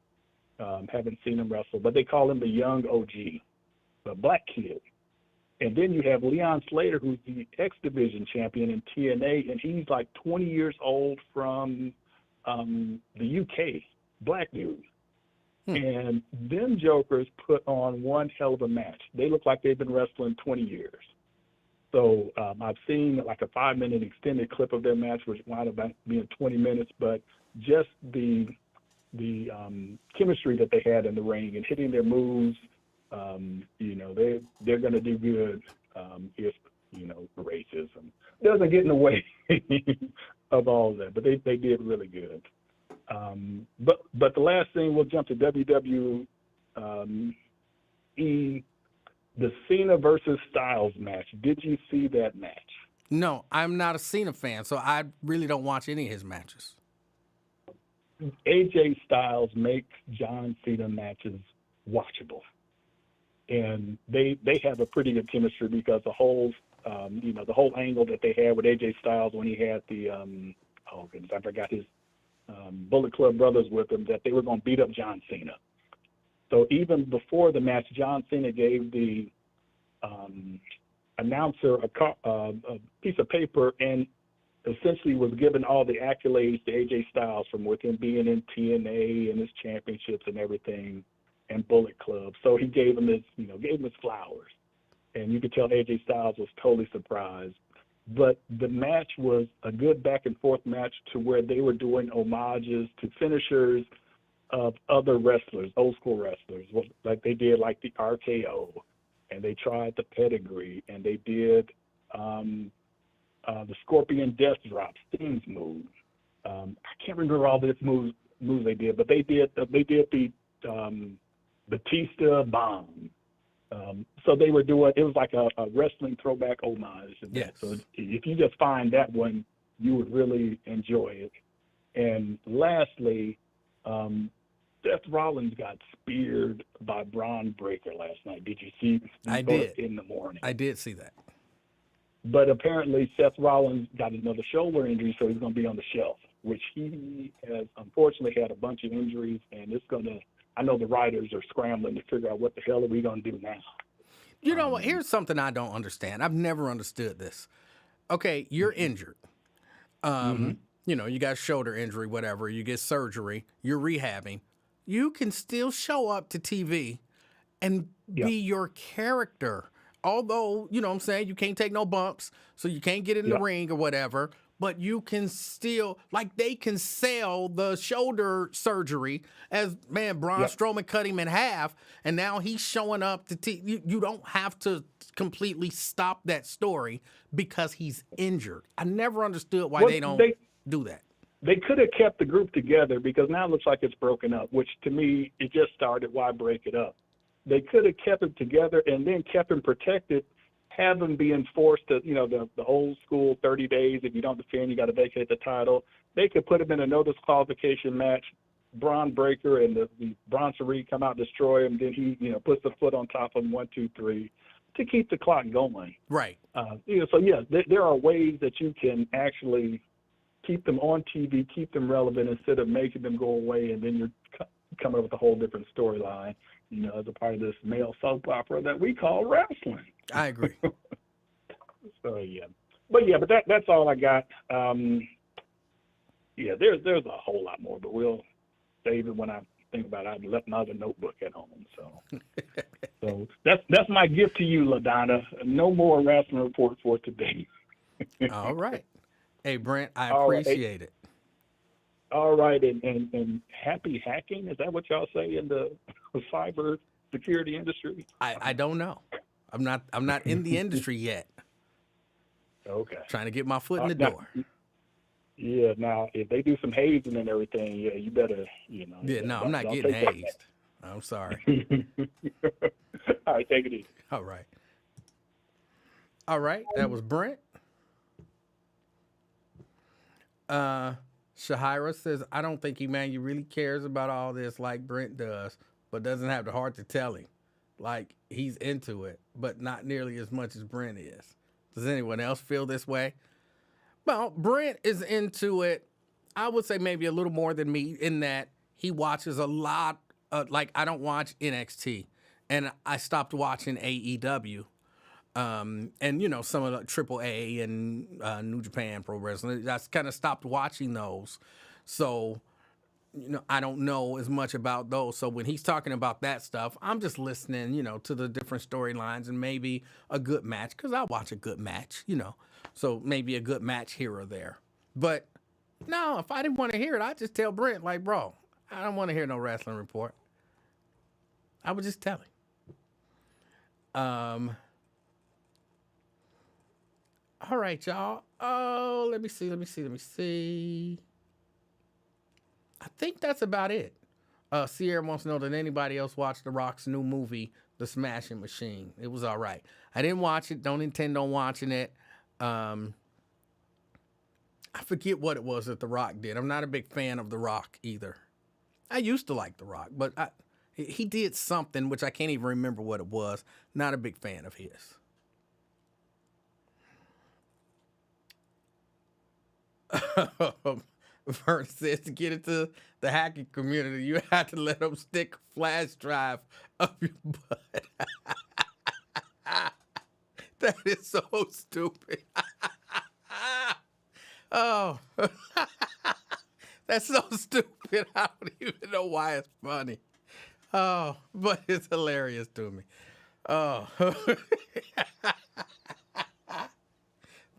haven't seen him wrestle. But they call him the young OG, the black kid. And then you have Leon Slater, who's the X Division champion in TNA, and he's like 20 years old from the UK, black dude. And them jokers put on one hell of a match. They look like they've been wrestling 20 years. So I've seen like a 5-minute extended clip of their match, which wound up being 20 minutes, but just the chemistry that they had in the ring and hitting their moves, they're going to do good if racism doesn't get in the way of all of that. But they did really good. But the last thing, we'll jump to WWE, the Cena versus Styles match. Did you see that match? No, I'm not a Cena fan, so I really don't watch any of his matches. AJ Styles makes John Cena matches watchable, and they have a pretty good chemistry because the whole the whole angle that they had with AJ Styles when he had the oh goodness, I forgot his Bullet Club brothers with him, that they were going to beat up John Cena. So even before the match, John Cena gave the announcer a piece of paper and essentially was given all the accolades to AJ Styles from with him being in TNA and his championships and everything and Bullet Club. So he gave him his flowers. And you could tell AJ Styles was totally surprised. But the match was a good back and forth match to where they were doing homages to finishers of other wrestlers, old school wrestlers, like they did like the RKO, and they tried the pedigree, and they did the Scorpion Death Drop, Sting's move. I can't remember all the moves they did, but they did the Batista bomb. So they were doing, it was like a wrestling throwback homage. Yes. So if you just find that one, you would really enjoy it. And lastly, Seth Rollins got speared by Braun Breaker last night. Did you see? I did. In the morning. I did see that. But apparently Seth Rollins got another shoulder injury, so he's going to be on the shelf, which he has unfortunately had a bunch of injuries, and it's going to, I know the writers are scrambling to figure out what the hell are we going to do now. You know what? Here's something I don't understand. I've never understood this. Okay, you're injured. You know, you got a shoulder injury, whatever. You get surgery. You're rehabbing. You can still show up to TV and be your character. Although, you know what I'm saying, you can't take no bumps, so you can't get in the ring or whatever, but you can still, like, they can sell the shoulder surgery as, man, Braun Strowman cut him in half, and now he's showing up to you don't have to completely stop that story because he's injured. I never understood why they don't do that. They could have kept the group together because now it looks like it's broken up, which to me, it just started, why break it up? They could have kept it together and then kept him protected, have him being forced to, you know, the old school 30 days. If you don't defend, you got to vacate the title. They could put him in a no disqualification match. Braun Breaker and the Bronson Reed come out, destroy him. Then he, you know, puts the foot on top of him, 1, 2, 3, to keep the clock going. Right. You know, so there are ways that you can actually keep them on TV, keep them relevant instead of making them go away, and then you're coming up with a whole different storyline, you know, as a part of this male soap opera that we call wrestling. I agree. So but that's all I got. There's a whole lot more, but we'll save it when I think about it. I've left another notebook at home, so that's my gift to you, LaDonna. No more wrestling report for today. All right. Hey, Brent, I appreciate it. All right, and happy hacking, is that what y'all say in the cyber security industry? I don't know. I'm not in the industry yet. Okay. Trying to get my foot in the door. Yeah, now if they do some hazing and everything, you better, you know. Yeah, no, I'm not getting hazed. I'm sorry. All right, take it easy. All right. All right, that was Brent. Shahira says, I don't think Emanuel really cares about all this like Brent does, but doesn't have the heart to tell him. Like, he's into it, but not nearly as much as Brent is. Does anyone else feel this way? Well, Brent is into it, I would say maybe a little more than me, in that he watches a lot. Like, I don't watch NXT, and I stopped watching AEW. And, you know, some of the AAA and New Japan Pro Wrestling, I kind of stopped watching those. So, you know, I don't know as much about those. So when he's talking about that stuff, I'm just listening, you know, to the different storylines and maybe a good match, because I watch a good match, you know. So maybe a good match here or there. But no, if I didn't want to hear it, I'd just tell Brent, like, bro, I don't want to hear no wrestling report. I would just tell him. All right, y'all. Oh, let me see. I think that's about it. Sierra wants to know, did anybody else watch The Rock's new movie, The Smashing Machine? It was all right. I didn't watch it. Don't intend on watching it. I forget what it was that The Rock did. I'm not a big fan of The Rock either. I used to like The Rock, but he did something which I can't even remember what it was. Not a big fan of his. Vern says to get into the hacking community, you have to let them stick a flash drive up your butt. That is so stupid. Oh, that's so stupid. I don't even know why it's funny. Oh, but it's hilarious to me. Oh.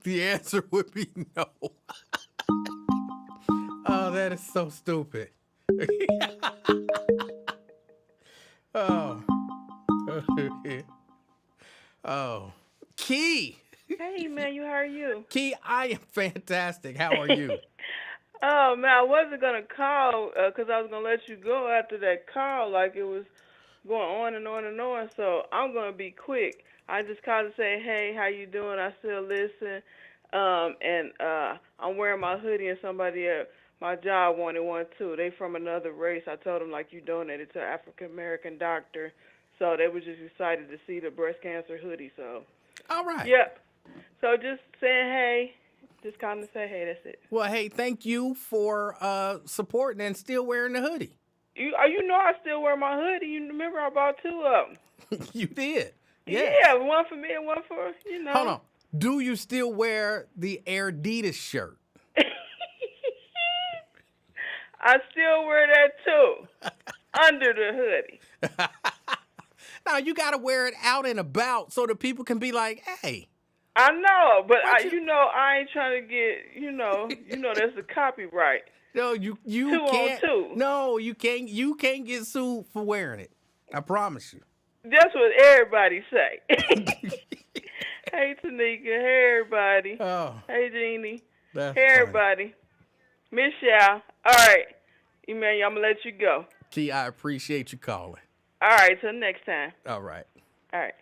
The answer would be no. Oh, that is so stupid. Oh. Oh. Key. Hey, man, how are you? Key, I am fantastic. How are you? Oh, man, I wasn't going to call because I was going to let you go after that call like it was going on and on and on, so I'm going to be quick. I just called to say, hey, how you doing? I still listen, and I'm wearing my hoodie, and somebody at my job wanted one, too. They from another race. I told them, like, you donated to an African-American doctor, so they were just excited to see the breast cancer hoodie, so. All right. Yep. So just saying hey, just calling to say hey, that's it. Well, hey, thank you for supporting and still wearing the hoodie. You know I still wear my hoodie. You remember I bought two of them. You did. Yeah. Yeah, one for me and one for, Hold on. Do you still wear the Adidas shirt? I still wear that too, under the hoodie. Now, you got to wear it out and about so that people can be like, hey. I know, but I ain't trying to get, that's the copyright. No, you two can't. on two. No, you can't get sued for wearing it. I promise you. That's what everybody say. Hey, Tanika. Hey, everybody. Oh. Hey, Jeannie. That's hey, everybody. Miss y'all. All right. Emanuel, I'm going to let you go. Key, I appreciate you calling. All right. Till next time. All right. All right.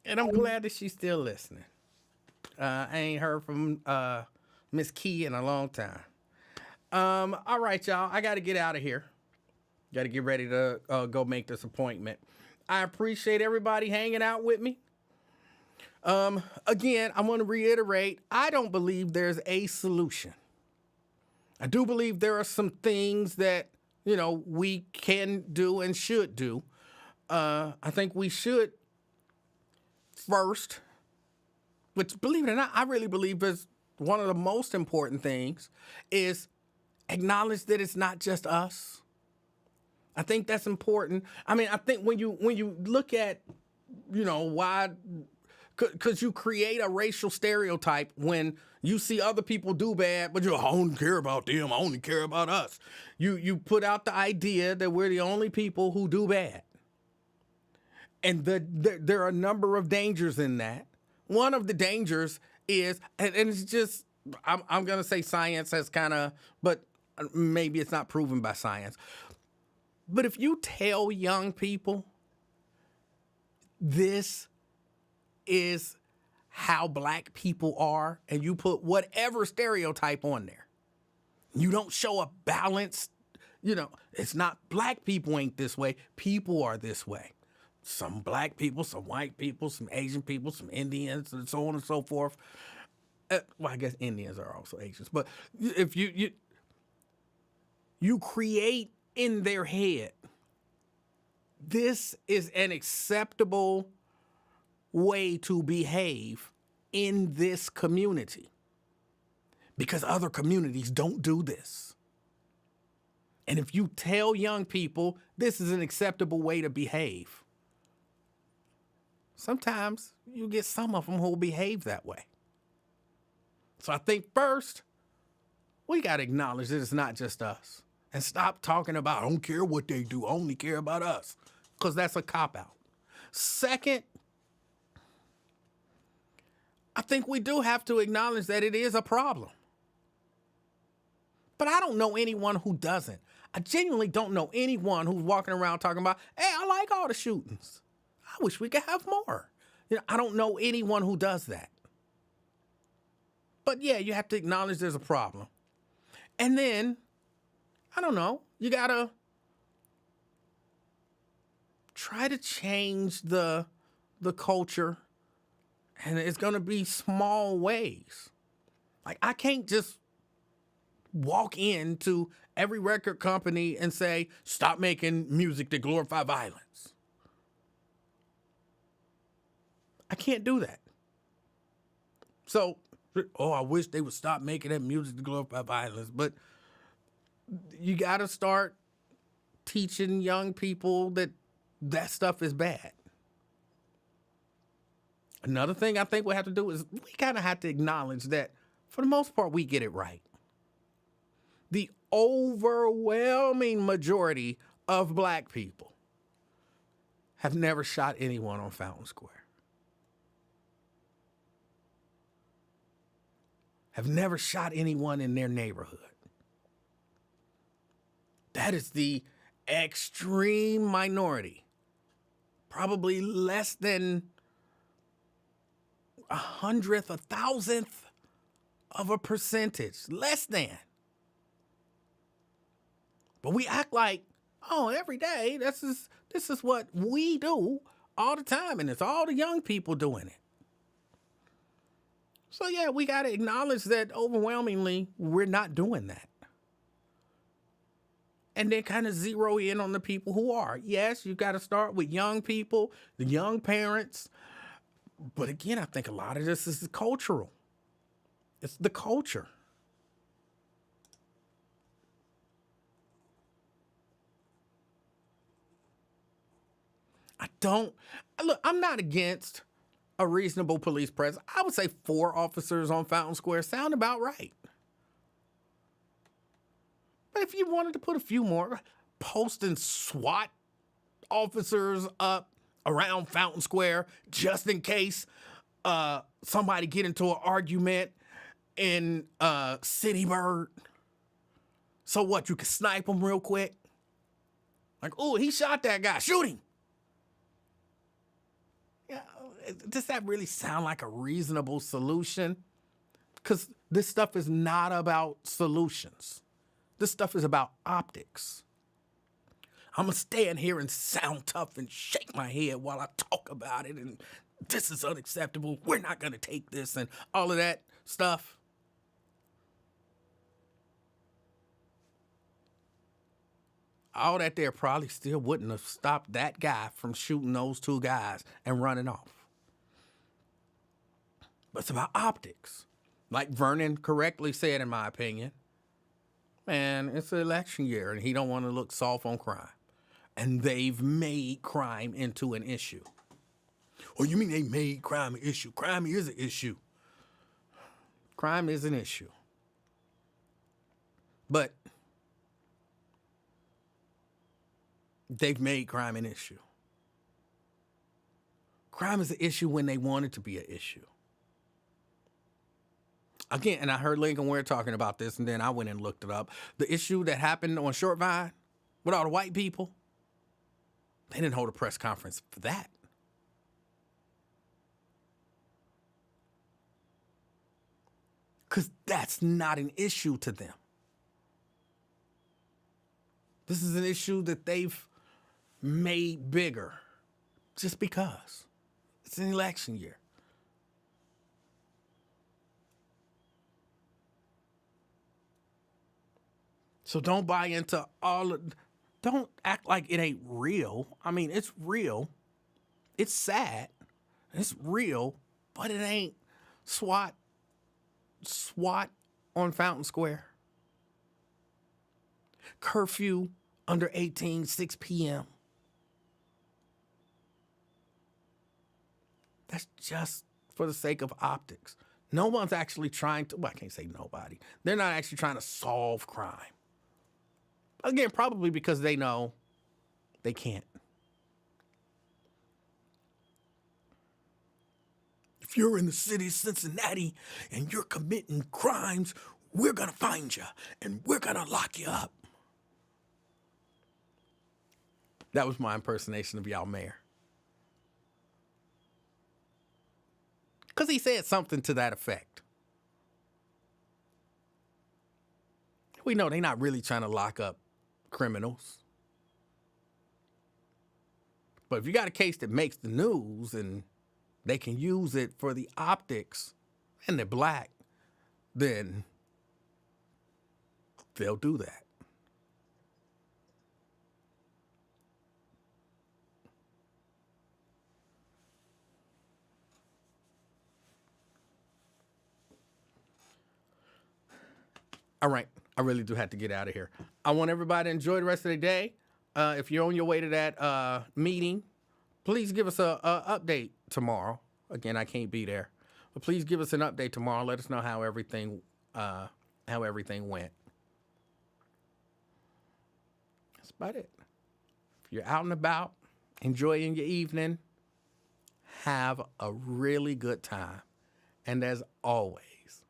And I'm glad that she's still listening. I ain't heard from Miss Key in a long time. All right, y'all. I got to get out of here. Got to get ready to go make this appointment. I appreciate everybody hanging out with me. Again, I want to reiterate, I don't believe there's a solution. I do believe there are some things that, we can do and should do. I think we should first, which, believe it or not, I really believe is one of the most important things, is acknowledge that it's not just us. I think that's important. I mean, I think when you look at, why, because you create a racial stereotype when you see other people do bad, but I don't care about them. I only care about us. You put out the idea that we're the only people who do bad. And there are a number of dangers in that. One of the dangers is, and it's just, I'm going to say science has kind of, but maybe it's not proven by science. But if you tell young people this is how black people are, and you put whatever stereotype on there, you don't show a balanced, it's not black people ain't this way, people are this way. Some black people, some white people, some Asian people, some Indians, and so on and so forth. Well, I guess Indians are also Asians. But if you create in their head, this is an acceptable way to behave in this community because other communities don't do this. And if you tell young people this is an acceptable way to behave, sometimes you get some of them who will behave that way. So I think first, we got to acknowledge that it's not just us. And stop talking about, I don't care what they do, I only care about us. Because that's a cop-out. Second, I think we do have to acknowledge that it is a problem. But I don't know anyone who doesn't. I genuinely don't know anyone who's walking around talking about, hey, I like all the shootings. I wish we could have more. I don't know anyone who does that. But yeah, you have to acknowledge there's a problem. And then, I don't know, you gotta try to change the culture, and it's gonna be small ways. Like, I can't just walk into every record company and say, stop making music that glorify violence. I can't do that. So, I wish they would stop making that music to glorify violence. But you got to start teaching young people that that stuff is bad. Another thing I think we have to do is we kind of have to acknowledge that for the most part, we get it right. The overwhelming majority of black people have never shot anyone on Fountain Square. Have never shot anyone in their neighborhood. That is the extreme minority. Probably less than 100th, 1,000th of a percentage. Less than. But we act like, oh, every day, this is what we do all the time, and it's all the young people doing it. So yeah, we got to acknowledge that overwhelmingly we're not doing that. And then kind of zero in on the people who are. Yes, you got to start with young people, the young parents. But again, I think a lot of this is cultural. It's the culture. I'm not against a reasonable police presence. I would say 4 officers on Fountain Square sound about right. But if you wanted to put a few more, posting SWAT officers up around Fountain Square just in case somebody get into an argument in City Bird. So what, you can snipe them real quick? Like, oh, he shot that guy, shoot him. Yeah, does that really sound like a reasonable solution? Because this stuff is not about solutions. This stuff is about optics. I'm going to stand here and sound tough and shake my head while I talk about it, and this is unacceptable. We're not going to take this and all of that stuff. All that there probably still wouldn't have stopped that guy from shooting those 2 guys and running off. But it's about optics. Like Vernon correctly said, in my opinion, man, it's an election year and he don't want to look soft on crime. And they've made crime into an issue. Oh, you mean they made crime an issue? Crime is an issue. Crime is an issue. But they've made crime an issue. Crime is an issue when they want it to be an issue. Again, and I heard Lincoln Ware talking about this, and then I went and looked it up. The issue that happened on Short Vine with all the white people, they didn't hold a press conference for that. Because that's not an issue to them. This is an issue that they've made bigger just because it's an election year. So don't buy into don't act like it ain't real. I mean, it's real. It's sad. It's real, but it ain't SWAT on Fountain Square. Curfew under 18, 6 p.m. That's just for the sake of optics. No one's actually trying to, well, I can't say nobody. They're not actually trying to solve crime. Again, probably because they know they can't. If you're in the city of Cincinnati and you're committing crimes, we're going to find you and we're going to lock you up. That was my impersonation of y'all mayor. Because he said something to that effect. We know they're not really trying to lock up criminals. But if you got a case that makes the news and they can use it for the optics and they're black, then they'll do that. All right, I really do have to get out of here. I want everybody to enjoy the rest of the day. If you're on your way to that meeting, please give us a update tomorrow. Again, I can't be there, but please give us an update tomorrow. Let us know how everything went. That's about it. If you're out and about, enjoying your evening, have a really good time. And as always,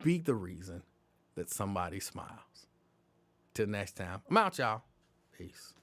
be the reason that somebody smiles. Till next time, I'm out, y'all. Peace.